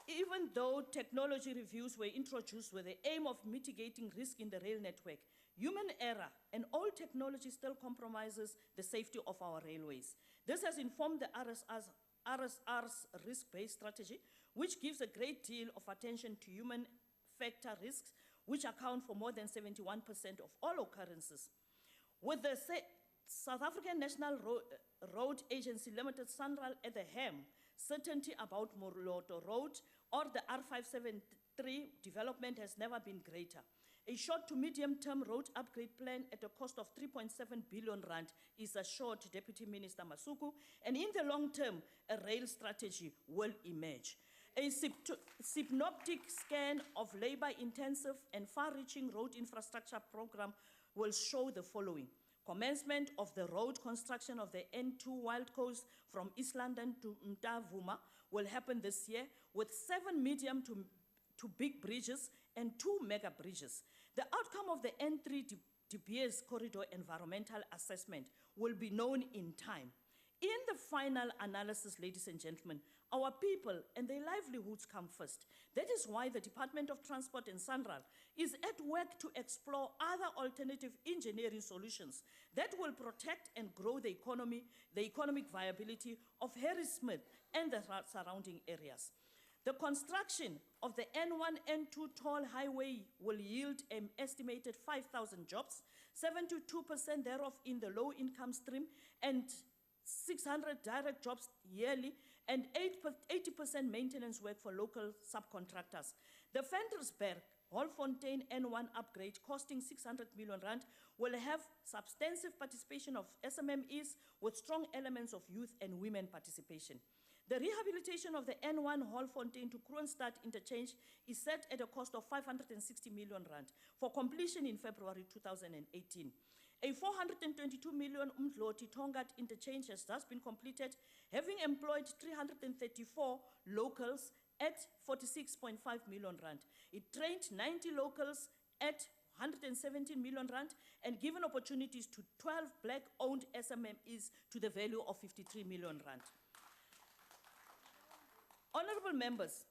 Even though technology reviews were introduced with the aim of mitigating risk in the rail network, human error and old technology still compromises the safety of our railways. This has informed the RSR's risk-based strategy, which gives a great deal of attention to human factor risks, which account for more than 71% of all occurrences. With the South African National Road Agency Limited, SANRAL, at the helm, certainty about Moroto Road or the R573 development has never been greater. A short to medium-term road upgrade plan at a cost of 3.7 billion rand is assured Deputy Minister Masuku, and in the long term, a rail strategy will emerge. A synoptic scan of labor-intensive and far-reaching road infrastructure program will show the following. Commencement of the road construction of the N2 Wild Coast from East London to Mtavuma will happen this year, with 7 medium to big bridges and 2 mega bridges. The outcome of the N3 De Beers Corridor environmental assessment will be known in time. In the final analysis, ladies and gentlemen, our people and their livelihoods come first. That is why the Department of Transport and SANRAL is at work to explore other alternative engineering solutions that will protect and grow the economic viability of Harrismith and the surrounding areas. The construction of the N1, N2 toll highway will yield an estimated 5,000 jobs, 72% thereof in the low-income stream, and 600 direct jobs yearly, and 80% maintenance work for local subcontractors. The Ventersberg Holfontein N1 upgrade, costing 600 million rand, will have substantive participation of SMMEs with strong elements of youth and women participation. The rehabilitation of the N1 Holfontein to Kroonstad interchange is set at a cost of 560 million rand for completion in February 2018. A 422 million Umdloti Tongat interchange has thus been completed, having employed 334 locals at 46.5 million rand. It trained 90 locals at 117 million rand and given opportunities to 12 black-owned SMMEs to the value of 53 million rand. Honorable members,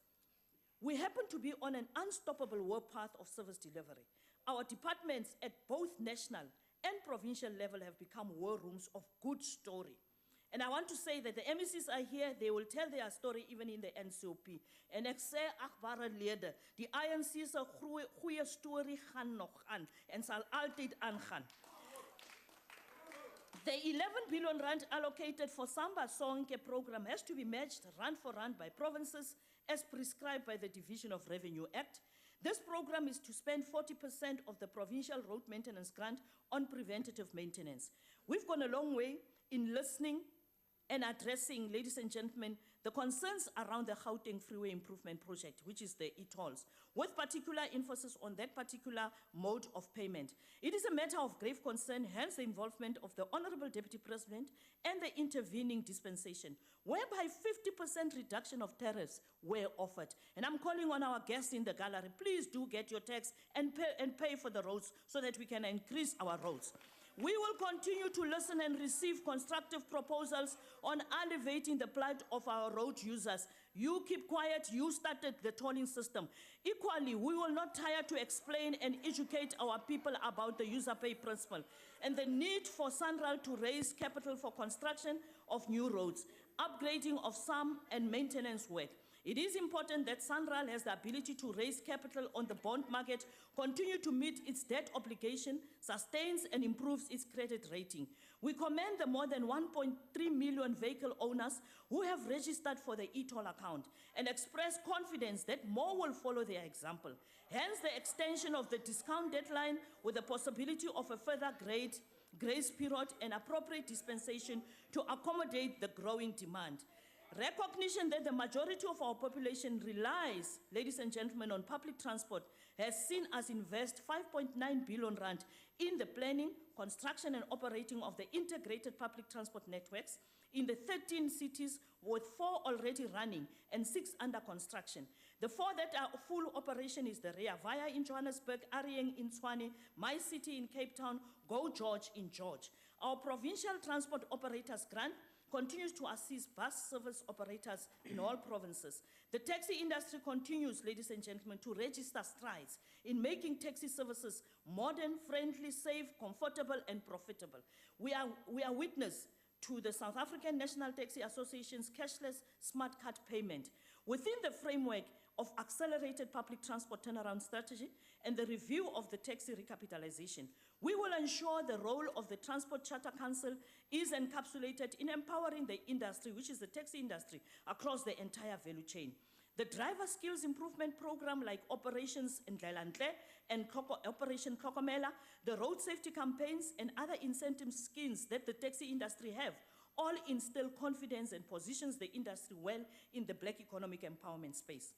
we happen to be on an unstoppable warpath of service delivery. Our departments at both national and provincial level have become war rooms of good story. And I want to say that the MECs are here, they will tell their story even in the NCOP. En ek sê agbare lede, die ANC se goeie storie gaan nog aan en sal altyd aangaan. The 11 billion rand allocated for Samba Sonke program has to be matched rand for rand by provinces as prescribed by the Division of Revenue Act. This program is to spend 40% of the provincial road maintenance grant on preventative maintenance. We've gone a long way in listening and addressing, ladies and gentlemen, the concerns around the Gauteng Freeway Improvement Project, which is the e-tolls, with particular emphasis on that particular mode of payment. It is a matter of grave concern, hence the involvement of the Honorable Deputy President and the intervening dispensation, whereby 50% reduction of tariffs were offered. And I'm calling on our guests in the gallery, please do get your tax and pay for the roads so that we can increase our roads. We will continue to listen and receive constructive proposals on alleviating the plight of our road users. You keep quiet, you started the tolling system. Equally, we will not tire to explain and educate our people about the user pay principle and the need for SANRAL to raise capital for construction of new roads, upgrading of some and maintenance work. It is important that SANRAL has the ability to raise capital on the bond market, continue to meet its debt obligation, sustains and improves its credit rating. We commend the more than 1.3 million vehicle owners who have registered for the e-toll account and express confidence that more will follow their example. Hence, the extension of the discount deadline with the possibility of a further grace period and appropriate dispensation to accommodate the growing demand. Recognition that the majority of our population relies, ladies and gentlemen, on public transport has seen us invest 5.9 billion rand in the planning, construction and operating of the integrated public transport networks in the 13 cities, with 4 already running and 6 under construction. The 4 that are full operation is the Rea Vaya in Johannesburg, Arieng in Tshwane, My City in Cape Town, Go George in George. Our provincial transport operators grant continues to assist bus service operators in all provinces. The taxi industry continues, ladies and gentlemen, to register strides in making taxi services modern, friendly, safe, comfortable, and profitable. We are witness to the South African National Taxi Association's cashless smart card payment within the framework of accelerated public transport turnaround strategy and the review of the taxi recapitalization. We will ensure the role of the Transport Charter Council is encapsulated in empowering the industry, which is the taxi industry, across the entire value chain. The driver skills improvement program like Operations Ndlelantle and Operation Kokomela, the road safety campaigns and other incentive schemes that the taxi industry have, all instill confidence and positions the industry well in the black economic empowerment space.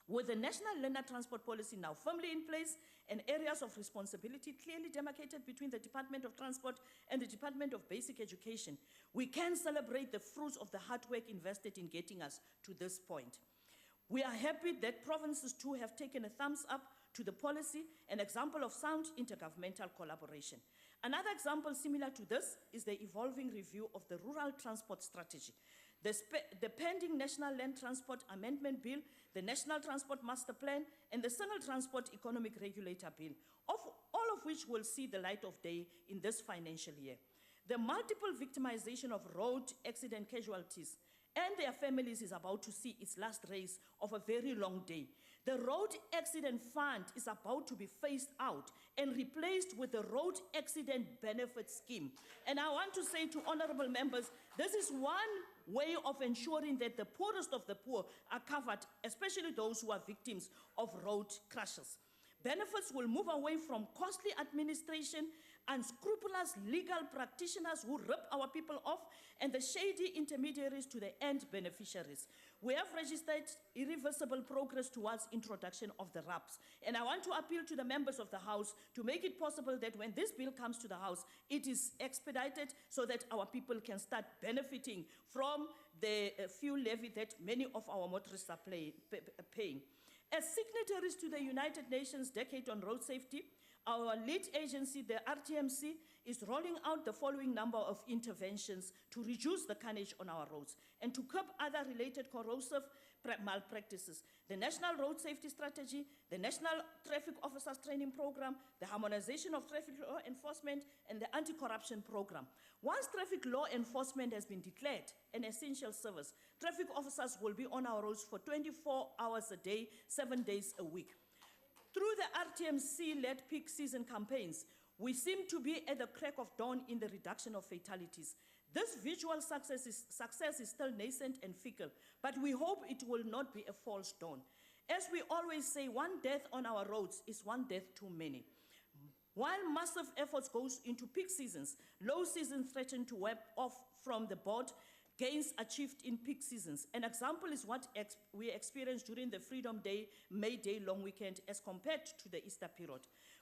With the National Learner Transport Policy now firmly in place and areas of responsibility clearly demarcated between the Department of Transport and the Department of Basic Education, we can celebrate the fruits of the hard work invested in getting us to this point. We are happy that provinces too have taken a thumbs up to the policy, an example of sound intergovernmental collaboration. Another example similar to this is the evolving review of the Rural Transport Strategy. The pending National Land Transport Amendment Bill, the National Transport Master Plan, and the Single Transport Economic Regulator Bill, all of which will see the light of day in this financial year. The multiple victimization of road accident casualties and their families is about to see its last race of a very long day. The Road Accident Fund is about to be phased out and replaced with the Road Accident Benefit Scheme. And I want to say to honorable members, this is one way of ensuring that the poorest of the poor are covered, especially those who are victims of road crashes. Benefits will move away from costly administration, unscrupulous legal practitioners who rip our people off, and the shady intermediaries to the end beneficiaries. We have registered irreversible progress towards introduction of the RAPs. And I want to appeal to the members of the House to make it possible that when this bill comes to the House, it is expedited so that our people can start benefiting from the fuel levy that many of our motorists are paying. As signatories to the United Nations Decade on Road Safety, our lead agency, the RTMC, is rolling out the following number of interventions to reduce the carnage on our roads and to curb other related corrosive malpractices. The National Road Safety Strategy, the National Traffic Officers Training Program, the harmonization of traffic law enforcement, and the anti-corruption program. Once traffic law enforcement has been declared an essential service, traffic officers will be on our roads for 24 hours a day, 7 days a week. Through the RTMC-led peak season campaigns, we seem to be at the crack of dawn in the reduction of fatalities. This visual success is still nascent and fickle, but we hope it will not be a false dawn. As we always say, one death on our roads is one death too many. While massive efforts goes into peak seasons, low seasons threaten to wipe off from the board gains achieved in peak seasons. An example is what we experienced during the Freedom Day, May Day long weekend as compared to the Easter period.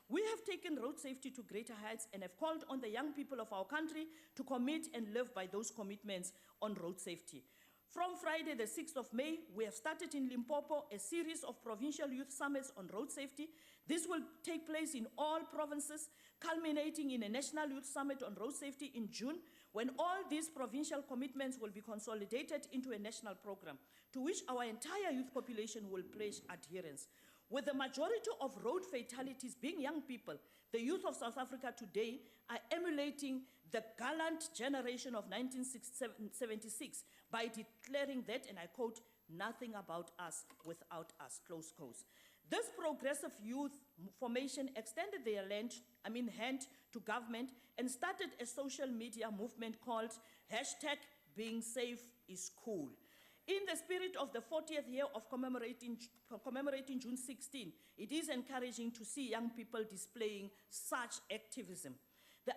We have taken road safety to greater heights and have called on the young people of our country to commit and live by those commitments on road safety. From Friday, the 6th of May, we have started in Limpopo a series of provincial youth summits on road safety. This will take place in all provinces, culminating in a national youth summit on road safety in June, when all these provincial commitments will be consolidated into a national program, to which our entire youth population will pledge adherence. With the majority of road fatalities being young people, the youth of South Africa today are emulating the gallant generation of 1976 by declaring that, and I quote, nothing about us without us, close quotes. This progressive youth formation extended their hand to government and started a social media movement called #BeingSafeIsCool. In the spirit of the 40th year of commemorating June 16, it is encouraging to see young people displaying such activism. The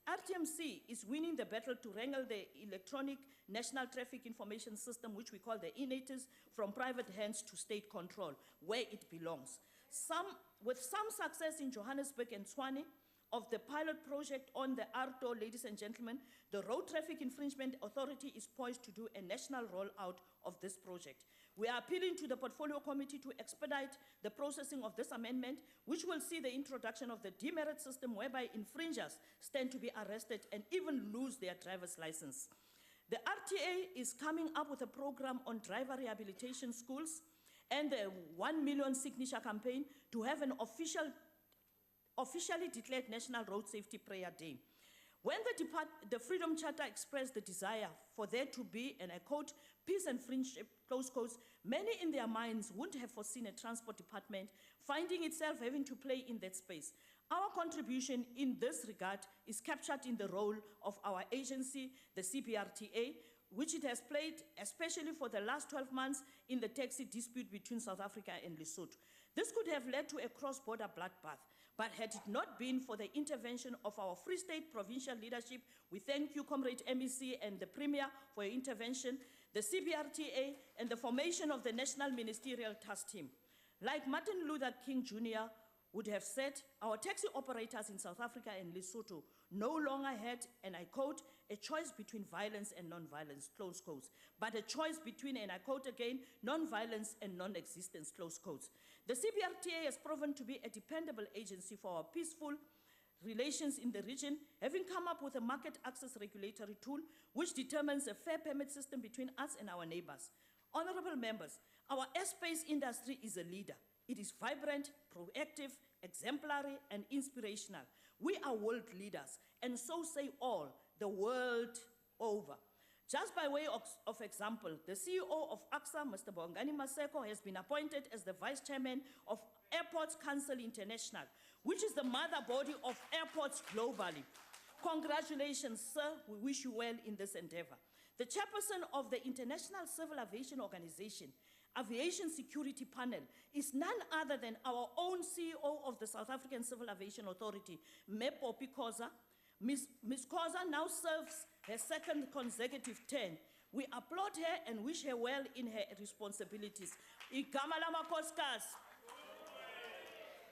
RTMC is winning the battle to wrangle the electronic National Traffic Information System, which we call the INATIS, from private hands to state control, where it belongs. With some success in Johannesburg and Tshwane of the pilot project on the RTO, ladies and gentlemen, the Road Traffic Infringement Authority is poised to do a national rollout of this project. We are appealing to the Portfolio Committee to expedite the processing of this amendment, which will see the introduction of the demerit system whereby infringers stand to be arrested and even lose their driver's license. The RTA is coming up with a program on driver rehabilitation schools and the 1 million signature campaign to have an officially declared National Road Safety Prayer Day. When the Freedom Charter expressed the desire for there to be, and I quote, peace and friendship, close quotes, many in their minds wouldn't have foreseen a transport department finding itself having to play in that space. Our contribution in this regard is captured in the role of our agency, the CBRTA, which it has played, especially for the last 12 months, in the taxi dispute between South Africa and Lesotho. This could have led to a cross-border bloodbath, but had it not been for the intervention of our Free State provincial leadership, we thank you, Comrade MEC and the Premier, for your intervention, the CBRTA, and the formation of the National Ministerial Task Team. Like Martin Luther King Jr. would have said, our taxi operators in South Africa and Lesotho no longer had, and I quote, a choice between violence and non-violence, close quotes, but a choice between, and I quote again, non-violence and non-existence, close quotes. The CBRTA has proven to be a dependable agency for our peaceful relations in the region, having come up with a market access regulatory tool which determines a fair permit system between us and our neighbors. Honorable members, our airspace industry is a leader. It is vibrant, proactive, exemplary, and inspirational. We are world leaders, and so say all the world over. Just by way of example, the CEO of AXA, Mr. Bongani Maseko, has been appointed as the Vice Chairman of Airports Council International, which is the mother body of airports globally. Congratulations, sir. We wish you well in this endeavor. The chairperson of the International Civil Aviation Organization, Aviation Security Panel, is none other than our own CEO of the South African Civil Aviation Authority, Mepo Koza. Ms. Koza now serves her second consecutive term. We applaud her and wish her well in her responsibilities. Igama lamakhosikazi.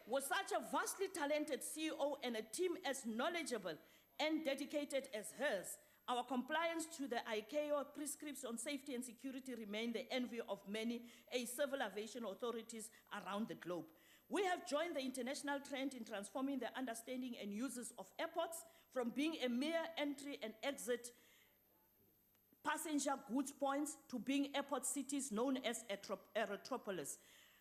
Was such a vastly talented CEO and a team as knowledgeable and dedicated as hers, our compliance to the ICAO prescriptions on safety and security remain the envy of many civil aviation authorities around the globe. We have joined the international trend in transforming the understanding and uses of airports from being a mere entry and exit passenger goods points to being airport cities known as aerotropolis.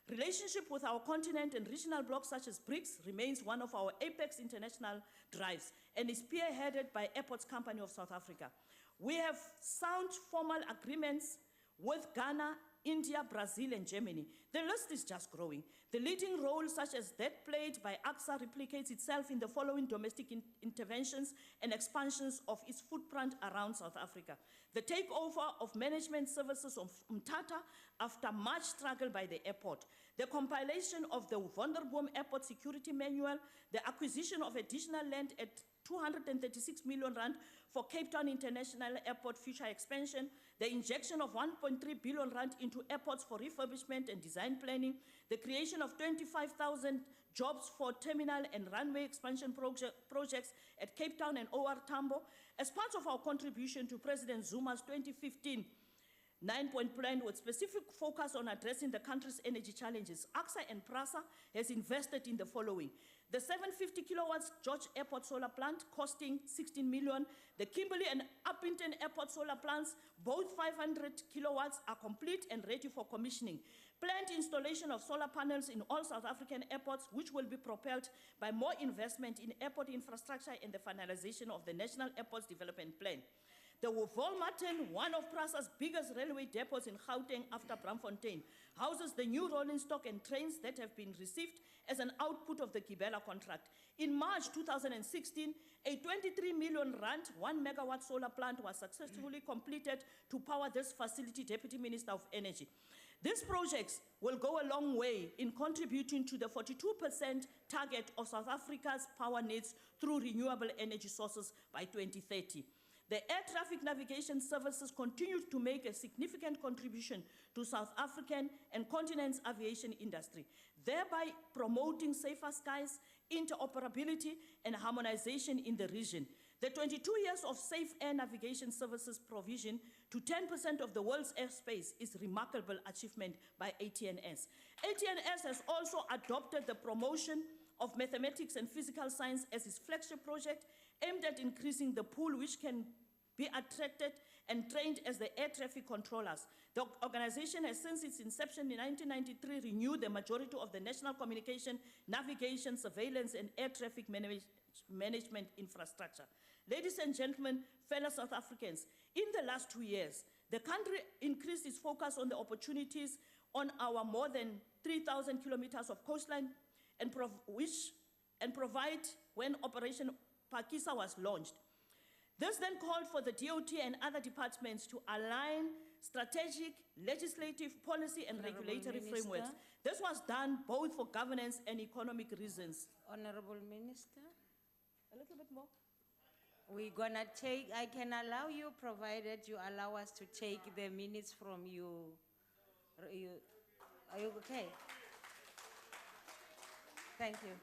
Relationship with our continent and regional blocs such as BRICS remains one of our apex international drives and is spearheaded by Airports Company of South Africa. We have sound formal agreements with Ghana, India, Brazil, and Germany. The list is just growing. The leading role such as that played by AXA replicates itself in the following domestic interventions and expansions of its footprint around South Africa. The takeover of management services of Umtata after much struggle by the airport, the compilation of the Vonderboom Airport Security Manual, the acquisition of additional land at 236 million rand for Cape Town International Airport future expansion, the injection of 1.3 billion rand into airports for refurbishment and design planning, the creation of 25,000 jobs for terminal and runway expansion projects at Cape Town and OR Tambo, as part of our contribution to President Zuma's 2015 9-point plan with specific focus on addressing the country's energy challenges. AXA and PRASA has invested in the following: the 750 kilowatts George Airport solar plant costing 16 million, the Kimberley and Uppington Airport solar plants, both 500 kilowatts, are complete and ready for commissioning. Planned installation of solar panels in all South African airports, which will be propelled by more investment in airport infrastructure and the finalization of the National Airports Development Plan. The Wolmarton, one of Prasa's biggest railway depots in Gauteng after Braamfontein, houses the new rolling stock and trains that have been received as an output of the Gibela contract. In March 2016, a 23 million rand, 1 megawatt solar plant was successfully completed to power this facility, Deputy Minister of Energy. These projects will go a long way in contributing to the 42% target of South Africa's power needs through renewable energy sources by 2030. The air traffic navigation services continue to make a significant contribution to South African and continent's aviation industry, thereby promoting safer skies, interoperability, and harmonization in the region. The 22 years of safe air navigation services provision to 10% of the world's airspace is a remarkable achievement by ATNS. ATNS has also adopted the promotion of mathematics and physical science as its flagship project, aimed at increasing the pool which can be attracted and trained as the air traffic controllers. The organization has, since its inception in 1993, renewed the majority of the national communication, navigation, surveillance, and air traffic management infrastructure. Ladies and gentlemen, fellow South Africans, in the last 2 years, the country increased its focus on the opportunities on our more than 3,000 kilometers of coastline and provide when Operation Pakisa was launched. This then called for the DOT and other departments to align strategic, legislative, policy, and Honourable regulatory Minister. frameworks. This was done both for governance and economic reasons. Honorable Minister, A little bit more. we're gonna take, I can allow you, provided you allow us to take the minutes from you. Are you okay? Thank you.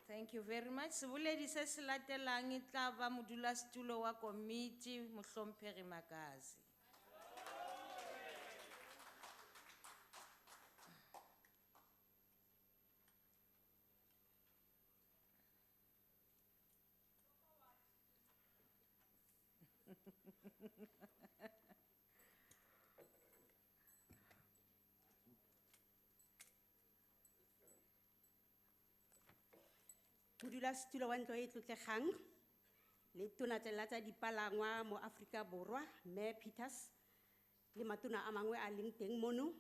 Thank you very much. Sebuledi se se latelang e tla ba modulasetulo wa komiti, Mohlomphehi Makazi. Modulasetulo wa ntlo e tlotlegang le tona tsa dipalangwa mo Afrika Borwa, Mayor Peters, le matona a mangwe a leng teng mono,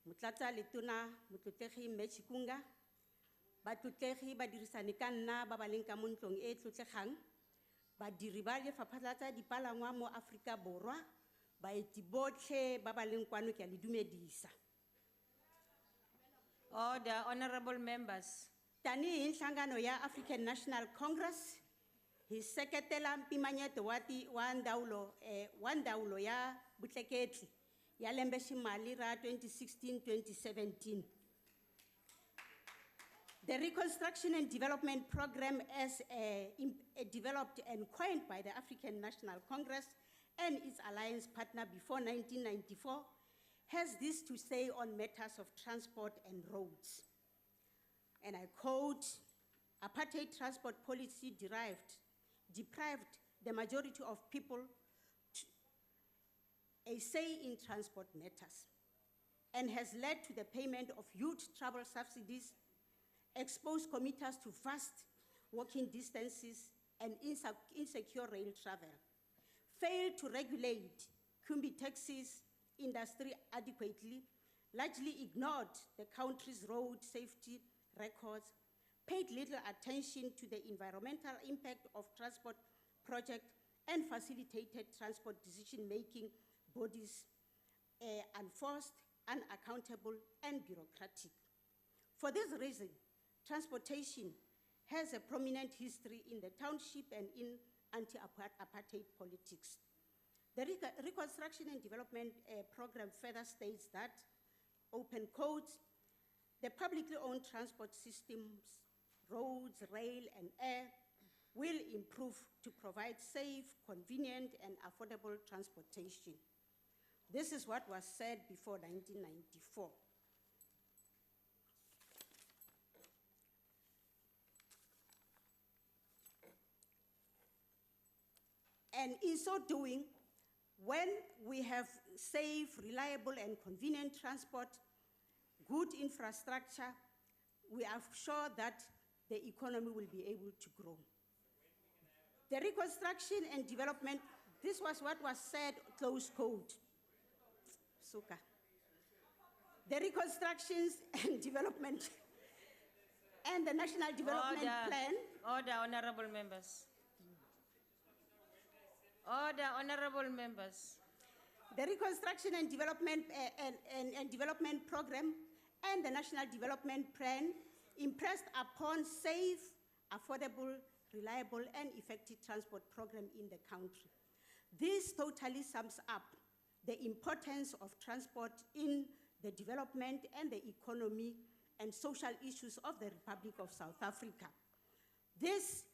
motlatsa letona motlotlegi Metshikunga, batlotlegi ba dirisane ka nna ba ba leng ka mo ntlong e tlotlegang, badiri ba lefapha la tsa dipalangwa mo Afrika Borwa, baeti botlhe ba ba leng kwano ke a le dumedisa. Order, honorable members. Tani inhlangano ya African National Congress, His seketela mpimanyeto wa ndaulo ya butleketli ya lembe ximali ra 2016-2017. The Reconstruction and Development Program, as developed and coined by the African National Congress and its alliance partner before 1994, has this to say on matters of transport and roads. And I quote, apartheid transport policy deprived the majority of people a say in transport matters and has led to the payment of huge travel subsidies, exposed commuters to vast walking distances and insecure rail travel, failed to regulate Kumbi taxis industry adequately, largely ignored the country's road safety records, paid little attention to the environmental impact of transport projects, and facilitated transport decision-making bodies unforced, unaccountable, and bureaucratic. For this reason, transportation has a prominent history in the township and in anti-apartheid politics. The Reconstruction and Development Program further states that, open quotes, the publicly owned transport systems, roads, rail, and air, will improve to provide safe, convenient, and affordable transportation. This is what was said before 1994. And in so doing, when we have safe, reliable, and convenient transport, good infrastructure, we are sure that the economy will be able to grow. The reconstruction and development, this was what was said, close quote. Suka. The reconstructions and development and the National Development Plan. Order, honorable members. Order, honorable members. The Reconstruction and Development, and Development Program and the National Development Plan impressed upon safe, affordable, reliable, and effective transport program in the country. This totally sums up the importance of transport in the development and the economy and social issues of the Republic of South Africa. This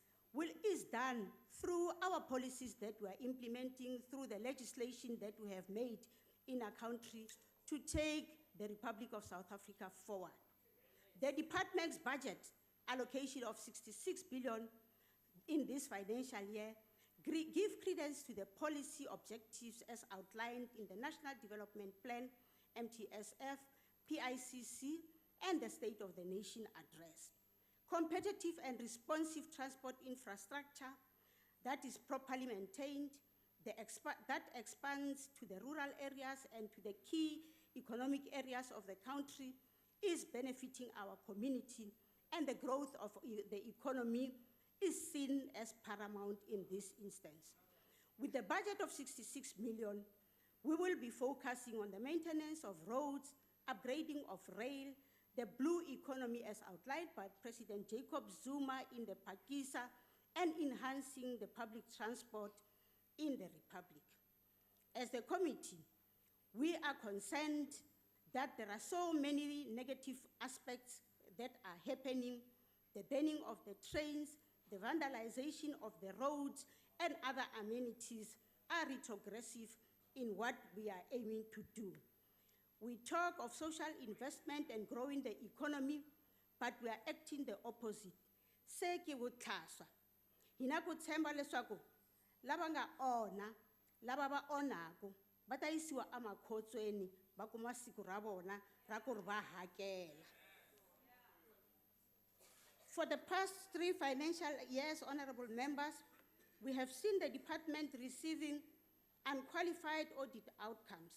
is done through our policies that we are implementing, through the legislation that we have made in our country to take the Republic of South Africa forward. The department's budget allocation of 66 billion in this financial year give credence to the policy objectives as outlined in the National Development Plan, MTSF, PICC, and the State of the Nation Address. Competitive and responsive transport infrastructure that is properly maintained, that expands to the rural areas and to the key economic areas of the country is benefiting our community, and the growth of the economy is seen as paramount in this instance. With the budget of 66 million, we will be focusing on the maintenance of roads, upgrading of rail, the blue economy as outlined by President Jacob Zuma in the Pakisa, and enhancing the public transport in the Republic. As the committee, we are concerned that there are so many negative aspects that are happening, the burning of the trains, the vandalization of the roads, and other amenities are retrogressive in what we are aiming to do. We talk of social investment and growing the economy, but we are acting the opposite. Se ke botlhaswa. Hina ku tshemba leswaku lava nga ona, lava va onako, va ta yisiwa emakhotsweni va kuma siku ra vona ra ku ri va hakela. For the past 3 financial years, honorable members, we have seen the department receiving unqualified audit outcomes,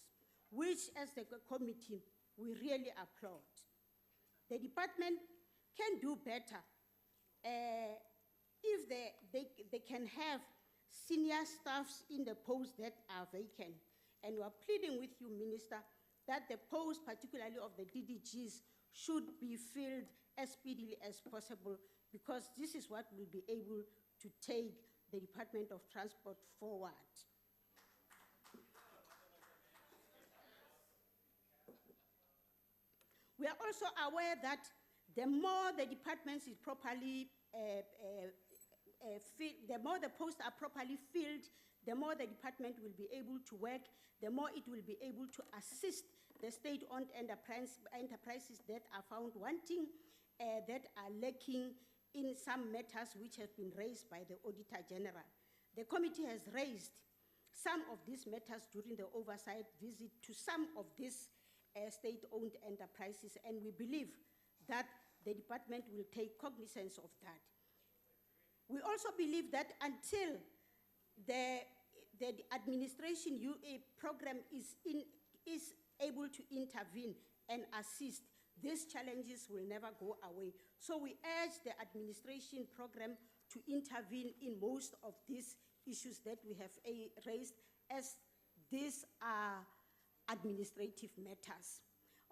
which as the committee, we really applaud. The department can do better if they can have senior staffs in the posts that are vacant. And we are pleading with you, Minister, that the posts, particularly of the DDGs, should be filled as speedily as possible, because this is what will be able to take the Department of Transport forward. We are also aware that the more the departments is properly the more the posts are properly filled, the more the department will be able to work, the more it will be able to assist the state-owned enterprises that are found wanting, that are lacking in some matters which have been raised by the Auditor General. The committee has raised some of these matters during the oversight visit to some of these state-owned enterprises, and we believe that the department will take cognizance of that. We also believe that until the administration UA program is able to intervene and assist, these challenges will never go away. So we urge the administration program to intervene in most of these issues that we have raised, as these are administrative matters.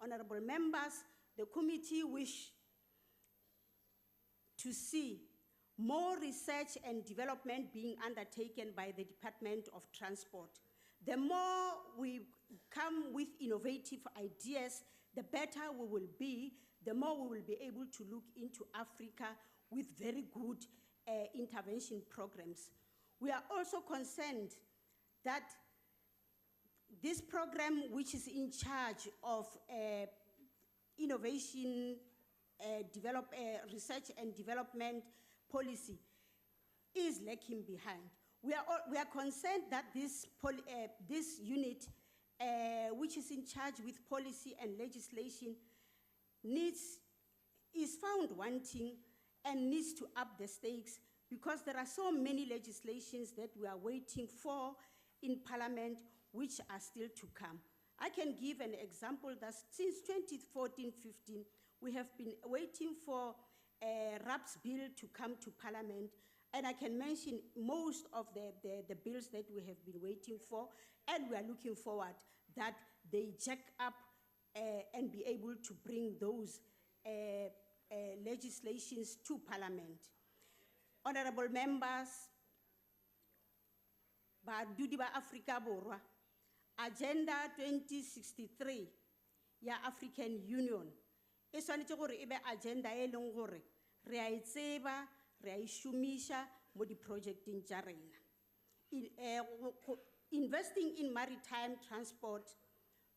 Honorable members, the committee wish to see more research and development being undertaken by the Department of Transport. The more we come with innovative ideas, the better we will be, the more we will be able to look into Africa with very good intervention programs. We are also concerned that this program, which is in charge of innovation, research and development policy, is lagging behind. We are concerned that this unit, which is in charge with policy and legislation, is found wanting, and needs to up the stakes because there are so many legislations that we are waiting for in Parliament which are still to come. I can give an example that since 2014-15, we have been waiting for a RAPS bill to come to Parliament, and I can mention most of the bills that we have been waiting for, and we are looking forward that they jack up and be able to bring those legislations to Parliament. Honorable members, badudi ba Afrika Borwa, Agenda 2063 ya African Union, e swanetse gore e be agenda e leng gore re a e tseba, re a e šomiša mo di-projecteng tša rena. Investing in maritime transport,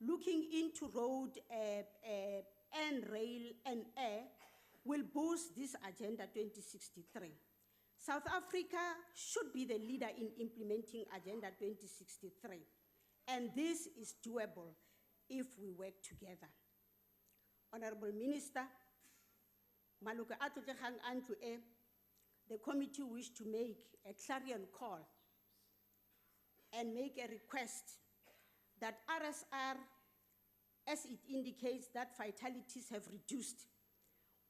looking into road and rail and air will boost this Agenda 2063. South Africa should be the leader in implementing Agenda 2063, and this is doable if we work together. Honorable Minister, Maluka Atutlekhang Andrew A, the committee wish to make a clarion call and make a request that RSR, as it indicates that fatalities have reduced.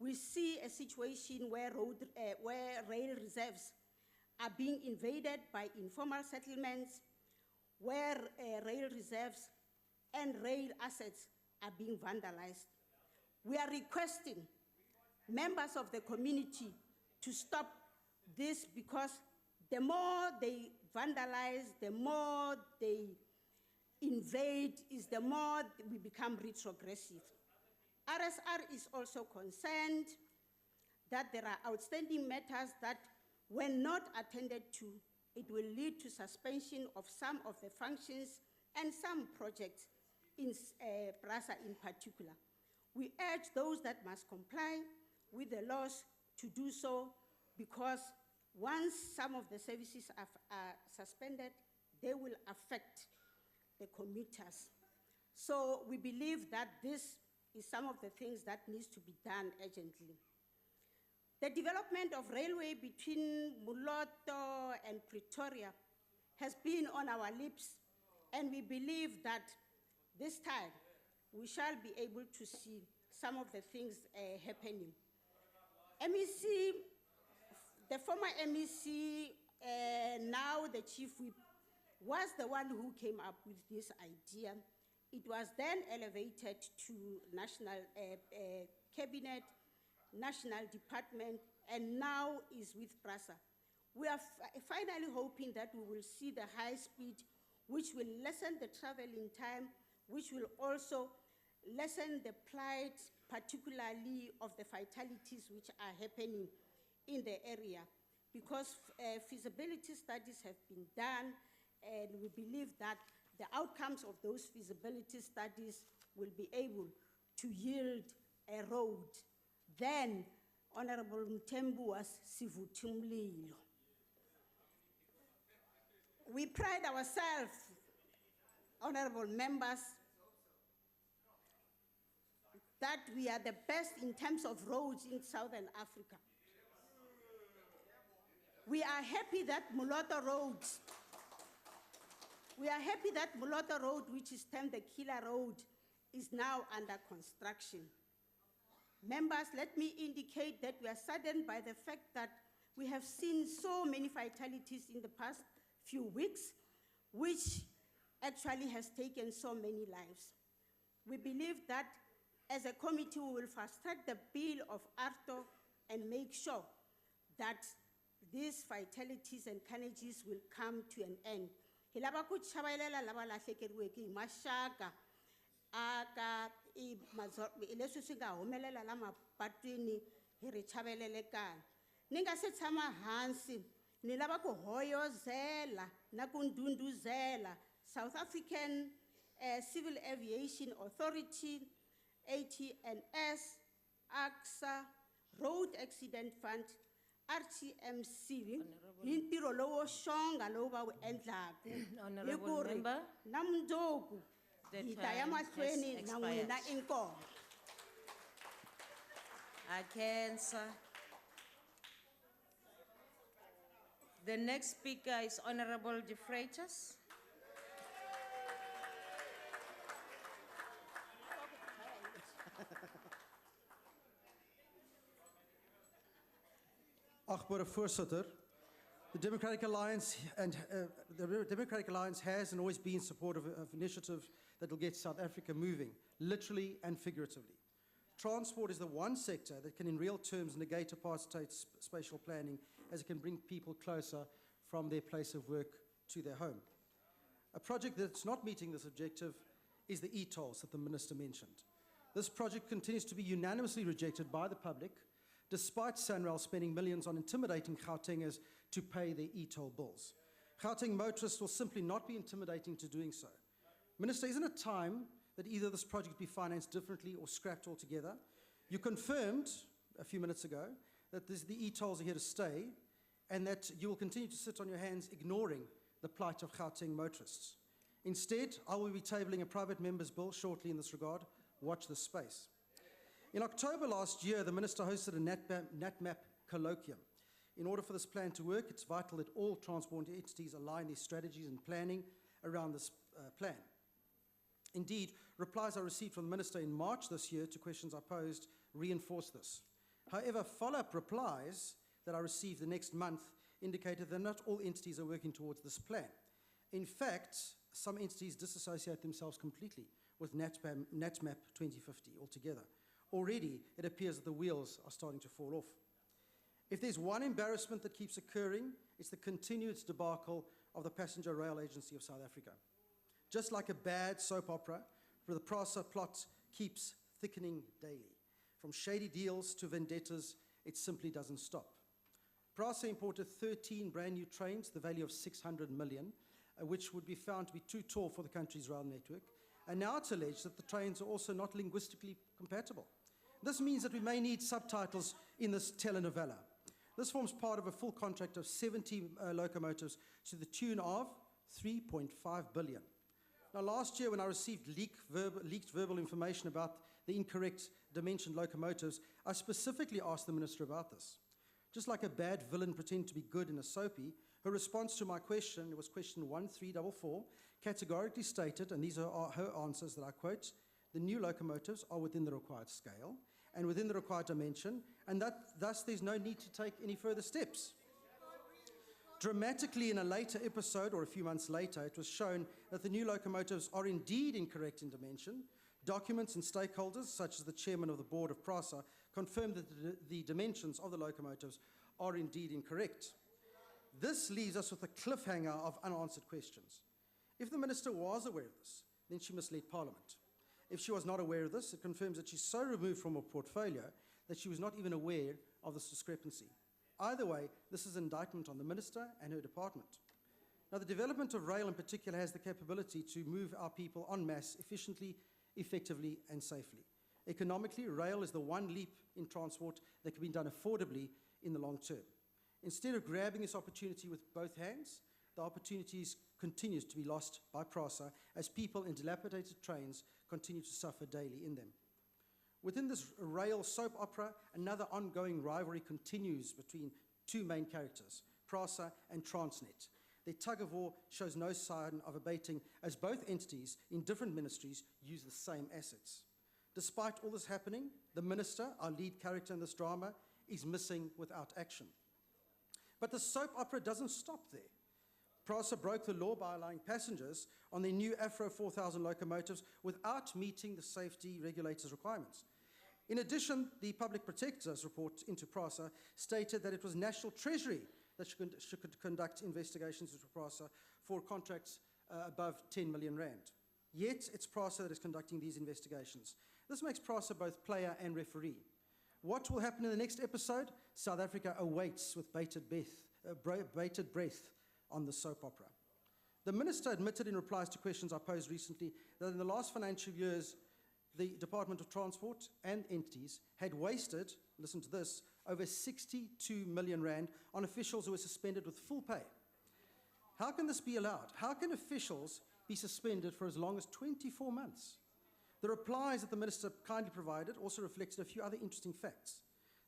We see a situation where rail reserves are being invaded by informal settlements, where rail reserves and rail assets are being vandalized. We are requesting members of the community to stop this because the more they vandalize, the more they invade, is the more we become retrogressive. RSR is also concerned that there are outstanding matters that, when not attended to, it will lead to suspension of some of the functions and some projects in PRASA in particular. We urge those that must comply with the laws to do so, because once some of the services are suspended, they will affect the commuters. So we believe that this is some of the things that needs to be done urgently. The development of railway between Muloto and Pretoria has been on our lips, and we believe that this time we shall be able to see some of the things happening. MEC, the former MEC, now the chief whip, was the one who came up with this idea. It was then elevated to national cabinet, national department, and now is with PRASA. We are finally hoping that we will see the high speed, which will lessen the traveling time, which will also lessen the plight, particularly of the fatalities which are happening in the area. Because feasibility studies have been done, and we believe that the outcomes of those feasibility studies will be able to yield a road. Then, Honorable Mthembu was Sivutumlilo. We pride ourselves, honorable members, that we are the best in terms of roads in Southern Africa. We are happy that Muloto Road, which is termed the Killer Road, is now under construction. Members, let me indicate that we are saddened by the fact that we have seen so many fatalities in the past few weeks, which actually has taken so many lives. We believe that as a committee, we will fast-track the bill of ARTO and make sure that these fatalities and carnages will come to an end. Hilaba ku chabalela laba lahlekeriwe ke mashaka aka leswi swi nga humelela la mapatwini hi ri chavelele kana. Ni nga se tshama hansi ni lava ku hoyozela na ku ndunduzela South African Civil Aviation Authority, ATNS, AXA, Road Accident Fund, RTMC, hi ntirho lowo xonga lowu va wu endlaku. Honorable member, na mundzuku the hi ta ya time has mahlweni na n'wina expired. inkomo. Akensa, The next speaker is Honorable De Freitas. Achtbare voorsitter, the Democratic Alliance has and always been supportive of initiatives that will get South Africa moving, literally and figuratively. Transport is the one sector that can in real terms negate apartheid spatial planning, as it can bring people closer from their place of work to their home. A project that's not meeting this objective is the e-tolls that the Minister mentioned. This project continues to be unanimously rejected by the public, despite SANRAL spending millions on intimidating Gautengers to pay their e-toll bills. Gauteng motorists will simply not be intimidating to doing so. Minister, isn't it time that either this project be financed differently or scrapped altogether? You confirmed a few minutes ago that the e-tolls are here to stay and that you will continue to sit on your hands ignoring the plight of Gauteng motorists. Instead, I will be tabling a private member's bill shortly in this regard. Watch this space. In October last year, the Minister hosted a NatMap colloquium. In order for this plan to work, it's vital that all transport entities align their strategies and planning around this plan. Indeed, replies I received from the Minister in March this year to questions I posed reinforced this. However, follow-up replies that I received the next month indicated that not all entities are working towards this plan. In fact, some entities disassociate themselves completely with NatMap 2050 altogether. Already, it appears that the wheels are starting to fall off. If there's one embarrassment that keeps occurring, it's the continued debacle of the Passenger Rail Agency of South Africa. Just like a bad soap opera, where the PRASA plot keeps thickening daily. From shady deals to vendettas, it simply doesn't stop. PRASA imported 13 brand new trains, the value of 600 million, which would be found to be too tall for the country's rail network. And now it's alleged that the trains are also not linguistically compatible. This means that we may need subtitles in this telenovela. This forms part of a full contract of 70 locomotives to the tune of 3.5 billion. Now, last year when I received leaked verbal information about the incorrect dimensioned locomotives, I specifically asked the Minister about this. Just like a bad villain pretending to be good in a soapie, her response to my question, it was question 1344, categorically stated, and these are her answers that I quote, the new locomotives are within the required scale and within the required dimension, and that thus there's no need to take any further steps. Dramatically, in a later episode, or a few months later, it was shown that the new locomotives are indeed incorrect in dimension. Documents and stakeholders, such as the chairman of the board of PRASA, confirmed that the dimensions of the locomotives are indeed incorrect. This leaves us with a cliffhanger of unanswered questions. If the Minister was aware of this, then she misled Parliament. If she was not aware of this, it confirms that she's so removed from her portfolio that she was not even aware of this discrepancy. Either way, this is an indictment on the Minister and her department. Now, the development of rail in particular has the capability to move our people en masse efficiently, effectively, and safely. Economically, rail is the one leap in transport that can be done affordably in the long term. Instead of grabbing this opportunity with both hands, the opportunities continues to be lost by PRASA as people in dilapidated trains continue to suffer daily in them. Within this rail soap opera, another ongoing rivalry continues between two main characters, PRASA and Transnet. Their tug-of-war shows no sign of abating as both entities in different ministries use the same assets. Despite all this happening, the Minister, our lead character in this drama, is missing without action. But the soap opera doesn't stop there. PRASA broke the law by allowing passengers on their new Afro 4000 locomotives without meeting the safety regulators' requirements. In addition, the Public Protector's report into PRASA stated that it was National Treasury that should conduct investigations into PRASA for contracts above 10 million rand. Yet, it's PRASA that is conducting these investigations. This makes PRASA both player and referee. What will happen in the next episode? South Africa awaits with bated breath on the soap opera. The Minister admitted in replies to questions I posed recently that in the last financial years, the Department of Transport and entities had wasted, listen to this, over 62 million rand on officials who were suspended with full pay. How can this be allowed? How can officials be suspended for as long as 24 months? The replies that the Minister kindly provided also reflected a few other interesting facts.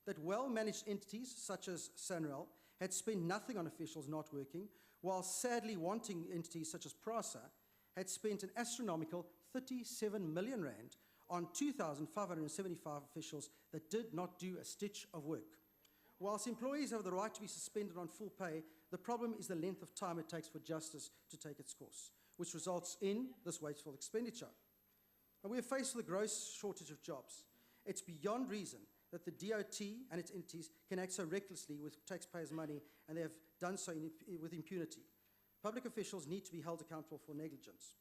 That well-managed entities, such as SANRAL, had spent nothing on officials not working, while sadly wanting entities such as PRASA had spent an astronomical 37 million rand on 2,575 officials that did not do a stitch of work. Whilst employees have the right to be suspended on full pay, the problem is the length of time it takes for justice to take its course, which results in this wasteful expenditure. And we are faced with a gross shortage of jobs. It's beyond reason that the DOT and its entities can act so recklessly with taxpayers' money, and they have done so with impunity. Public officials need to be held accountable for negligence.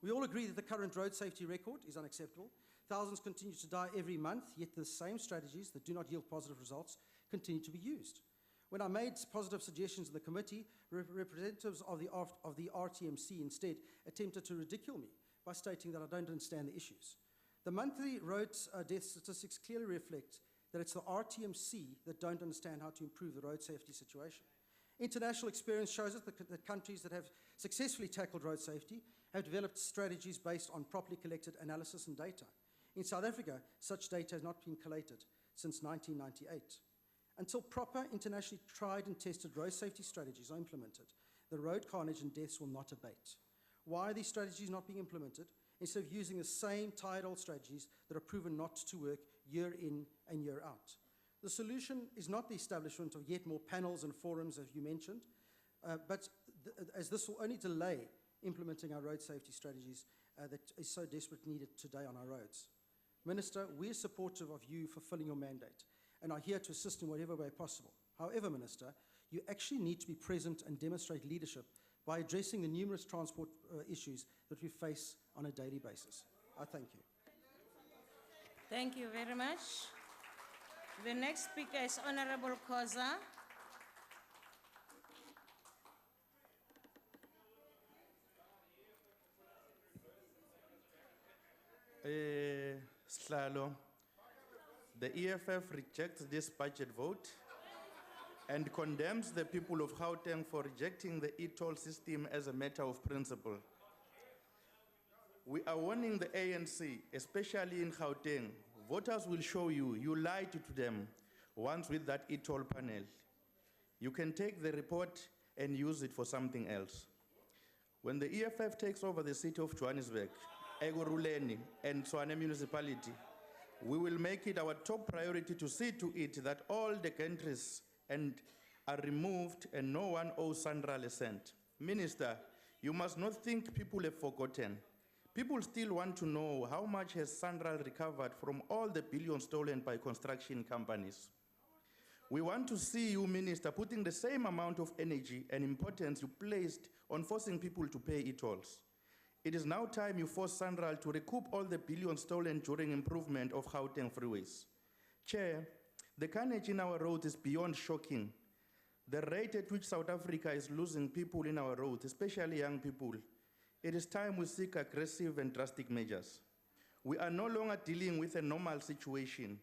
We all agree that the current road safety record is unacceptable. Thousands continue to die every month, yet the same strategies that do not yield positive results continue to be used. When I made positive suggestions in the committee, representatives of the RTMC instead attempted to ridicule me by stating that I don't understand the issues. The monthly road death statistics clearly reflect that it's the RTMC that don't understand how to improve the road safety situation. International experience shows us that countries that have successfully tackled road safety have developed strategies based on properly collected analysis and data. In South Africa, such data has not been collated since 1998. Until proper internationally tried and tested road safety strategies are implemented, the road carnage and deaths will not abate. Why are these strategies not being implemented instead of using the same tired-old strategies that are proven not to work year in and year out? The solution is not the establishment of yet more panels and forums, as you mentioned, as this will only delay implementing our road safety strategies that is so desperately needed today on our roads. Minister, we are supportive of you fulfilling your mandate and are here to assist in whatever way possible. However, Minister, you actually need to be present and demonstrate leadership by addressing the numerous transport issues that we face on a daily basis. I thank you. Thank you very much. The next speaker is Honorable Koza. Slalo, the EFF rejects this budget vote and condemns the people of Gauteng for rejecting the e-toll system as a matter of principle. We are warning the ANC, especially in Gauteng, voters will show you lied to them once with that e-toll panel. You can take the report and use it for something else. When the EFF takes over the city of Johannesburg, Egoruleni, and Tshwane municipality, we will make it our top priority to see to it that all the countries are removed and no one owes Sandral a cent. Minister, you must not think people have forgotten. People still want to know how much has Sandral recovered from all the billions stolen by construction companies. We want to see you, Minister, putting the same amount of energy and importance you placed on forcing people to pay e-tolls. It is now time you force Sandral to recoup all the billions stolen during improvement of Gauteng freeways. Chair, the carnage in our roads is beyond shocking. The rate at which South Africa is losing people in our roads, especially young people, it is time we seek aggressive and drastic measures. We are no longer dealing with a normal situation,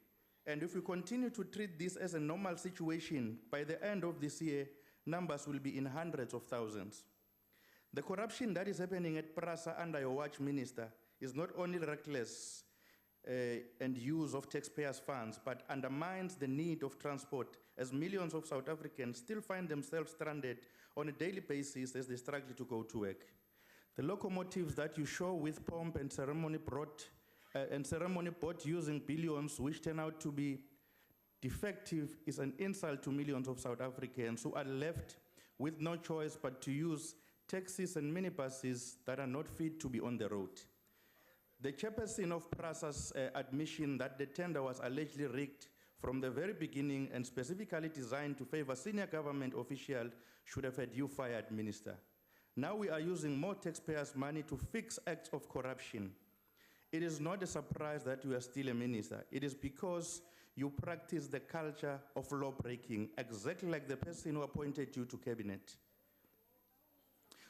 and if we continue to treat this as a normal situation, by the end of this year, numbers will be in hundreds of thousands. The corruption that is happening at PRASA under your watch, Minister, is not only reckless and use of taxpayers' funds, but undermines the need of transport, as millions of South Africans still find themselves stranded on a daily basis as they struggle to go to work. The locomotives that you show with pomp and ceremony bought using billions, which turn out to be defective, is an insult to millions of South Africans who are left with no choice but to use taxis and minibuses that are not fit to be on the road. The chairperson of PRASA's admission that the tender was allegedly rigged from the very beginning and specifically designed to favor senior government officials should have had you fired, Minister. Now we are using more taxpayers' money to fix acts of corruption. It is not a surprise that you are still a minister. It is because you practice the culture of law-breaking, exactly like the person who appointed you to cabinet.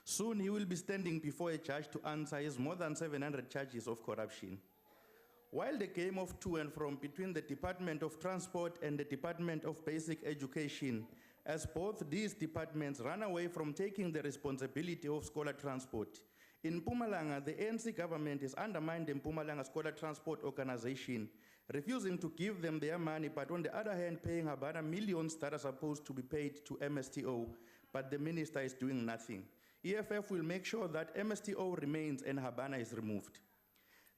Soon he will be standing before a judge to answer his more than 700 charges of corruption. While the game of to and from between the Department of Transport and the Department of Basic Education, as both these departments run away from taking the responsibility of scholar transport. In Mpumalanga, the ANC government has undermined the Mpumalanga Scholar Transport Organization refusing to give them their money, but on the other hand, paying Habana millions that are supposed to be paid to MSTO, but the minister is doing nothing. EFF will make sure that MSTO remains and Habana is removed.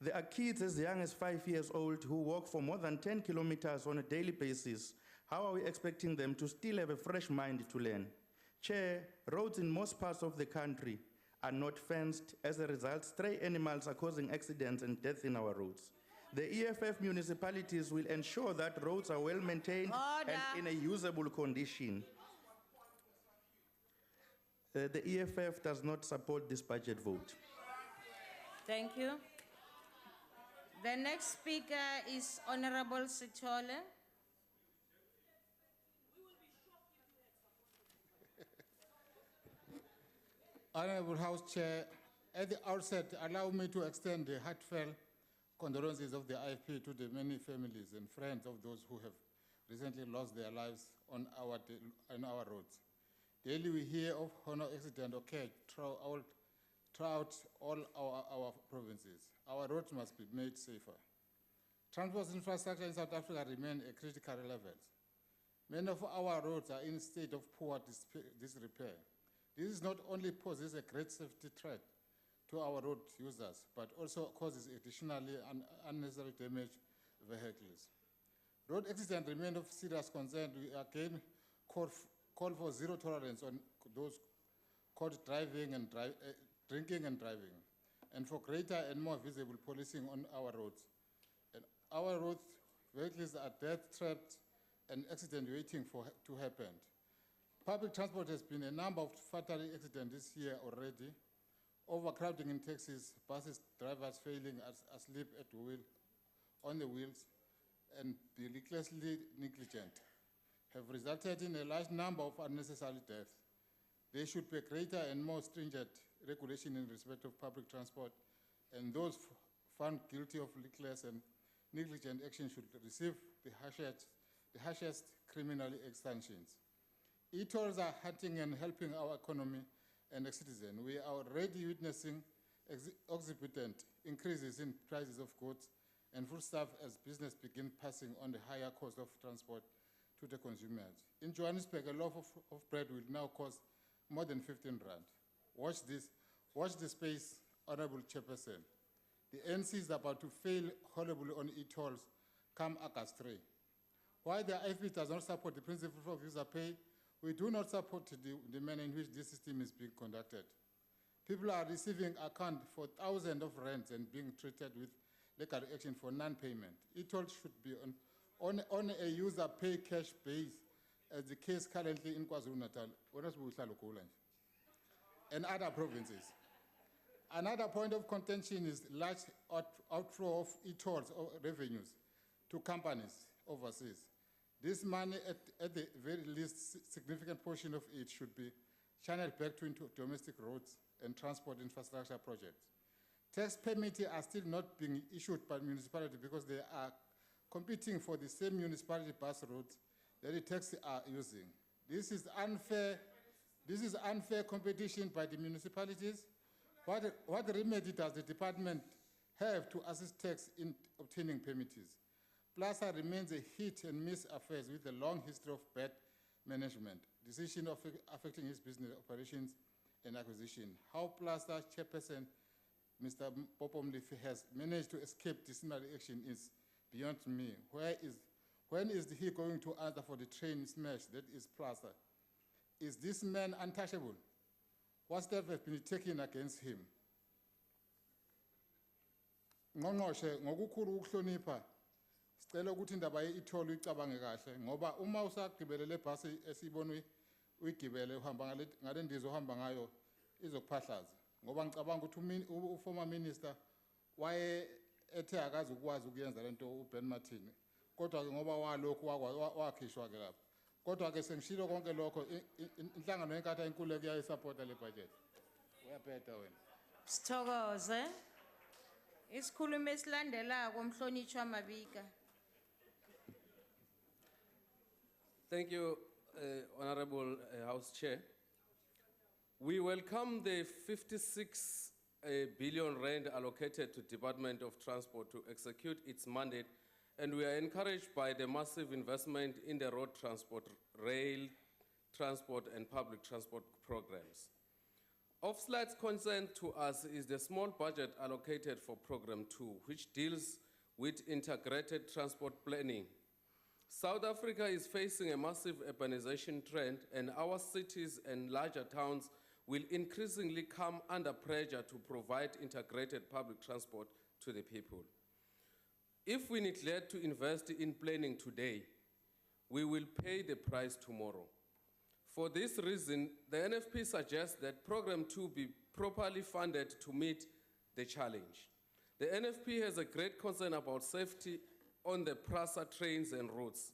There are kids as young as 5 years old who walk for more than 10 kilometers on a daily basis. How are we expecting them to still have a fresh mind to learn? Chair, roads in most parts of the country are not fenced. As a result, stray animals are causing accidents and death in our roads. The EFF municipalities will ensure that roads are well maintained and in a usable condition. The EFF does not support this budget vote. Thank you. The next speaker is Honorable Sitole. Honorable House Chair, at the outset, allow me to extend the heartfelt condolences of the IFP to the many families and friends of those who have recently lost their lives on our roads. Daily we hear of honor accidents occurred throughout all our provinces. Our roads must be made safer. Transport infrastructure in South Africa remains at critical levels. Many of our roads are in a state of poor disrepair. This not only poses a great safety threat to our road users, but also causes additionally unnecessary damage to vehicles. Road accidents remain of serious concern. We again call for zero tolerance on those caught drinking and driving, and for greater and more visible policing on our roads. And our roads, vehicles are death-trapped and accident waiting to happen. Public transport has been a number of fatal accidents this year already. Overcrowding in taxis, buses, drivers failing asleep at the wheel, on the wheels, and be recklessly negligent have resulted in a large number of unnecessary deaths. There should be greater and more stringent regulation in respect of public transport, and those found guilty of reckless and negligent action should receive the harshest criminal sanctions. E-tolls are hurting and helping our economy and citizens. We are already witnessing exorbitant increases in prices of goods and foodstuff as business begin passing on the higher cost of transport to the consumers. In Johannesburg, a loaf of bread will now cost more than 15 rand. Watch the space, Honorable Chairperson. The ANC is about to fail horribly on e-tolls come August 3. While the IFP does not support the principle of user pay, we do not support the manner in which this system is being conducted. People are receiving account for thousands of rands and being treated with legal action for non-payment. E-tolls should be on a user pay cash base, as the case currently in KwaZulu-Natal and other provinces. Another point of contention is large outflow of e-tolls or revenues to companies overseas. This money, at the very least, significant portion of it should be channeled back into domestic roads and transport infrastructure projects. Tax permits are still not being issued by municipalities because they are competing for the same municipality bus routes that the taxis are using. This is unfair competition by the municipalities. What remedy does the department have to assist tax in obtaining permits? Plaza remains a hit and miss affair with a long history of bad management, decision affecting his business operations and acquisition. How Plaza chairperson, Mr. Popomlifi, has managed to escape disciplinary action is beyond me. When is he going to answer for the train smash that is Plaza? Is this man untouchable? What steps have been taken against him? Ngqongqoshe, ngokukhulu ukuhlonipha, sicela ukuthi indaba ye-e-toll uyicabange kahle ngoba uma usagibele le bhasi esiyibona uyigibele uhamba ngale ndiza ohamba ngayo izokuphahlaza ngoba ngicabanga ukuthi uformer minister waye ethe akazi ukwazi ukuyenza lento uBen Martin kodwa ke ngoba walokhu wakhishwa ke lapha kodwa ke sengishilo konke lokho inhlangano yenkatha enkululeko iyayisupporta le budget uyaphetha wena Sithokoze. Isikhulumi esilandelako umhlonitshwa Mabika. Thank you, Honorable House Chair. We welcome the 56 billion rand allocated to Department of Transport to execute its mandate and we are encouraged by the massive investment in the road transport, rail transport, and public transport programs. Of slight concern to us is the small budget allocated for Program 2, which deals with integrated transport planning. South Africa is facing a massive urbanization trend, and our cities and larger towns will increasingly come under pressure to provide integrated public transport to the people. If we neglect to invest in planning today, we will pay the price tomorrow. For this reason, the NFP suggests that Program 2 be properly funded to meet the challenge. The NFP has a great concern about safety on the PRASA trains and routes.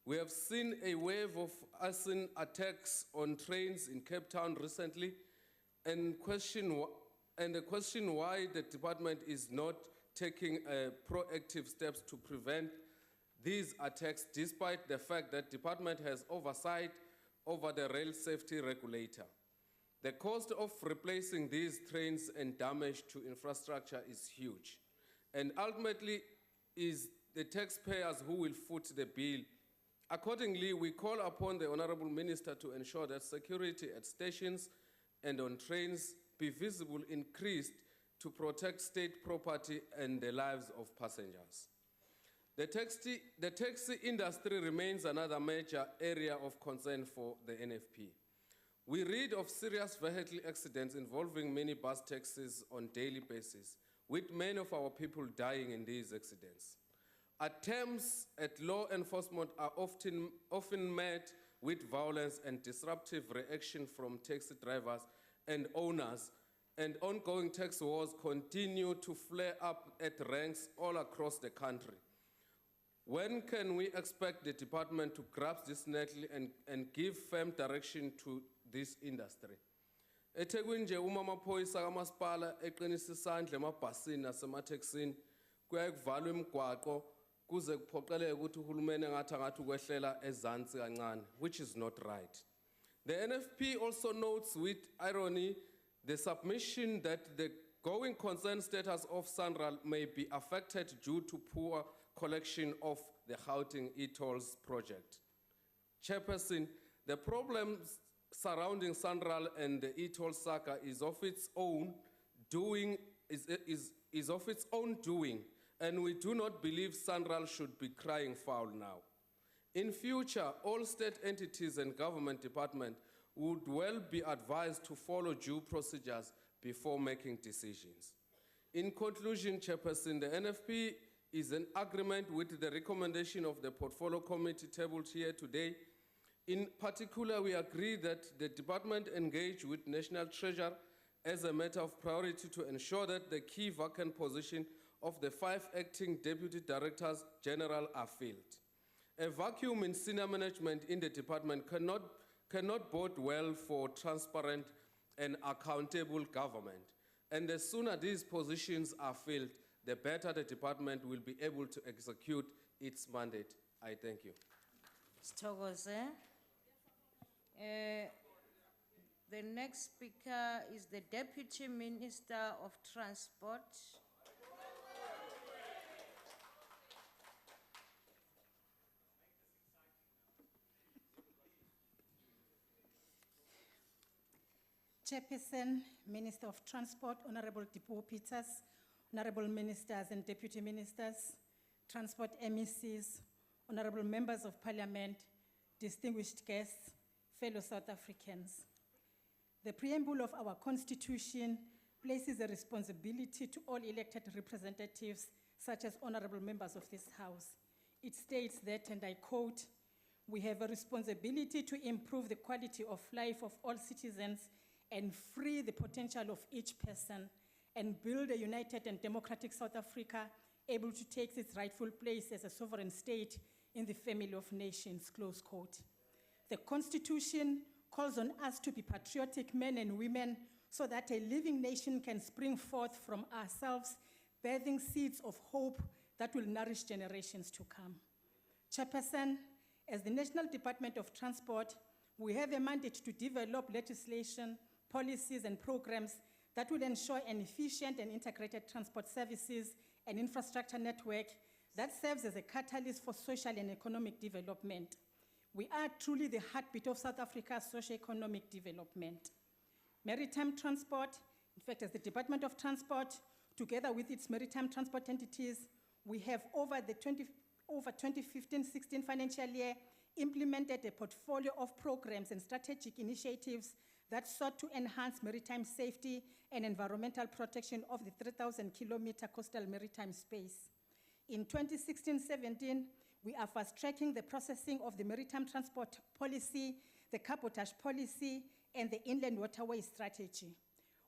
We have seen a wave of arson attacks on trains in Cape Town recently, and the question why the department is not taking proactive steps to prevent these attacks, despite the fact that the department has oversight over the rail safety regulator. The cost of replacing these trains and damage to infrastructure is huge, and ultimately is the taxpayers who will foot the bill. Accordingly, we call upon the Honorable Minister to ensure that security at stations and on trains be visibly increased to protect state property and the lives of passengers. The taxi industry remains another major area of concern for the NFP. We read of serious vehicle accidents involving minibus taxis on a daily basis, with many of our people dying in these accidents. Attempts at law enforcement are often met with violence and disruptive reaction from taxi drivers and owners, and ongoing tax wars continue to flare up at ranks all across the country. When can we expect the department to grasp this neatly and give firm direction to this industry? eThekwini nje uma amaphoyisa kamasipala eqinisa isandla emabhasini nasemateksini kuyaye kuvalwe imigwaqo kuze kuphoqeleke ukuthi uhulumeni engathi ukwehlela ezansi kancane, which is not right. The NFP also notes with irony the submission that the going concern status of SANRAL may be affected due to poor collection of the Gauteng e-tolls project. Chairperson, the problems surrounding SANRAL and the e-toll saga is of its own doing, and we do not believe SANRAL should be crying foul now. In future, all state entities and government departments would well be advised to follow due procedures before making decisions. In conclusion, Chairperson, the NFP is in agreement with the recommendation of the Portfolio Committee tabled here today. In particular, we agree that the department engage with National Treasury as a matter of priority to ensure that the key vacant position of the 5 acting Deputy Directors General are filled. A vacuum in senior management in the department cannot bode well for transparent and accountable government. And the sooner these positions are filled, the better the department will be able to execute its mandate. I thank you. Sithokoze. The next speaker is the Deputy Minister of Transport. Chairperson, Minister of Transport, Honorable Dipo Peters, Honorable Ministers and Deputy Ministers, Transport MECs, Honorable Members of Parliament, distinguished guests, fellow South Africans. The preamble of our Constitution places a responsibility to all elected representatives, such as honorable members of this House. It states that, and I quote, "We have a responsibility to improve the quality of life of all citizens and free the potential of each person, and build a united and democratic South Africa able to take its rightful place as a sovereign state in the family of nations," close quote. The Constitution calls on us to be patriotic men and women so that a living nation can spring forth from ourselves, birthing seeds of hope that will nourish generations to come. Chairperson, as the National Department of Transport, we have a mandate to develop legislation, policies, and programs that will ensure an efficient and integrated transport services and infrastructure network that serves as a catalyst for social and economic development. We are truly the heartbeat of South Africa's socio-economic development. Maritime transport, in fact, as the Department of Transport, together with its maritime transport entities, we have over the 2015-16 financial year implemented a portfolio of programs and strategic initiatives that sought to enhance maritime safety and environmental protection of the 3,000-kilometer coastal maritime space. In 2016-17, we are fast-tracking the processing of the maritime transport policy, the cabotage policy, and the inland waterway strategy.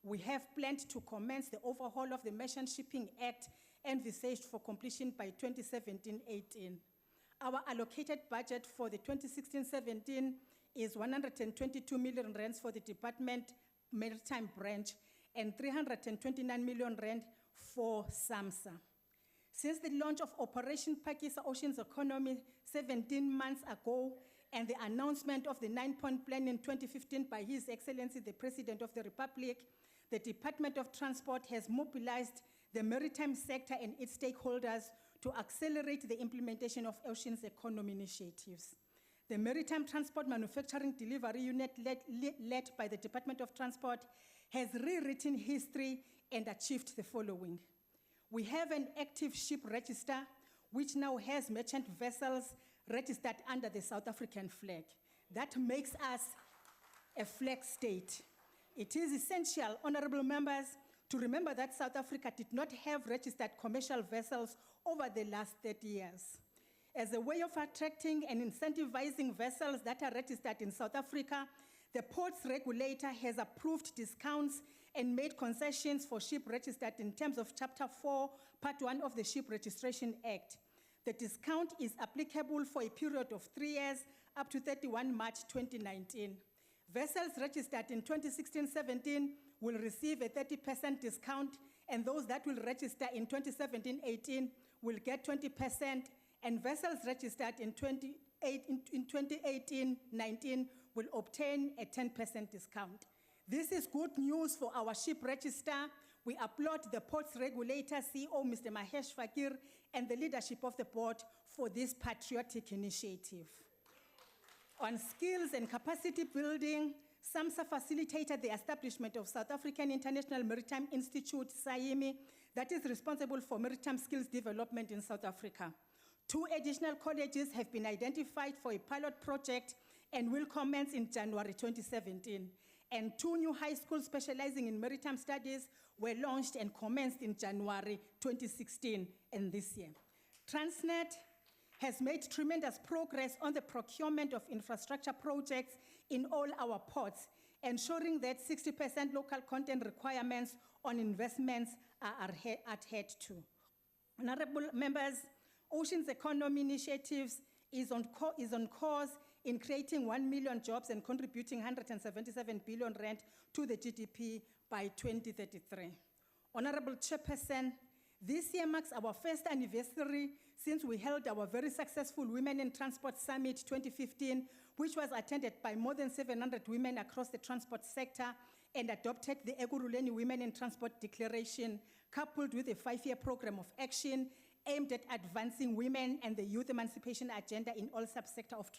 We have planned to commence the overhaul of the Merchant Shipping Act envisaged for completion by 2017-18. Our allocated budget for the 2016-17 is 122 million rands for the Department Maritime Branch and 329 million rand for SAMSA. Since the launch of Operation Pakisa Oceans Economy 17 months ago and the announcement of the 9-point plan in 2015 by His Excellency the President of the Republic, the Department of Transport has mobilized the maritime sector and its stakeholders to accelerate the implementation of Oceans Economy initiatives. The Maritime Transport Manufacturing Delivery Unit led by the Department of Transport has rewritten history and achieved the following. We have an active ship register, which now has merchant vessels registered under the South African flag. That makes us a flag state. It is essential, honorable members, to remember that South Africa did not have registered commercial vessels over the last 30 years. As a way of attracting and incentivizing vessels that are registered in South Africa, the ports regulator has approved discounts and made concessions for ship registered in terms of Chapter 4, Part 1 of the Ship Registration Act. The discount is applicable for a period of 3 years up to 31 March 2019. Vessels registered in 2016-17 will receive a 30% discount, and those that will register in 2017-18 will get 20%, and vessels registered in 2018-19 will obtain a 10% discount. This is good news for our ship register. We applaud the ports regulator, CEO, Mr. Mahesh Fakir, and the leadership of the board for this patriotic initiative. On skills and capacity building, SAMSA facilitated the establishment of South African International Maritime Institute, SAIMI, that is responsible for maritime skills development in South Africa. 2 additional colleges have been identified for a pilot project and will commence in January 2017. And 2 new high schools specializing in maritime studies were launched and commenced in January 2016 and this year. Transnet has made tremendous progress on the procurement of infrastructure projects in all our ports, ensuring that 60% local content requirements on investments are adhered to. Honorable members, Oceans Economy Initiatives is on course in creating 1 million jobs and contributing 177 billion rand to the GDP by 2033. Honorable Chairperson, this year marks our first anniversary since we held our very successful Women in Transport Summit 2015, which was attended by more than 700 women across the transport sector and adopted the Ekurhuleni Women in Transport Declaration, coupled with a 5-year program of action aimed at advancing women and the youth emancipation agenda in all subsectors of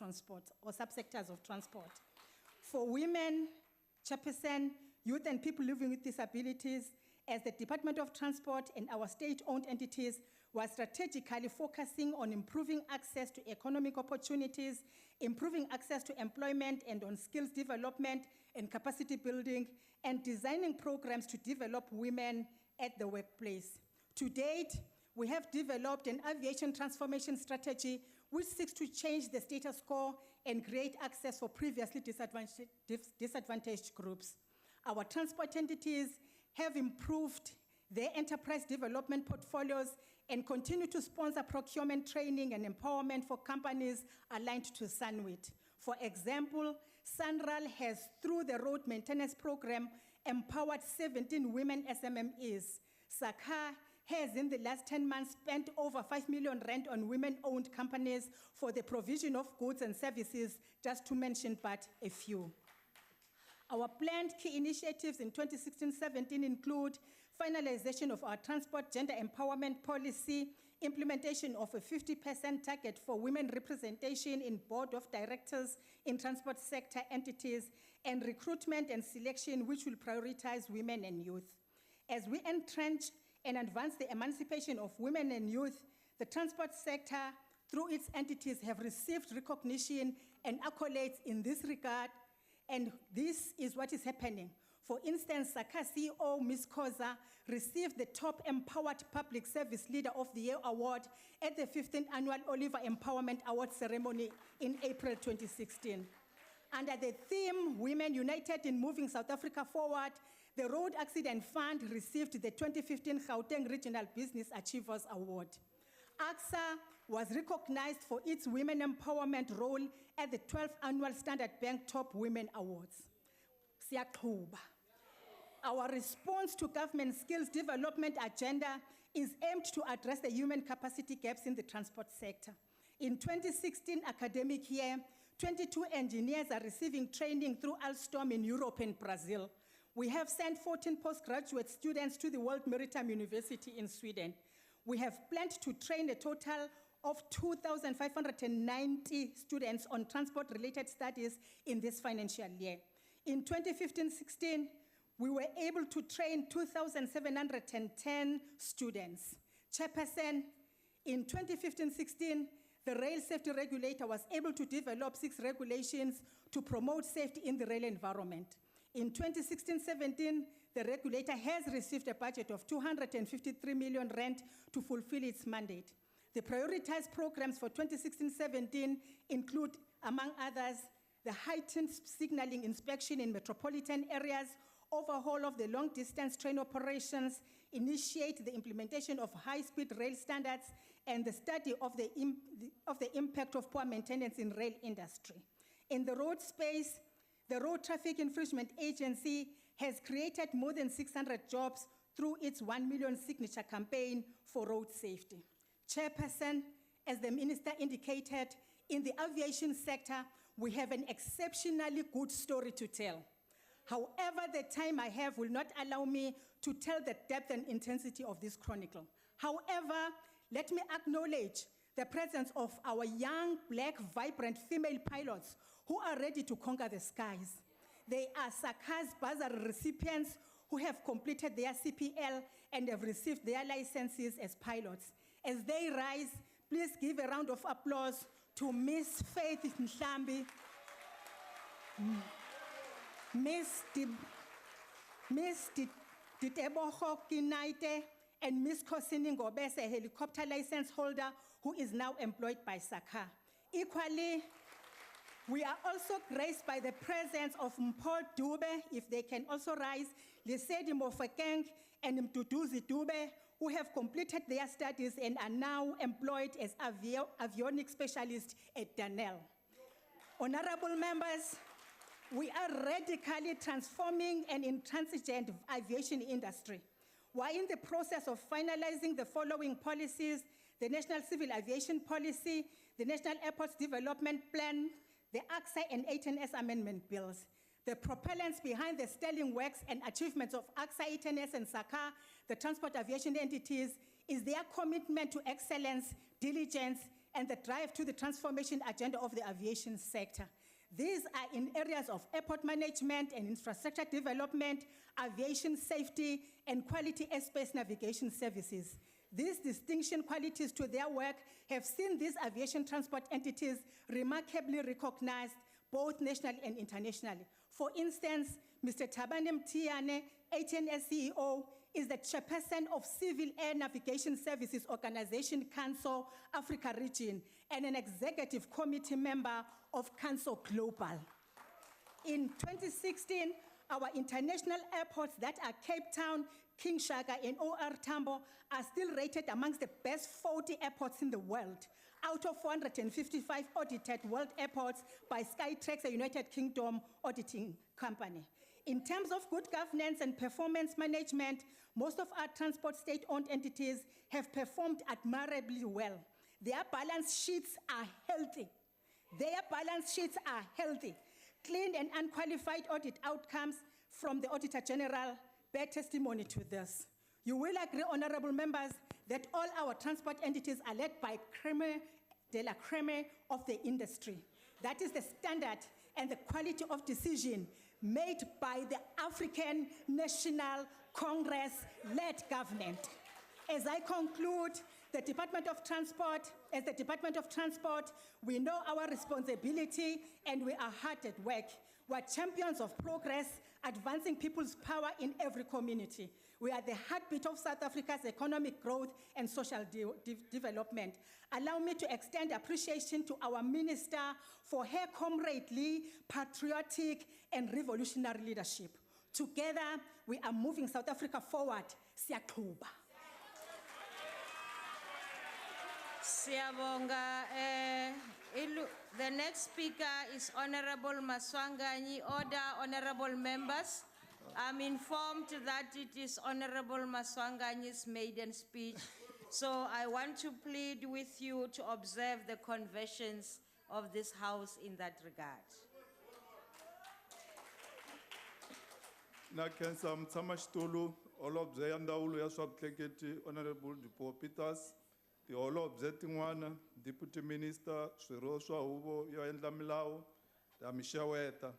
transport. For women, Chairperson, youth and people living with disabilities, as the Department of Transport and our state-owned entities were strategically focusing on improving access to economic opportunities, improving access to employment and on skills development and capacity building, and designing programs to develop women at the workplace. To date, we have developed an aviation transformation strategy which seeks to change the status quo and create access for previously disadvantaged groups. Our transport entities have improved their enterprise development portfolios and continue to sponsor procurement training and empowerment for companies aligned to SANWIT. For example, SANRAL has, through the road maintenance program, empowered 17 women SMMEs. SACA has, in the last 10 months, spent over 5 million rand on women-owned companies for the provision of goods and services, just to mention but a few. Our planned key initiatives in 2016-17 include finalization of our transport gender empowerment policy, implementation of a 50% target for women representation in board of directors in transport sector entities, and recruitment and selection which will prioritize women and youth. As we entrench and advance the emancipation of women and youth, the transport sector, through its entities, have received recognition and accolades in this regard, and this is what is happening. For instance, SACA CEO, Ms. Koza, received the Top Empowered Public Service Leader of the Year award at the 15th Annual Oliver Empowerment Award ceremony in April 2016. Under the theme, Women United in Moving South Africa Forward, the Road Accident Fund received the 2015 Gauteng Regional Business Achievers Award. AXA was recognized for its women empowerment role at the 12th Annual Standard Bank Top Women Awards. Siyaqhuba. Our response to government skills development agenda is aimed to address the human capacity gaps in the transport sector. In 2016 academic year, 22 engineers are receiving training through Alstom in Europe and Brazil. We have sent 14 postgraduate students to the World Maritime University in Sweden. We have planned to train a total of 2,590 students on transport-related studies in this financial year. In 2015-16, we were able to train 2,710 students. Chairperson, in 2015-16, the rail safety regulator was able to develop 6 regulations to promote safety in the rail environment. In 2016-17, the regulator has received a budget of 253 million rand to fulfill its mandate. The prioritized programs for 2016-17 include, among others, the heightened signaling inspection in metropolitan areas, overhaul of the long-distance train operations, initiate the implementation of high-speed rail standards, and the study of the impact of poor maintenance in rail industry. In the road space, the Road Traffic Infringement Agency has created more than 600 jobs through its 1 million signature campaign for road safety. Chairperson, as the minister indicated, in the aviation sector, we have an exceptionally good story to tell. However, the time I have will not allow me to tell the depth and intensity of this chronicle. However, let me acknowledge the presence of our young, black, vibrant female pilots who are ready to conquer the skies. They are SACA's bursary recipients who have completed their CPL and have received their licenses as pilots. As they rise, please give a round of applause to Miss Faith Mhlambi, Miss Ditebogo Kinaite, and Miss Kosini Ngobese, a helicopter license holder who is now employed by SACA. Equally, we are also graced by the presence of Mpho Dube, if they can also rise, Lesedi Mofokeng and Mduduzi Dube, who have completed their studies and are now employed as avionics specialists at Danell. Honorable members, we are radically transforming an intransigent aviation industry. We are in the process of finalizing the following policies: the National Civil Aviation Policy, the National Airports Development Plan, the AXA and 18S amendment bills. The propellants behind the sterling works and achievements of AXA, 18S, and SACA, the transport aviation entities, is their commitment to excellence, diligence, and the drive to the transformation agenda of the aviation sector. These are in areas of airport management and infrastructure development, aviation safety, and quality airspace navigation services. These distinction qualities to their work have seen these aviation transport entities remarkably recognized both nationally and internationally. For instance, Mr. Tabane Mtiane, 18S CEO, is the chairperson of Civil Air Navigation Services Organization Council Africa Region and an executive committee member of Council Global. In 2016, our international airports that are Cape Town, King Shaka, and OR Tambo are still rated amongst the best 40 airports in the world, out of 455 audited world airports by Skytrax, a United Kingdom auditing company. In terms of good governance and performance management, most of our transport state-owned entities have performed admirably well. Their balance sheets are healthy. Clean and unqualified audit outcomes from the Auditor General bear testimony to this. You will agree, honorable members, that all our transport entities are led by creme de la creme of the industry. That is the standard and the quality of decision made by the African National Congress-led government. As I conclude, as the Department of Transport, we know our responsibility and we are hard at work. We are champions of progress, advancing people's power in every community. We are the heartbeat of South Africa's economic growth and social development. Allow me to extend appreciation to our minister for her comradely, patriotic, and revolutionary leadership. Together, we are moving South Africa forward. Siyaqhuba. Siyabonga. The next speaker is Honorable Maswanganyi. Order, honorable members. I'm informed that it is Honorable Maswanganyi's maiden speech. So I want to plead with you to observe the conventions of this House in that regard. Nakensa mtsamashitulu olobze ya ndawulo ya swabuhleketi Honorable Dipuo Peters, the olobze tin'wana Deputy Minister swiro swa huvo yo endla milawu ta mixeweta.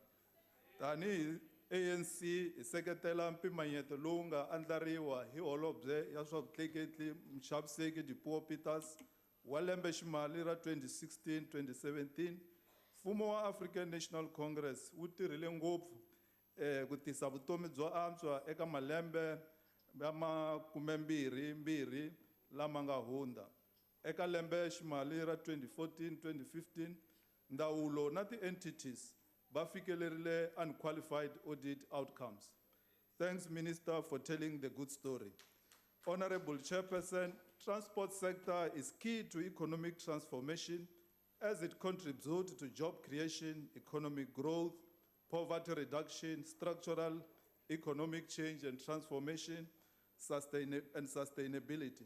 Tani ANC iseketela mpimanyeto lowu nga andlariwa hi holobye ya swavutleketli Mxaviseki Dipuo Peters wa lembe ximali ra 2016-2017. Mfumo wa African National Congress wu tirhile ngopfu ku tisa vutomi byo antswa eka malembe ya 22 lama nga hundza. Eka lembe ximali ra 2014-2015 ndawulo na ti-entities ba fikelerile unqualified audit outcomes. Thanks, Minister, for telling the good story. Honorable Chairperson, transport sector is key to economic transformation as it contributes to job creation, economic growth, poverty reduction, structural economic change and transformation, and sustainability.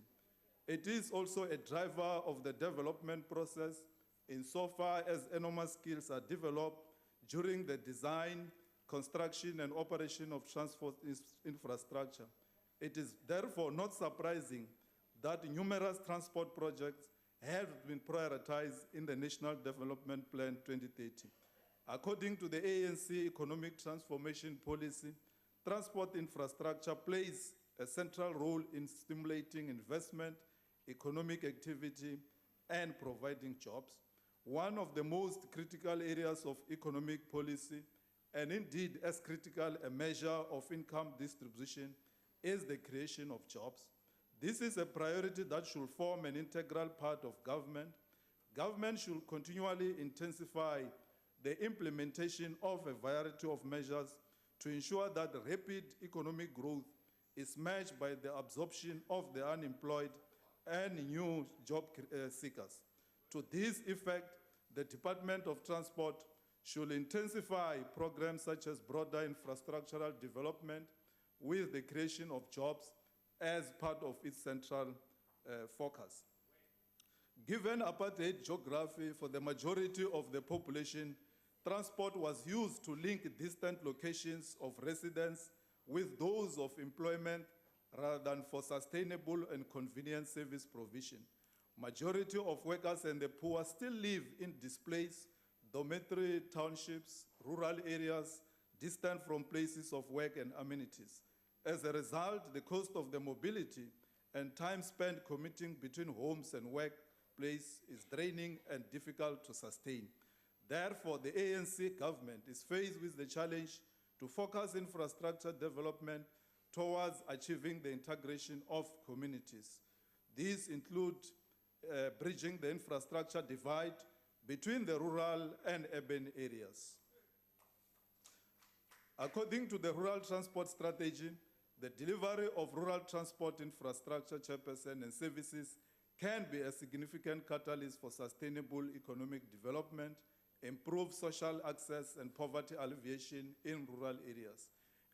It is also a driver of the development process insofar as enormous skills are developed during the design, construction, and operation of transport infrastructure. It is therefore not surprising that numerous transport projects have been prioritized in the National Development Plan 2030. According to the ANC Economic Transformation Policy, transport infrastructure plays a central role in stimulating investment, economic activity, and providing jobs. One of the most critical areas of economic policy, and indeed as critical a measure of income distribution, is the creation of jobs. This is a priority that should form an integral part of government. Government should continually intensify the implementation of a variety of measures to ensure that rapid economic growth is matched by the absorption of the unemployed and new job seekers. To this effect, the Department of Transport should intensify programs such as broader infrastructural development with the creation of jobs as part of its central focus. Given apartheid geography for the majority of the population, transport was used to link distant locations of residence with those of employment rather than for sustainable and convenient service provision. Majority of workers and the poor still live in displaced dormitory townships, rural areas, distant from places of work and amenities. As a result, the cost of the mobility and time spent commuting between homes and workplace is draining and difficult to sustain. Therefore, the ANC government is faced with the challenge to focus infrastructure development towards achieving the integration of communities. These include bridging the infrastructure divide between the rural and urban areas. According to the Rural Transport Strategy, the delivery of rural transport infrastructure, chairperson, and services can be a significant catalyst for sustainable economic development, improve social access, and poverty alleviation in rural areas.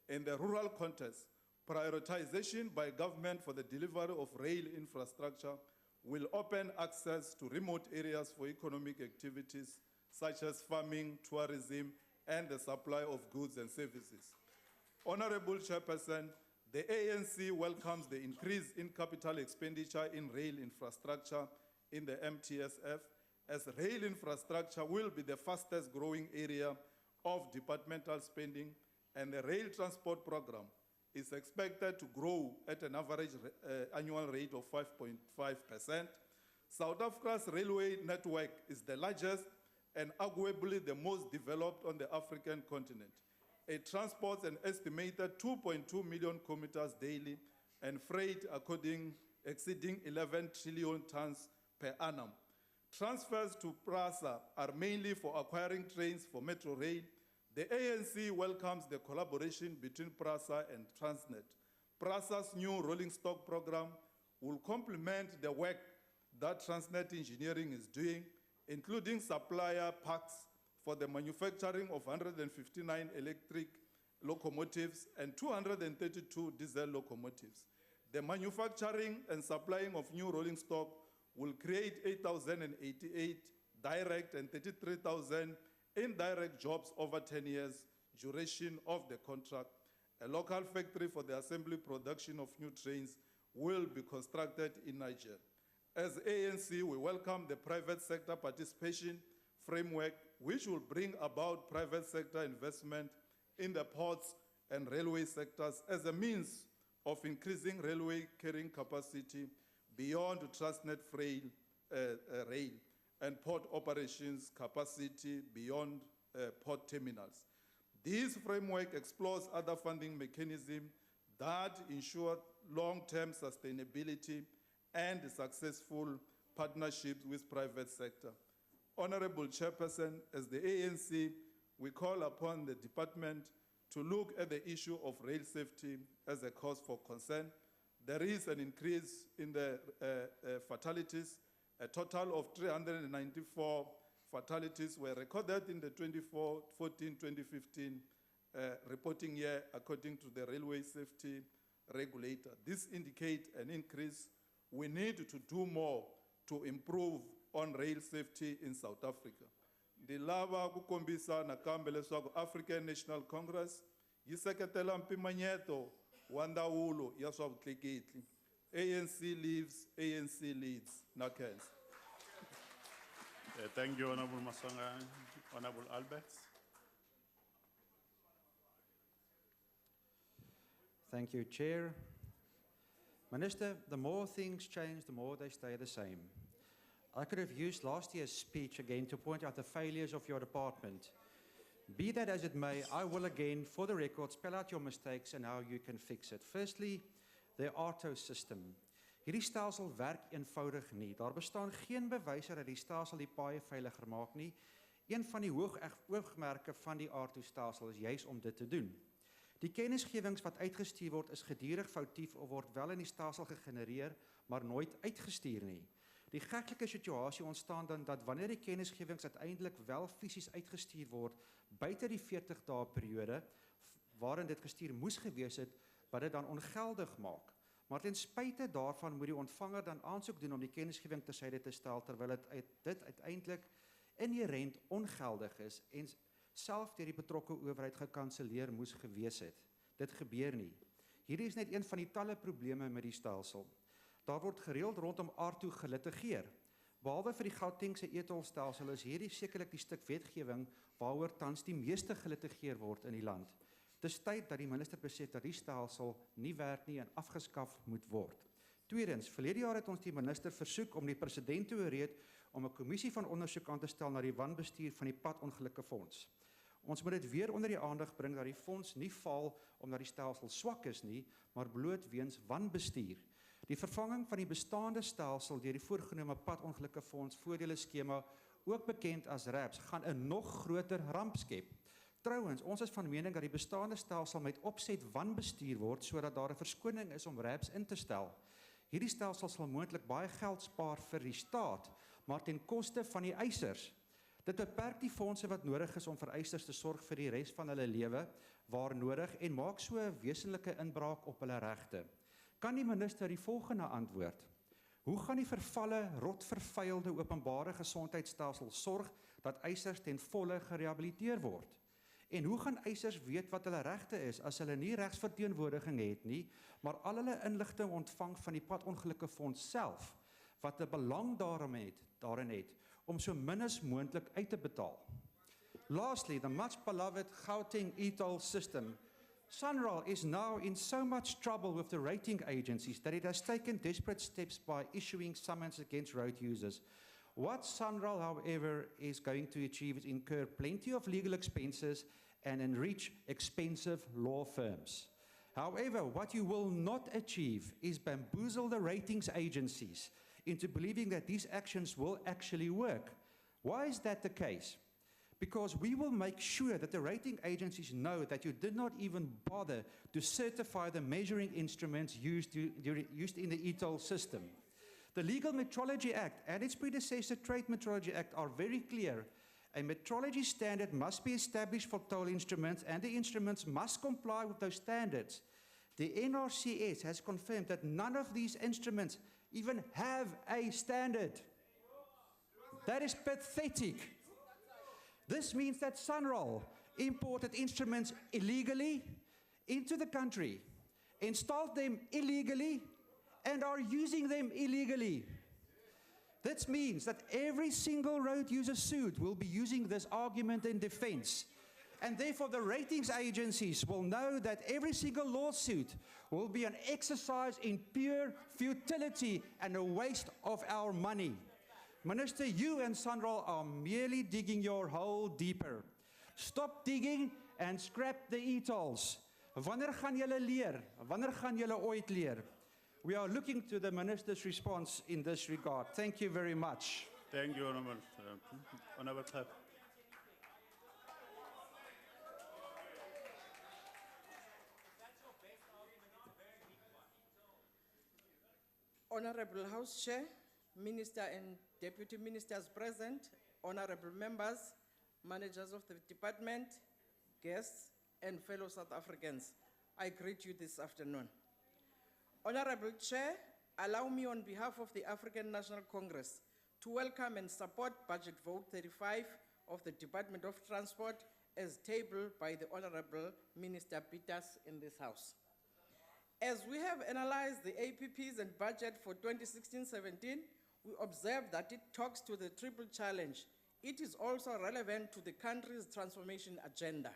In the rural context, prioritization by government for the delivery of rail infrastructure will open access to remote areas for economic activities such as farming, tourism, and the supply of goods and services. Honorable Chairperson, The ANC welcomes the increase in capital expenditure in rail infrastructure in the MTSF, as rail infrastructure will be the fastest growing area of departmental spending, and the rail transport program is expected to grow at an average annual rate of 5.5%. South Africa's railway network is the largest and arguably the most developed on the African continent. It transports an estimated 2.2 million commuters daily and freight exceeding 11 trillion tons per annum. Transfers to PRASA are mainly for acquiring trains for Metro Rail. The ANC welcomes the collaboration between PRASA and Transnet. PRASA's new rolling stock program will complement the work that Transnet Engineering is doing, including supplier packs for the manufacturing of 159 electric locomotives and 232 diesel locomotives. The manufacturing and supplying of new rolling stock will create 8,088 direct and 33,000 indirect jobs over 10 years duration of the contract. A local factory for the assembly production of new trains will be constructed in Niger. As ANC, we welcome the private sector participation framework, which will bring about private sector investment in the ports and railway sectors as a means of increasing railway carrying capacity beyond Transnet rail and port operations capacity beyond port terminals. This framework explores other funding mechanisms that ensure long-term sustainability and successful partnerships with private sector. Honorable Chairperson, as the ANC, we call upon the department to look at the issue of rail safety as a cause for concern. There is an increase in the fatalities. A total of 394 fatalities were recorded in the 2014-2015 reporting year, according to the Railway Safety Regulator. This indicates an increase. We need to do more to improve on rail safety in South Africa. Ndilava kukombisa nakambe leswaku African National Congress yi seketela mpimanyeto wa ndawulo ya swa vutleketli. ANC lives, ANC leads. Nakens. Thank you, Honorable Masanga. Honorable Alberts. Thank you, Chair. Minister, the more things change, the more they stay the same. I could have used last year's speech again to point out the failures of your department. Be that as it may, I will again, for the record, spell out your mistakes and how you can fix it. Firstly, the ARTO system. Hierdie stelsel werk eenvoudig nie. Daar bestaan geen bewyse dat die stelsel die paaie veiliger maak nie. Een van die oogmerke van die ARTO stelsel is juis om dit te doen. Die kennisgewings wat uitgestuur word is gedurig foutief of word wel in die stelsel gegenereer, maar nooit uitgestuur nie. Die geklike situasie ontstaan dan dat wanneer die kennisgewings uiteindelik wel fisies uitgestuur word, buite die 40 dae periode waarin dit gestuur moes gewees het, wat dit dan ongeldig maak. Maar ten spyte daarvan moet die ontvanger dan aansoek doen om die kennisgewing tersyde te stel, terwyl dit uiteindelik inherent ongeldig is en self deur die betrokke owerheid gekanselleer moes gewees het. Dit gebeur nie. Hierdie is net een van die talle probleme met die stelsel. Daar word gereeld rondom ARTO gelitigeer. Behalwe vir die Gautengse etolstelsel is hierdie sekerlik die stuk wetgewing waaroor tans die meeste gelitigeer word in die land. Dis tyd dat die minister besef dat die stelsel nie werk nie en afgeskaf moet word. Tweedens, verlede jaar het ons die minister versoek om die president te ooreed om 'n kommissie van ondersoek aan te stel na die wanbestuur van die padongelukkefonds. Ons moet dit weer onder die aandag bring dat die fonds nie val omdat die stelsel swak is nie, maar bloot weens wanbestuur. Die vervanging van die bestaande stelsel deur die voorgenome padongelukkefonds voordele skema, ook bekend as RAPS, gaan 'n nog groter ramp skep. Trouwens, ons is van mening dat die bestaande stelsel met opset wanbestuur word sodat daar 'n verskoning is om RAPS in te stel. Hierdie stelsel sal moontlik baie geld spaar vir die staat, maar ten koste van die eisers. Dit beperk die fondse wat nodig is om vir eisers te sorg vir die res van hulle lewe waar nodig en maak so 'n wesenlike inbraak op hulle regte. Kan die minister die volgende antwoord? Hoe gaan die vervalle, rotvervuilde openbare gesondheidsstelsel sorg dat eisers ten volle gerehabiliteer word? En hoe gaan eisers weet wat hulle regte is as hulle nie regsverteenwoordiging het nie, maar al hulle inligting ontvang van die padongelukkefonds self, wat 'n belang daarin het, om so min as moontlik uit te betaal. Lastly, the much beloved Gauteng e-toll system. Sunral is now in so much trouble with the rating agencies that it has taken desperate steps by issuing summons against road users. What Sunral, however, is going to achieve is incur plenty of legal expenses and enrich expensive law firms. However, what you will not achieve is bamboozle the ratings agencies into believing that these actions will actually work. Why is that the case? Because we will make sure that the rating agencies know that you did not even bother to certify the measuring instruments used in the e-toll system. The Legal Metrology Act and its predecessor Trade Metrology Act are very clear. A metrology standard must be established for toll instruments, and the instruments must comply with those standards. The NRCS has confirmed that none of these instruments even have a standard. That is pathetic. This means that Sunral imported instruments illegally into the country, installed them illegally, and are using them illegally. This means that every single road user sued will be using this argument in defense. And therefore the ratings agencies will know that every single lawsuit will be an exercise in pure futility and a waste of our money. Minister, you and Sunral are merely digging your hole deeper. Stop digging and scrap the e-tolls. Wanneer gaan julle leer? Wanneer gaan julle ooit leer? We are looking to the minister's response in this regard. Thank you very much. Thank you, Honorable Clap. Honorable House Chair, Minister and Deputy Ministers present, honorable members, managers of the department, guests, and fellow South Africans, I greet you this afternoon. Honorable Chair, allow me on behalf of the African National Congress to welcome and support Budget Vote 35 of the Department of Transport as tabled by the Honorable Minister Peters in this House. As we have analyzed the APPs and budget for 2016-17, we observe that it talks to the triple challenge. It is also relevant to the country's transformation agenda.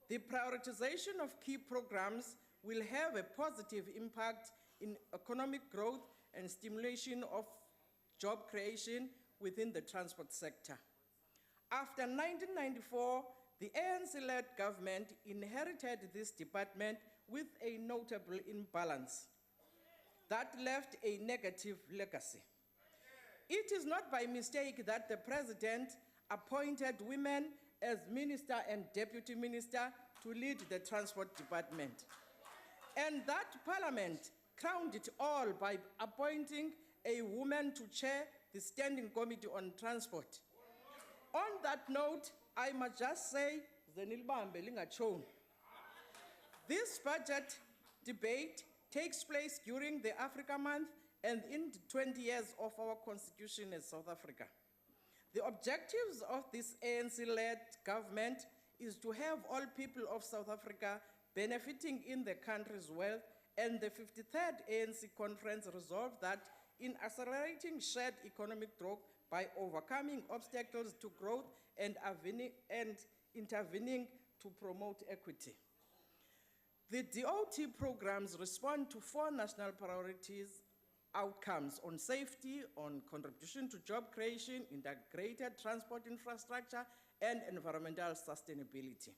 The prioritization of key programs will have a positive impact in economic growth and stimulation of job creation within the transport sector. After 1994, the ANC-led government inherited this department with a notable imbalance that left a negative legacy. It is not by mistake that the president appointed women as minister and deputy minister to lead the transport department, and that parliament crowned it all by appointing a woman to chair the Standing Committee on Transport. On that note, I must just say, Zenilbambe lingachoni. This budget debate takes place during the Africa Month and in the 20 years of our constitution as South Africa. The objectives of this ANC-led government is to have all people of South Africa benefiting in the country's wealth, and the 53rd ANC conference resolved that in accelerating shared economic growth by overcoming obstacles to growth and intervening to promote equity. The DOT programs respond to 4 national priorities outcomes on safety, on contribution to job creation, integrated transport infrastructure, and environmental sustainability.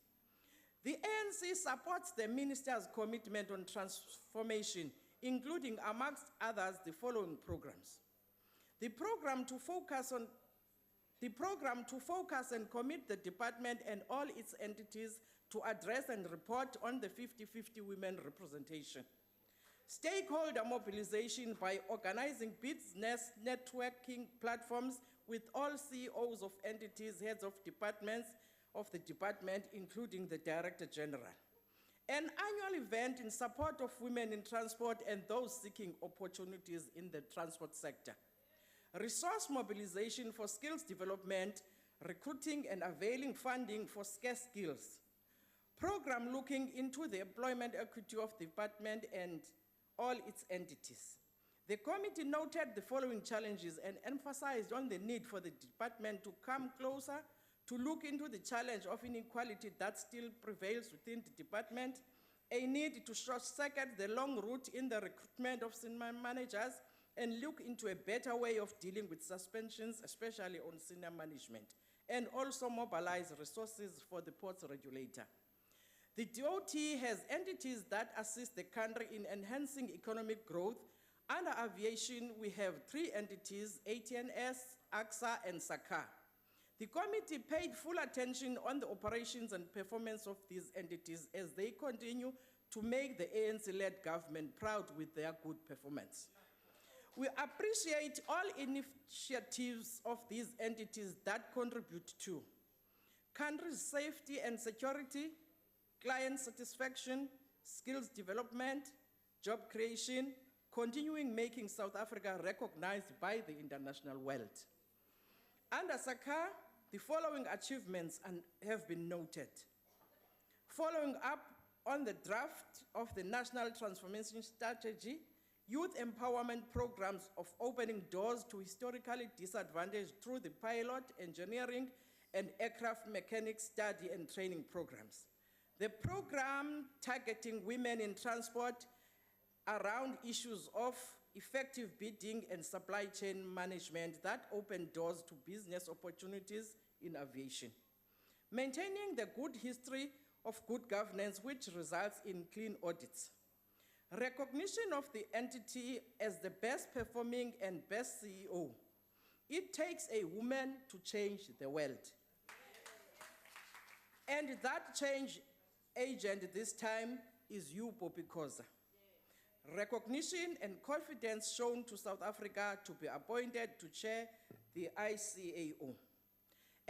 The ANC supports the minister's commitment on transformation, including, amongst others, the following programs. The program to focus and commit the department and all its entities to address and report on the 50-50 women representation. Stakeholder mobilization by organizing business networking platforms with all CEOs of entities, heads of departments of the department, including the Director General. An annual event in support of women in transport and those seeking opportunities in the transport sector. Resource mobilization for skills development, recruiting and availing funding for scarce skills. program looking into the employment equity of the department and all its entities. The committee noted the following challenges and emphasized on the need for the department to come closer to look into the challenge of inequality that still prevails within the department, a need to short-circuit the long route in the recruitment of senior managers, and look into a better way of dealing with suspensions, especially on senior management, and also mobilize resources for the ports regulator. The DOT has entities that assist the country in enhancing economic growth. Under aviation, we have 3 entities, ATNS, AXA, and SACA. The committee paid full attention on the operations and performance of these entities as they continue to make the ANC-led government proud with their good performance. We appreciate all initiatives of these entities that contribute to country's safety and security, client satisfaction, skills development, job creation, continuing making South Africa recognized by the international world. Under SACA, the following achievements have been noted. Following up on the draft of the National Transformation Strategy, youth empowerment programs of opening doors to historically disadvantaged through the pilot, engineering, and aircraft mechanics study and training programs. The program targeting women in transport around issues of effective bidding and supply chain management that open doors to business opportunities in aviation. Maintaining the good history of good governance which results in clean audits. Recognition of the entity as the best performing and best CEO. It takes a woman to change the world. And that change agent this time is you, Poppy Khoza. Recognition and confidence shown to South Africa to be appointed to chair the ICAO.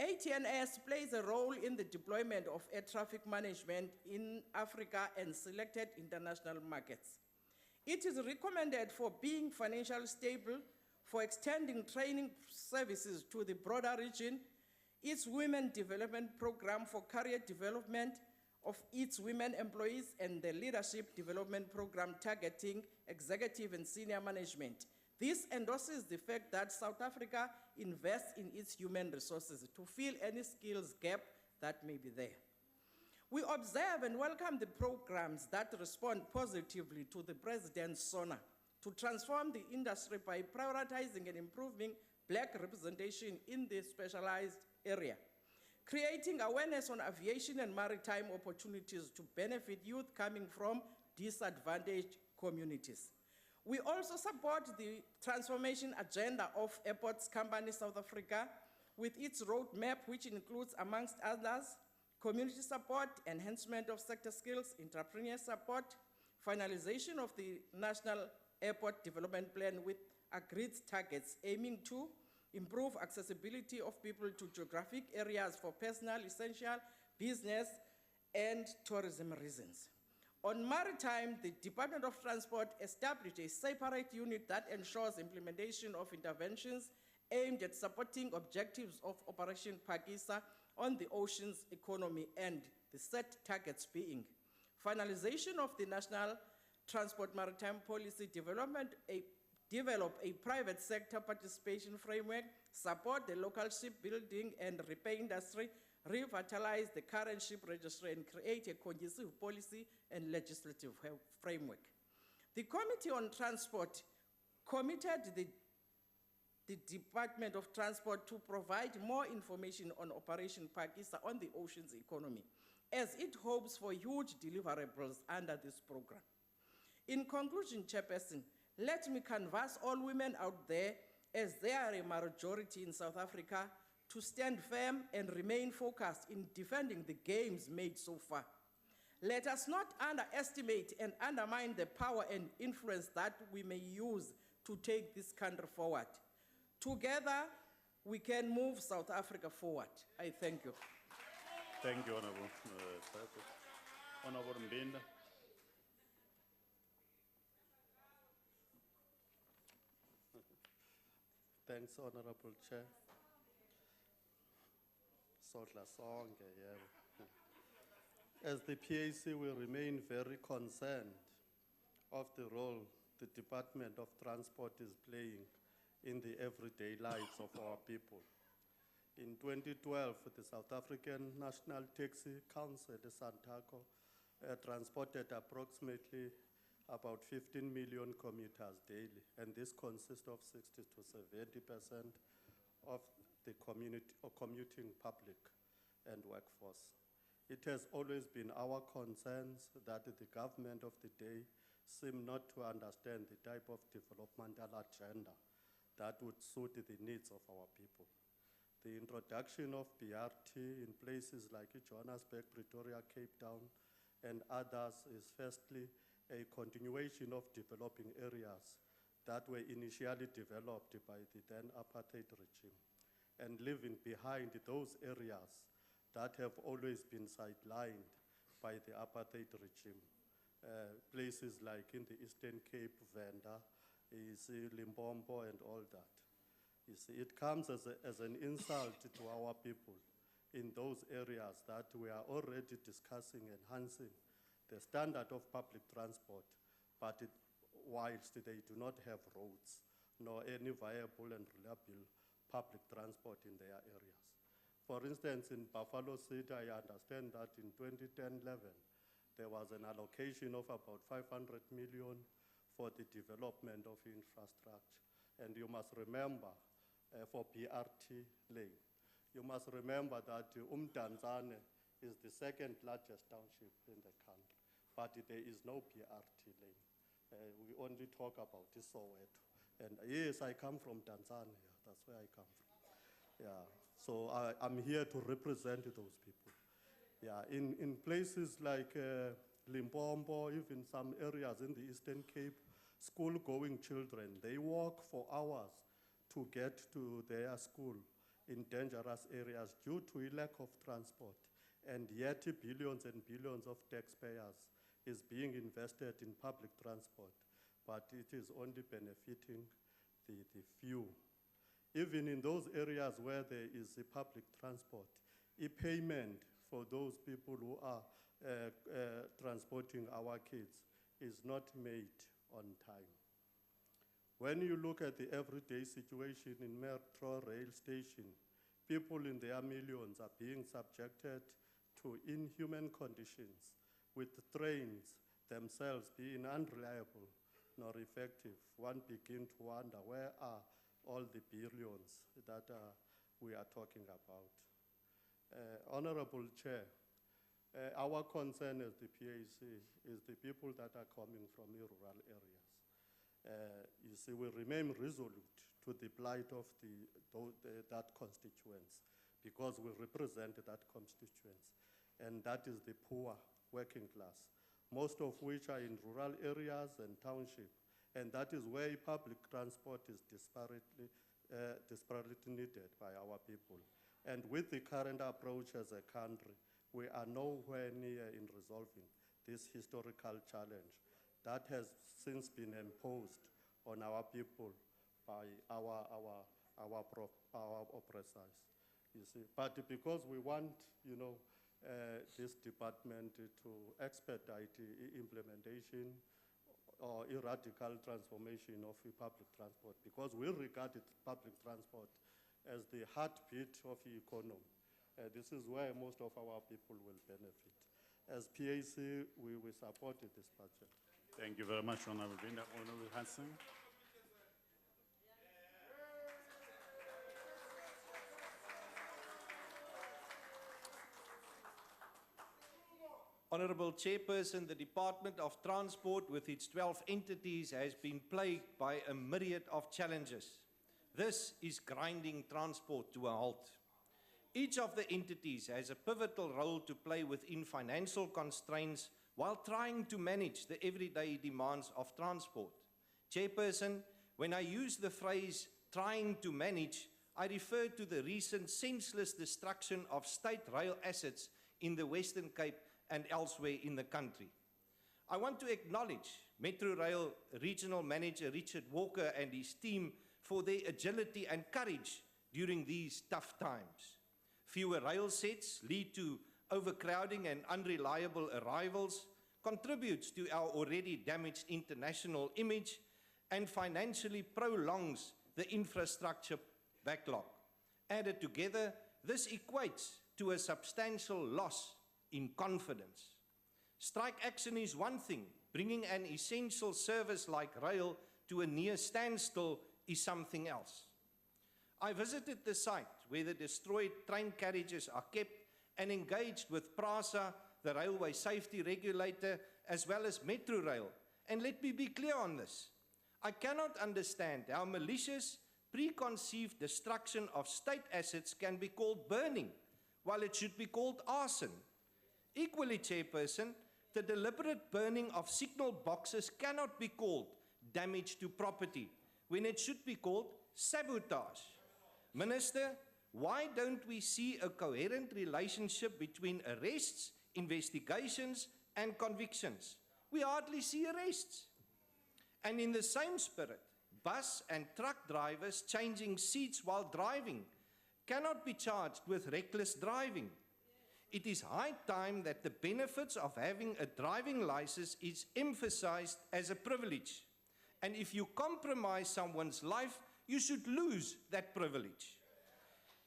ATNS plays a role in the deployment of air traffic management in Africa and selected international markets. It is recommended for being financially stable, for extending training services to the broader region, its women development program for career development of its women employees, and the leadership development program targeting executive and senior management. This endorses the fact that South Africa invests in its human resources to fill any skills gap that may be there. We observe and welcome the programs that respond positively to the President's SONA to transform the industry by prioritizing and improving Black representation in the specialized area, creating awareness on aviation and maritime opportunities to benefit youth coming from disadvantaged communities. We also support the transformation agenda of Airports Company South Africa with its roadmap, which includes, amongst others, community support, enhancement of sector skills, entrepreneur support, finalization of the National Airport Development Plan with agreed targets aiming to improve accessibility of people to geographic areas for personal, essential, business, and tourism reasons. On maritime, the Department of Transport established a separate unit that ensures implementation of interventions aimed at supporting objectives of Operation Pakisa on the ocean's economy and the set targets being finalization of the National Transport Maritime Policy develop a private sector participation framework, support the local shipbuilding and repair industry, revitalize the current ship registry, and create a conducive policy and legislative framework. The Committee on Transport committed the Department of Transport to provide more information on Operation Pakisa on the ocean's economy, as it hopes for huge deliverables under this program. In conclusion, Chairperson, let me canvass all women out there, as they are a majority in South Africa, to stand firm and remain focused in defending the gains made so far. Let us not underestimate and undermine the power and influence that we may use to take this country forward. Together, we can move South Africa forward. I thank you. Thank you, Honorable. Honorable Mbinda. Thanks, Honorable Chair. Sodla sonke, yebo. As the PAC, we remain very concerned of the role the Department of Transport is playing in the everyday lives of our people. In 2012, the South African National Taxi Council, the Santaco, transported approximately about 15 million commuters daily, and this consists of 60 to 70% of the commuting public and workforce. It has always been our concerns that the government of the day seem not to understand the type of developmental agenda that would suit the needs of our people. The introduction of BRT in places like Johannesburg, Pretoria, Cape Town, and others is firstly a continuation of developing areas that were initially developed by the then apartheid regime, and leaving behind those areas that have always been sidelined by the apartheid regime. Places like in the Eastern Cape, Venda, Limpopo, and all that. You see, it comes as an insult to our people in those areas that we are already discussing enhancing the standard of public transport, but whilst they do not have roads nor any viable and reliable public transport in their areas. For instance, in Buffalo City, I understand that in 2010-11, there was an allocation of about 500 million for the development of infrastructure. And you must remember, for BRT lane, you must remember that Umdanzane is the second largest township in the country, but there is no BRT lane. We only talk about Soweto. And yes, I come from Tanzania, that's where I come from. Yeah, so I'm here to represent those people. Yeah, in places like Limpopo, even some areas in the Eastern Cape, school-going children, they walk for hours to get to their school in dangerous areas due to a lack of transport. And yet billions and billions of taxpayers is being invested in public transport, but it is only benefiting the few. Even in those areas where there is a public transport, a payment for those people who are transporting our kids is not made on time. When you look at the everyday situation in Metro Rail Station, people in their millions are being subjected to inhuman conditions, with trains themselves being unreliable nor effective. One begins to wonder, where are all the billions that we are talking about? Honorable Chair, our concern as the PAC is the people that are coming from the rural areas. You see, we remain resolute to the plight of that constituents, because we represent that constituents, and that is the poor working class, most of which are in rural areas and township, and that is where public transport is desperately needed by our people. And with the current approach as a country, we are nowhere near in resolving this historical challenge that has since been imposed on our people by our oppressors. You see, but because we want, this department to expedite implementation or a radical transformation of public transport, because we regard public transport as the heartbeat of the economy. This is where most of our people will benefit. As PAC, we support this budget. Thank you very much, Honorable Binda. Honorable Hansen. Honorable Chairperson, the Department of Transport with its 12 entities has been plagued by a myriad of challenges. This is grinding transport to a halt. Each of the entities has a pivotal role to play within financial constraints while trying to manage the everyday demands of transport. Chairperson, when I use the phrase trying to manage, I refer to the recent senseless destruction of state rail assets in the Western Cape and elsewhere in the country. I want to acknowledge Metro Rail Regional Manager Richard Walker and his team for their agility and courage during these tough times. Fewer rail sets lead to overcrowding and unreliable arrivals contributes to our already damaged international image and financially prolongs the infrastructure backlog. Added together, this equates to a substantial loss in confidence. Strike action is one thing. Bringing an essential service like rail to a near standstill is something else. I visited the site where the destroyed train carriages are kept and engaged with PRASA, the railway safety regulator, as well as Metro Rail. And let me be clear on this. I cannot understand how malicious, preconceived destruction of state assets can be called burning, while it should be called arson. Equally, Chairperson, the deliberate burning of signal boxes cannot be called damage to property, when it should be called sabotage. Minister, why don't we see a coherent relationship between arrests, investigations, and convictions? We hardly see arrests. And in the same spirit, bus and truck drivers changing seats while driving cannot be charged with reckless driving. It is high time that the benefits of having a driving license is emphasized as a privilege. And if you compromise someone's life, you should lose that privilege.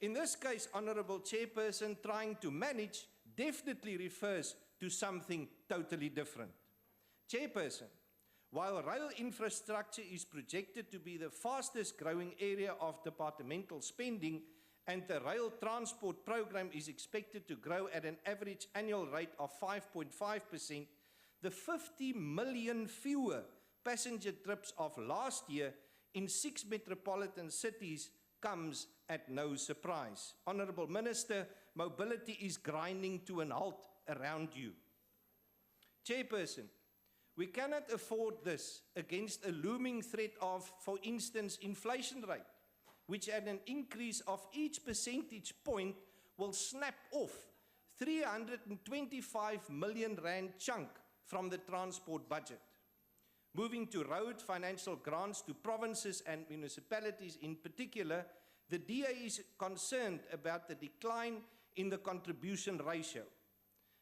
In this case, Honourable Chairperson, trying to manage definitely refers to something totally different. Chairperson, while rail infrastructure is projected to be the fastest growing area of departmental spending, and the rail transport program is expected to grow at an average annual rate of 5.5%, the 50 million fewer passenger trips of last year in 6 metropolitan cities comes at no surprise. Honourable Minister, mobility is grinding to an halt around you. Chairperson, we cannot afford this against a looming threat of, for instance, inflation rate, which at an increase of each percentage point will snap off 325 million rand chunk from the transport budget. Moving to road financial grants to provinces and municipalities in particular, the DA is concerned about the decline in the contribution ratio.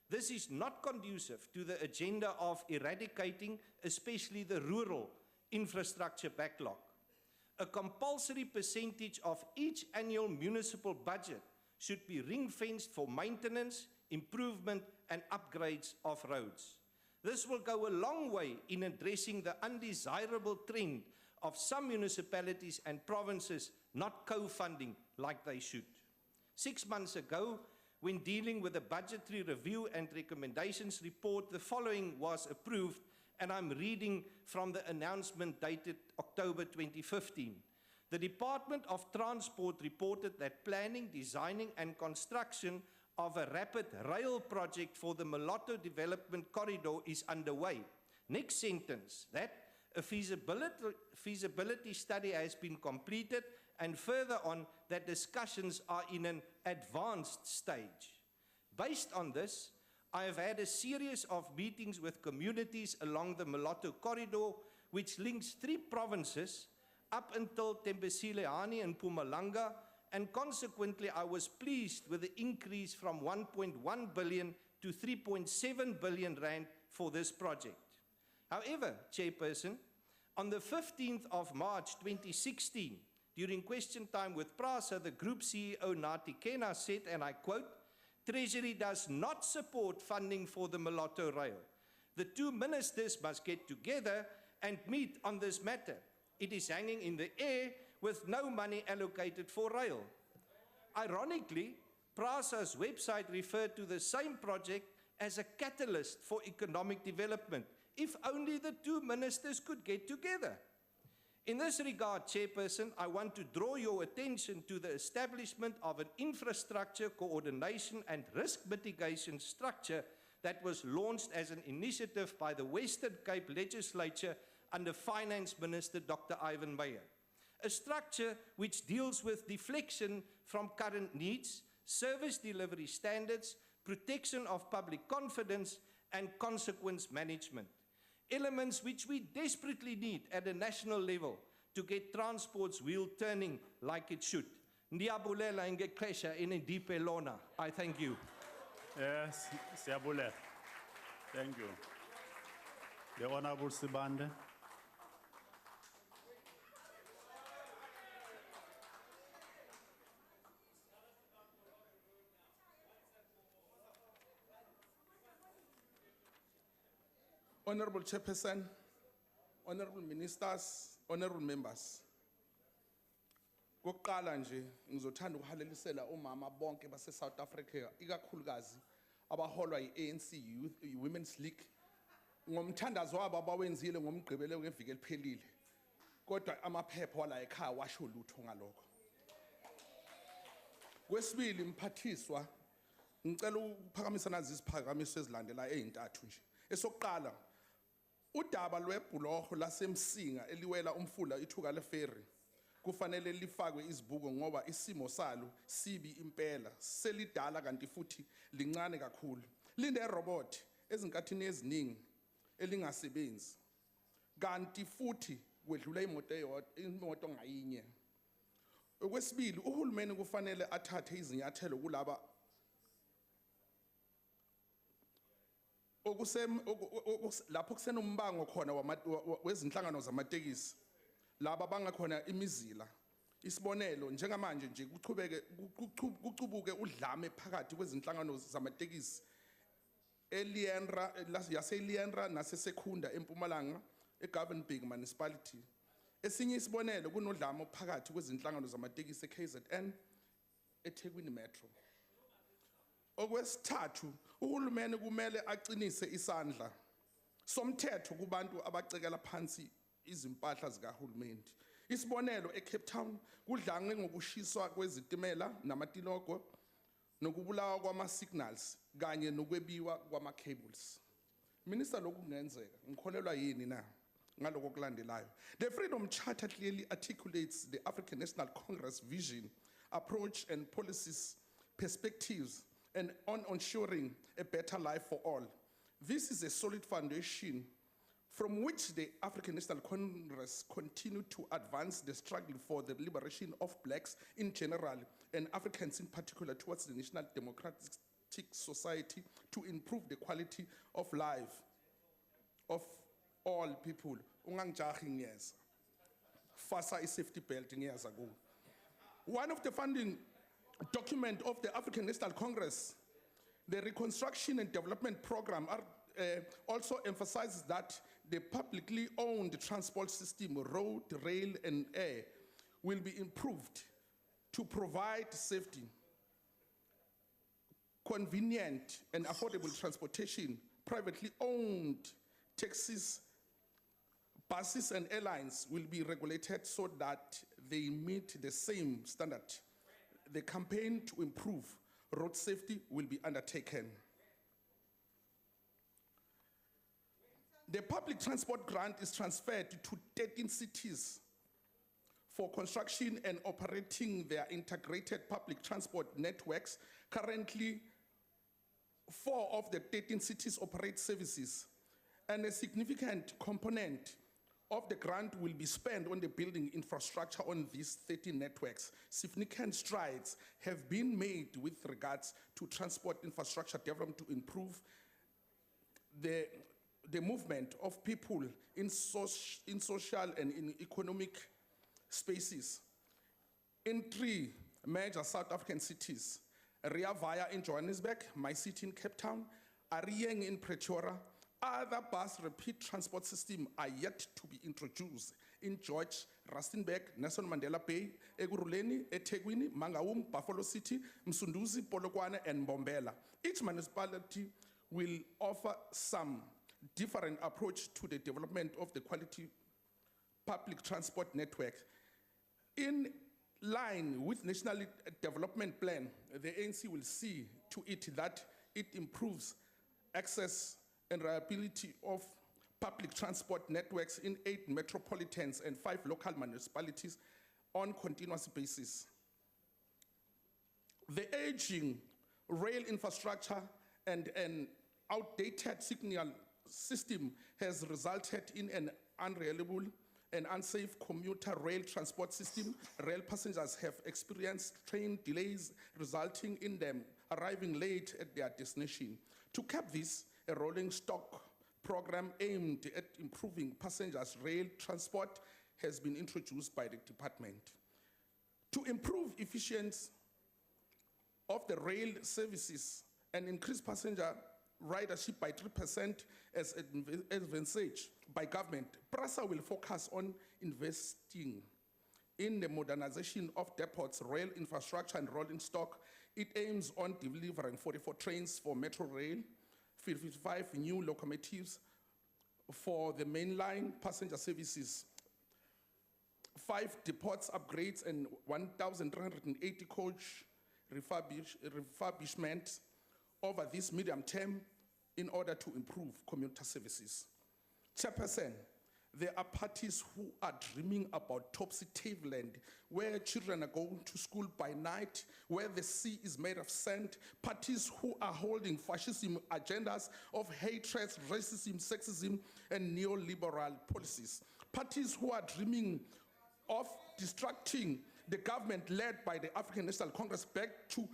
This is not conducive to the agenda of eradicating, especially the rural infrastructure backlog. A compulsory percentage of each annual municipal budget should be ring-fenced for maintenance, improvement, and upgrades of roads. This will go a long way in addressing the undesirable trend of some municipalities and provinces not co-funding like they should. 6 months ago, when dealing with the budgetary review and recommendations report, the following was approved, and I'm reading from the announcement dated October 2015. The Department of Transport reported that planning, designing, and construction of a rapid rail project for the Mulatto Development Corridor is underway. Next sentence, that a feasibility study has been completed, and further on, that discussions are in an advanced stage. Based on this, I have had a series of meetings with communities along the Mulatto Corridor, which links 3 provinces up until Tembesileani and Mpumalanga, and consequently I was pleased with the increase from 1.1 billion to 3.7 billion rand for this project. However, Chairperson, on the 15th of March 2016, during question time with PRASA, the Group CEO Nati Kena said, and I quote, "Treasury does not support funding for the Mulatto Rail. The 2 ministers must get together and meet on this matter. It is hanging in the air with no money allocated for rail." Ironically, PRASA's website referred to the same project as a catalyst for economic development, if only the 2 ministers could get together. In this regard, Chairperson, I want to draw your attention to the establishment of an infrastructure coordination and risk mitigation structure that was launched as an initiative by the Western Cape Legislature under Finance Minister Dr. Ivan Meyer. A structure which deals with deflection from current needs, service delivery standards, protection of public confidence, and consequence management. Elements which we desperately need at a national level to get transport's wheel turning like it should. Ndiabulela ngexesha inendiphe lona. I thank you. Yes, Siabule. Thank you. The Honorable Sibande. Honorable Chairperson, Honorable Ministers, Honorable Members. Kokuqala nje ngizothanda ukuhalelisela omama bonke base South Africa ikakhulukazi abaholwa yi-ANC Women's League ngomthandazo wabo abawenzile ngomgqibelo ngeviki eliphelile kodwa amaphepha wala ekhaya washo lutho ngalokho. Kwesibili mphathiswa ngicela ukuphakamisa nazi isiphakamiso ezilandela ezintathu nje. Esokuqala udaba lwebhuloho lasemsinga eliwela umfula ithuka leferry kufanele lifakwe izibuko ngoba isimo salo sibi impela selidala kanti futhi lincane kakhulu line robot ezinkathini eziningi elingasebenzi kanti futhi kwedlula imoto ngayinye. Okwesibili uhulumeni kufanele athathe izinyathelo kulaba lapho kusenombango khona wezinhlangano zamatekisi laba bangakhona imizila isibonelo njengamanje nje kucubuke udlame phakathi kwezinhlangano zamatekisi eLienra yaseLienra naseSekunda eMpumalanga eGovernbig municipality. Esinye isibonelo kunodlame phakathi kwezinhlangano zamatekisi eKZN eThekwini Metro. Okwesithathu uhulumeni kumele aqinise isandla somthetho kubantu abacekela phansi izimpahla zikahulumeni. Isibonelo eCape Town kudlange ngokushiswa kwezitimela namatilogo nokubulawa kwama-signals kanye nokwebiwa kwama-cables. Minister lokhu kungenzeka ngikholelwa yini na ngaloko kulandelayo. The Freedom Charter clearly articulates the African National Congress vision, approach and policies, perspectives and on ensuring a better life for all. This is a solid foundation from which the African National Congress continued to advance the struggle for the liberation of blacks in general and Africans in particular towards the national democratic society to improve the quality of life of all people. Ungangijahi ngiyeza. Fasa i-safety belt ngiyeza ku. One of the founding document of the African National Congress, the Reconstruction and Development Program, also emphasizes that the publicly owned transport system, road, rail, and air, will be improved to provide safety, convenient, and affordable transportation. Privately owned taxis, buses, and airlines will be regulated so that they meet the same standard. The campaign to improve road safety will be undertaken. The public transport grant is transferred to 13 cities for construction and operating their integrated public transport networks. Currently, 4 of the 13 cities operate services, and a significant component of the grant will be spent on the building infrastructure on these 13 networks. Significant strides have been made with regards to transport infrastructure development to improve the movement of people in social and in economic spaces. In 3 major South African cities, Rea Vaya in Johannesburg, my city in Cape Town, Arieng in Pretoria. Other bus rapid transport systems are yet to be introduced in George, Rustenburg, Nelson Mandela Bay, Ekurhuleni, eThekwini, Mangaung, Buffalo City, Msunduzi, Polokwane, and Mbombela. Each municipality will offer some different approach to the development of the quality public transport network. In line with National Development Plan, the ANC will see to it that it improves access and reliability of public transport networks in 8 metropolitans and 5 local municipalities on continuous basis. The aging rail infrastructure and an outdated signal system has resulted in an unreliable and unsafe commuter rail transport system. Rail passengers have experienced train delays, resulting in them arriving late at their destination. To cap this, a rolling stock program aimed at improving passengers' rail transport has been introduced by the department. To improve efficiency of the rail services and increase passenger ridership by 3% as advantage by government, PRASA will focus on investing in the modernization of depots, rail infrastructure and rolling stock. It aims on delivering 44 trains for Metro Rail, 55 new locomotives for the mainline passenger services, 5 depots upgrades and 1,380 coach refurbishment over this medium term in order to improve commuter services. Chairperson, there are parties who are dreaming about topsy-turvy land, where children are going to school by night, where the sea is made of sand, parties who are holding fascism agendas of hatred, racism, sexism, and neoliberal policies, parties who are dreaming of distracting the government led by the African National Congress back to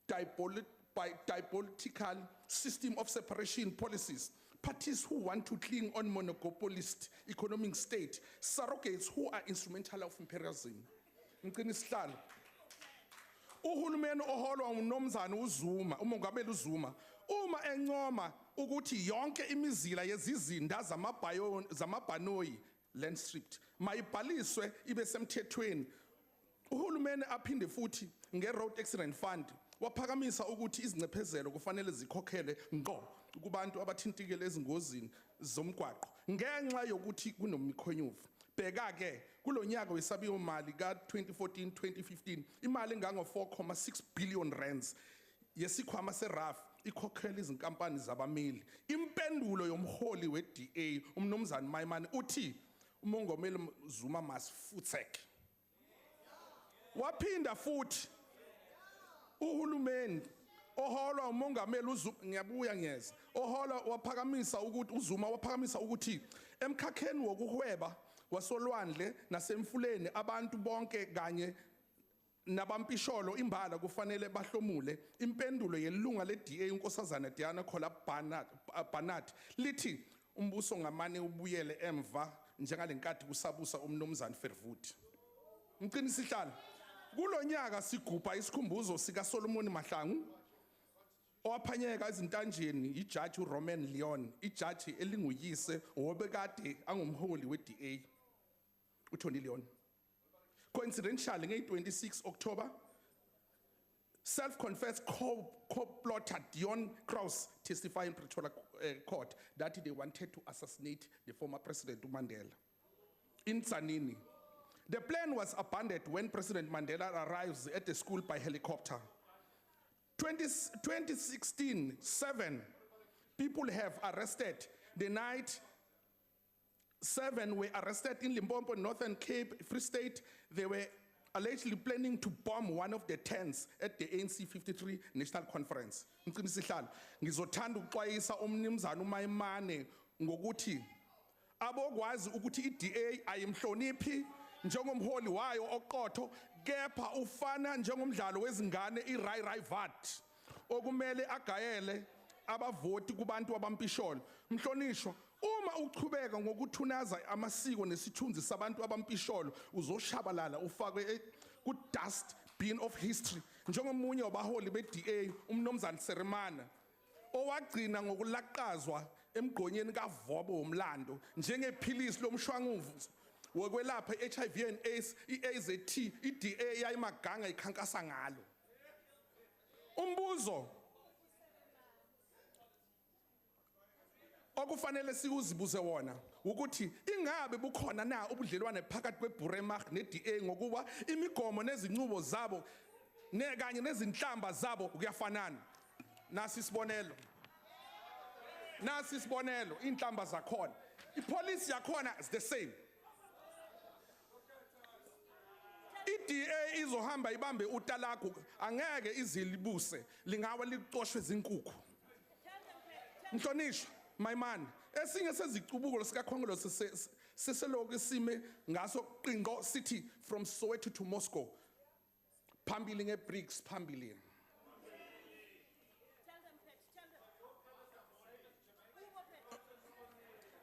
diabolitical system of separation policies, parties who want to cling on monopolist economic state, surrogates who are instrumental of imperialism. Ngicinihlalo. Uhulumeni oholwa uMnumzana uZuma, uMongameli uZuma, uma encoma ukuthi yonke imizila yezizinda zamabhanoyi land stripped mayibhaliswe ibe semthethweni, uhulumeni aphinde futhi nge-road accident fund waphakamisa ukuthi izincephezelo kufanele zikhokhele ngqo kubantu abathintikele ezingozini zomgwaqo ngenxa yokuthi kunomikhonyovu. Bheka ke kulonyaka wesabiwo mali ka-2014-2015 imali engango 4.6 billion rands yesikhwama seraf ikhokhela izinkampani zabameli. Impendulo yomholi we-DA uMnumzane Maimane uthi uMongameli Zuma must futhek. Waphinda futhi uhulumeni oholwa uMongameli uZuma, ngiyabuya ngiyeza, oholwa waphakamisa ukuthi uZuma waphakamisa ukuthi emkhakheni wokuhweba wasolwandle nasemfuleni abantu bonke kanye nabampisholo imbala kufanele bahlomule. Impendulo yelunga le-DA uNkosazana Diana Khola Barnard lithi umbuso ngamane ubuyele emva njengalenkathi kusabusa uMnumzane Verwoerd. Mqinisihlalo kulonyaka sigubha isikhumbuzo sika Solomon Mahlangu owaphanyeka ezintanjeni ijaji uRoman Leon, ijaji elinguyise owobekade angumholi we-DA uTony Leon. Coincidentally, nge-26 October, self-confessed co-plotter Dion Krause testified in Pretoria court that they wanted to assassinate the former President Mandela. In Tzanini, the plan was abandoned when President Mandela arrives at the school by helicopter. 2016, 7 people have arrested. The night, 7 were arrested in Limpopo, Northern Cape, Free State. They were allegedly planning to bomb one of the tents at the ANC 53 National Conference. Ngizothanda ukuxwayisa uMnumzane uMaimane ngokuthi abokwazi ukuthi iDA ayimhloniphi njengomholi wayo oqotho, kepha ufana njengomdlalo wezingane iRai Vat okumele agayele abavoti kubantu abampisholo. Mhlonishwa, uma uchubeka ngokuthunaza amasiko nesithunzi sabantu abampisholo uzoshabalala ufakwe ku dust bin of history njengomunye wabaholi beDA uMnumzane Seremana owagcina ngokulaqazwa emgqonyeni kaVobo womlando njengephilisi lomshwanguzo wokwelapha HIV and AIDS. iAZT iDA yayimaganga ikhankasa ngalo. Umbuzo okufanele sikuzibuze wona ukuthi ingabe bukhona na ubudlelwane phakathi kweBuremach neDA ngokuba imigomo nezinqubo zabo kanye nezinhlamba zabo kuyafanana. Nasi isibonelo inhlamba zakhona, ipolice yakhona is the same. iDA izohamba ibambe utalakho angeke izilibuse lingawa liqoshwe zinkukhu. Mhlonishwa Maimane, esinye sezicubuko sikakhongolo seseloko isime ngaso qinqo sithi from Soweto to Moscow phambili ngeBRICS phambili.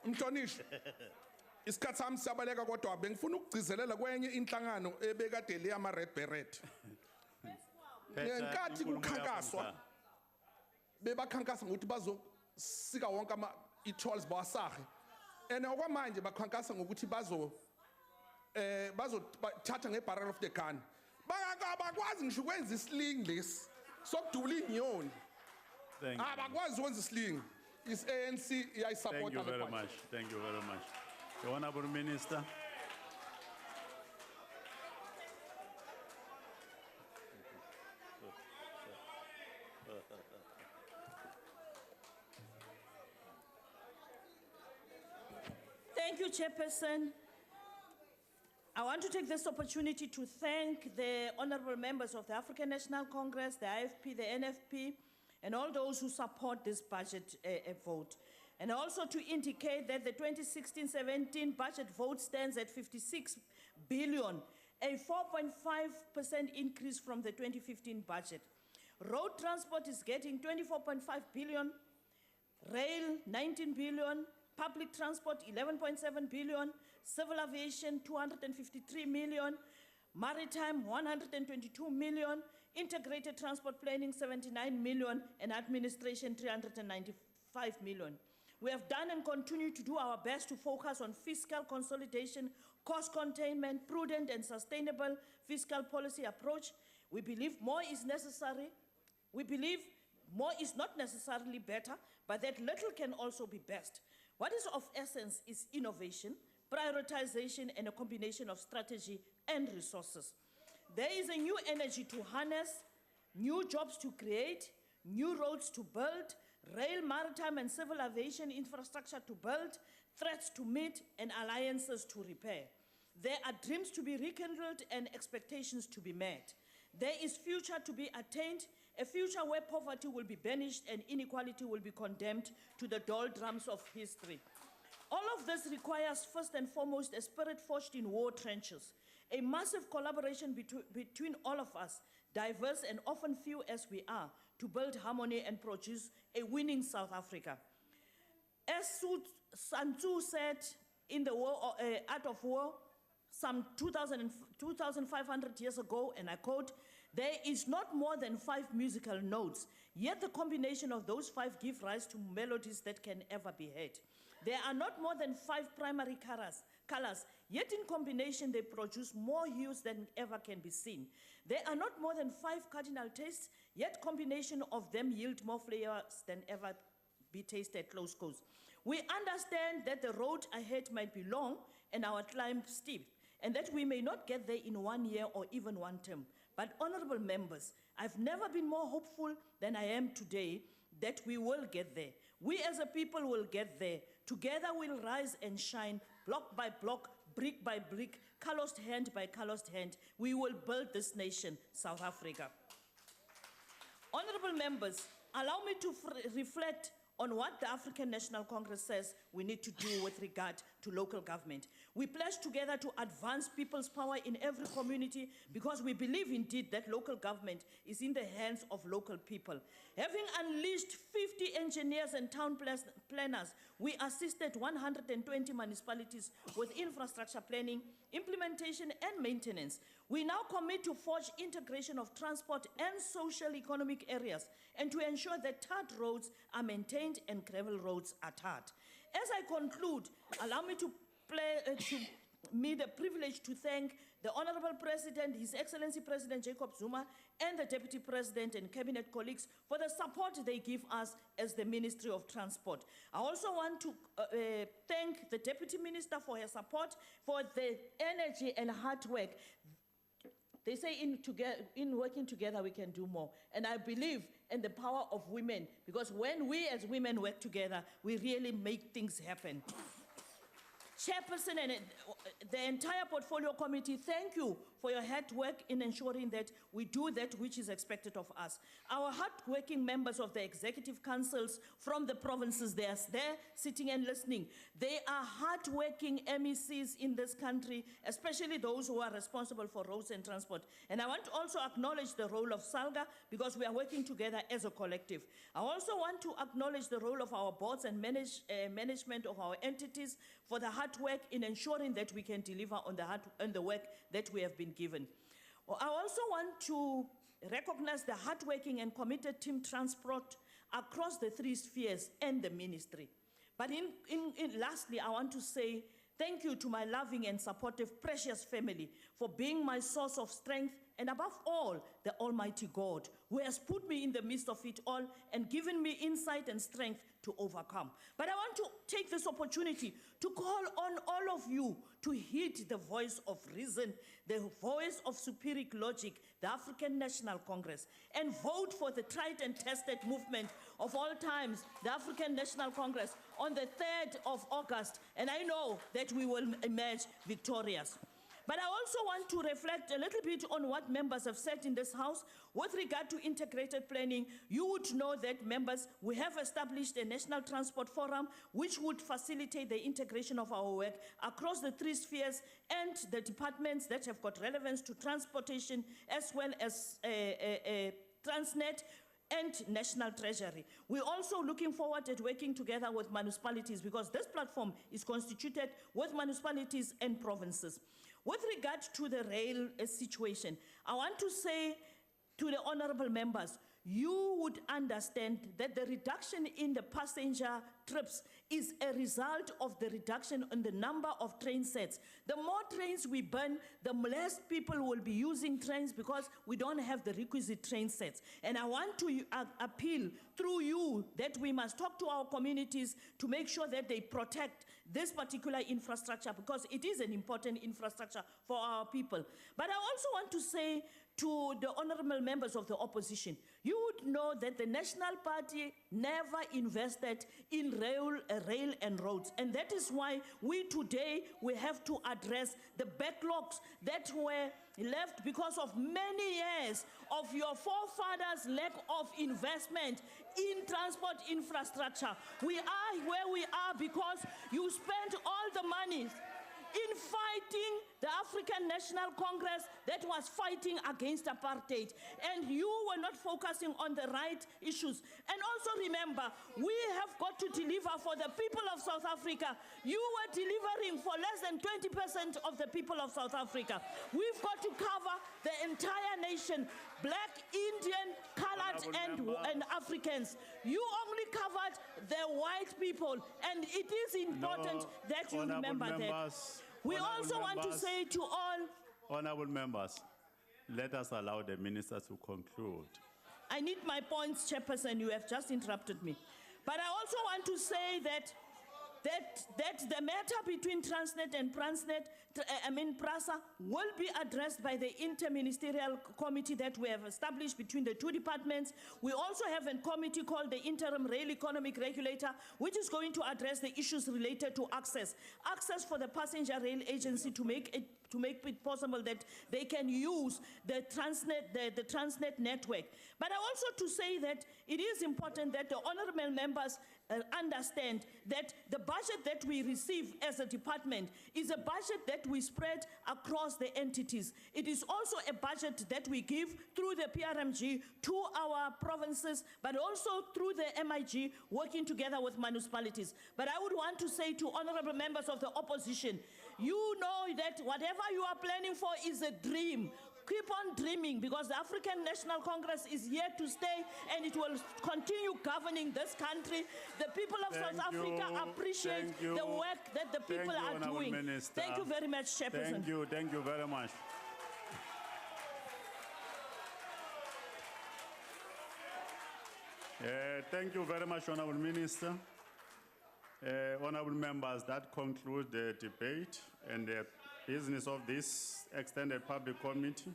Mhlonishwa. Isikhathi sami siyabaleka kodwa bengifuna ukugcizelela kwenye inhlangano ebekade le ama Red Beret. Ngenkathi kukhankaswa bebakhankasa ngokuthi bazosika wonke ama i-tolls bawasahe. Okwamanje bakhankasa ngokuthi bazothatha ngebarrel of the gun. Abakwazi ngisho ukwenza isling lesi sokudubula inyoni. Abakwazi ukwenza isling. Is ANC iyayisupport. Thank you very much. Thank you very much. The Honorable Minister. Thank you, Chairperson. I want to take this opportunity to thank the honorable members of the African National Congress, the IFP, the NFP, and all those who support this budget vote. And also to indicate that the 2016-17 budget vote stands at 56 billion, a 4.5% increase from the 2015 budget. Road transport is getting 24.5 billion, rail 19 billion, public transport 11.7 billion, civil aviation 253 million, maritime 122 million, integrated transport planning 79 million, and administration 395 million. We have done and continue to do our best to focus on fiscal consolidation, cost containment, prudent and sustainable fiscal policy approach. We believe more is necessary. We believe more is not necessarily better, but that little can also be best. What is of essence is innovation, prioritization, and a combination of strategy and resources. There is a new energy to harness, new jobs to create, new roads to build, rail, maritime, and civil aviation infrastructure to build, threats to meet, and alliances to repair. There are dreams to be rekindled and expectations to be met. There is future to be attained, a future where poverty will be banished and inequality will be condemned to the doldrums of history. All of this requires, first and foremost, a spirit forged in war trenches, a massive collaboration between all of us, diverse and often few as we are, to build harmony and produce a winning South Africa. As Sun Tzu said in the Art of War, some 2,500 years ago, and I quote, "There is not more than 5 musical notes, yet the combination of those 5 give rise to melodies that can ever be heard. There are not more than 5 primary colors, yet in combination they produce more hues than ever can be seen. There are not more than 5 cardinal tastes, yet combination of them yield more flavors than ever be tasted," close quotes. We understand that the road ahead might be long and our climb steep, and that we may not get there in 1 year or even 1 term. But honorable members, I've never been more hopeful than I am today that we will get there. We as a people will get there. Together we'll rise and shine, block by block, brick by brick, calloused hand by calloused hand. We will build this nation, South Africa. Honorable members, allow me to reflect on what the African National Congress says we need to do with regard to local government. We pledge together to advance people's power in every community because we believe indeed that local government is in the hands of local people. Having unleashed 50 engineers and town planners, we assisted 120 municipalities with infrastructure planning, implementation, and maintenance. We now commit to forge integration of transport and social economic areas and to ensure that tarred roads are maintained and gravel roads are tarred. As I conclude, allow me to the privilege to thank the Honorable President, His Excellency President Jacob Zuma, and the Deputy President and Cabinet colleagues for the support they give us as the Ministry of Transport. I also want to thank the Deputy Minister for her support, for the energy and hard work. They say in working together we can do more. And I believe in the power of women, because when we as women work together, we really make things happen. Chairperson and the entire portfolio committee, thank you for your hard work in ensuring that we do that which is expected of us. Our hard-working members of the executive councils from the provinces, they are there sitting and listening. They are hard-working MECs in this country, especially those who are responsible for roads and transport. And I want to also acknowledge the role of SALGA because we are working together as a collective. I also want to acknowledge the role of our boards and management of our entities for the hard work in ensuring that we can deliver on the work that we have been given. I also want to recognize the hardworking and committed team transport across the three spheres and the ministry. But lastly, I want to say thank you to my loving and supportive, precious family for being my source of strength, and above all, the Almighty God, who has put me in the midst of it all and given me insight and strength to overcome. But I want to take this opportunity to call on all of you to heed the voice of reason, the voice of superior logic, the African National Congress, and vote for the tried and tested movement of all times, the African National Congress, on the 3rd of August, and I know that we will emerge victorious. But I also want to reflect a little bit on what members have said in this House. With regard to integrated planning, you would know that, members, we have established a National Transport Forum which would facilitate the integration of our work across the three spheres and the departments that have got relevance to transportation, as well as Transnet and National Treasury. We're also looking forward at working together with municipalities because this platform is constituted with municipalities and provinces. With regard to the rail situation, I want to say to the honorable members, you would understand that the reduction in the passenger trips is a result of the reduction in the number of train sets. The more trains we burn, the less people will be using trains because we don't have the requisite train sets. And I want to appeal through you that we must talk to our communities to make sure that they protect this particular infrastructure because it is an important infrastructure for our people. But I also want to say to the honorable members of the opposition, you would know that the National Party never invested in rail and roads. And that is why we have to address the backlogs that were left because of many years of your forefathers' lack of investment in transport infrastructure. We are where we are because you spent all the money in fighting the African National Congress that was fighting against apartheid, and you were not focusing on the right issues. And also remember, we have got to deliver for the people of South Africa. You were delivering for less than 20% of the people of South Africa. We've got to cover the entire nation, black, Indian, colored, and Africans. You only covered the white people, and it is important that you remember that. We also want to say to all honorable members, let us allow the minister to conclude. I need my points, Chairperson. You have just interrupted me. But I also want to say that the matter between Transnet and PRASA will be addressed by the interministerial committee that we have established between the two departments. We also have a committee called the Interim Rail Economic Regulator, which is going to address the issues related to access for the passenger rail agency to make it possible that they can use the Transnet network. But I also to say that it is important that the honorable members understand that the budget that we receive as a department is a budget that we spread across the entities. It is also a budget that we give through the PRMG to our provinces, but also through the MIG, working together with municipalities. But I would want to say to honorable members of the opposition, you know that whatever you are planning for is a dream. Keep on dreaming because the African National Congress is here to stay and it will continue governing this country. The people of South Africa appreciate the work that the people are doing. Minister. Thank you very much, Chairperson. Thank you very much. Thank you very much, Honorable Minister. Honorable members, that concludes the debate and the business of this extended public committee.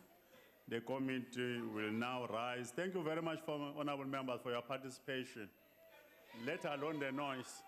The committee will now rise. Thank you very much, honorable members, for your participation. Let alone the noise.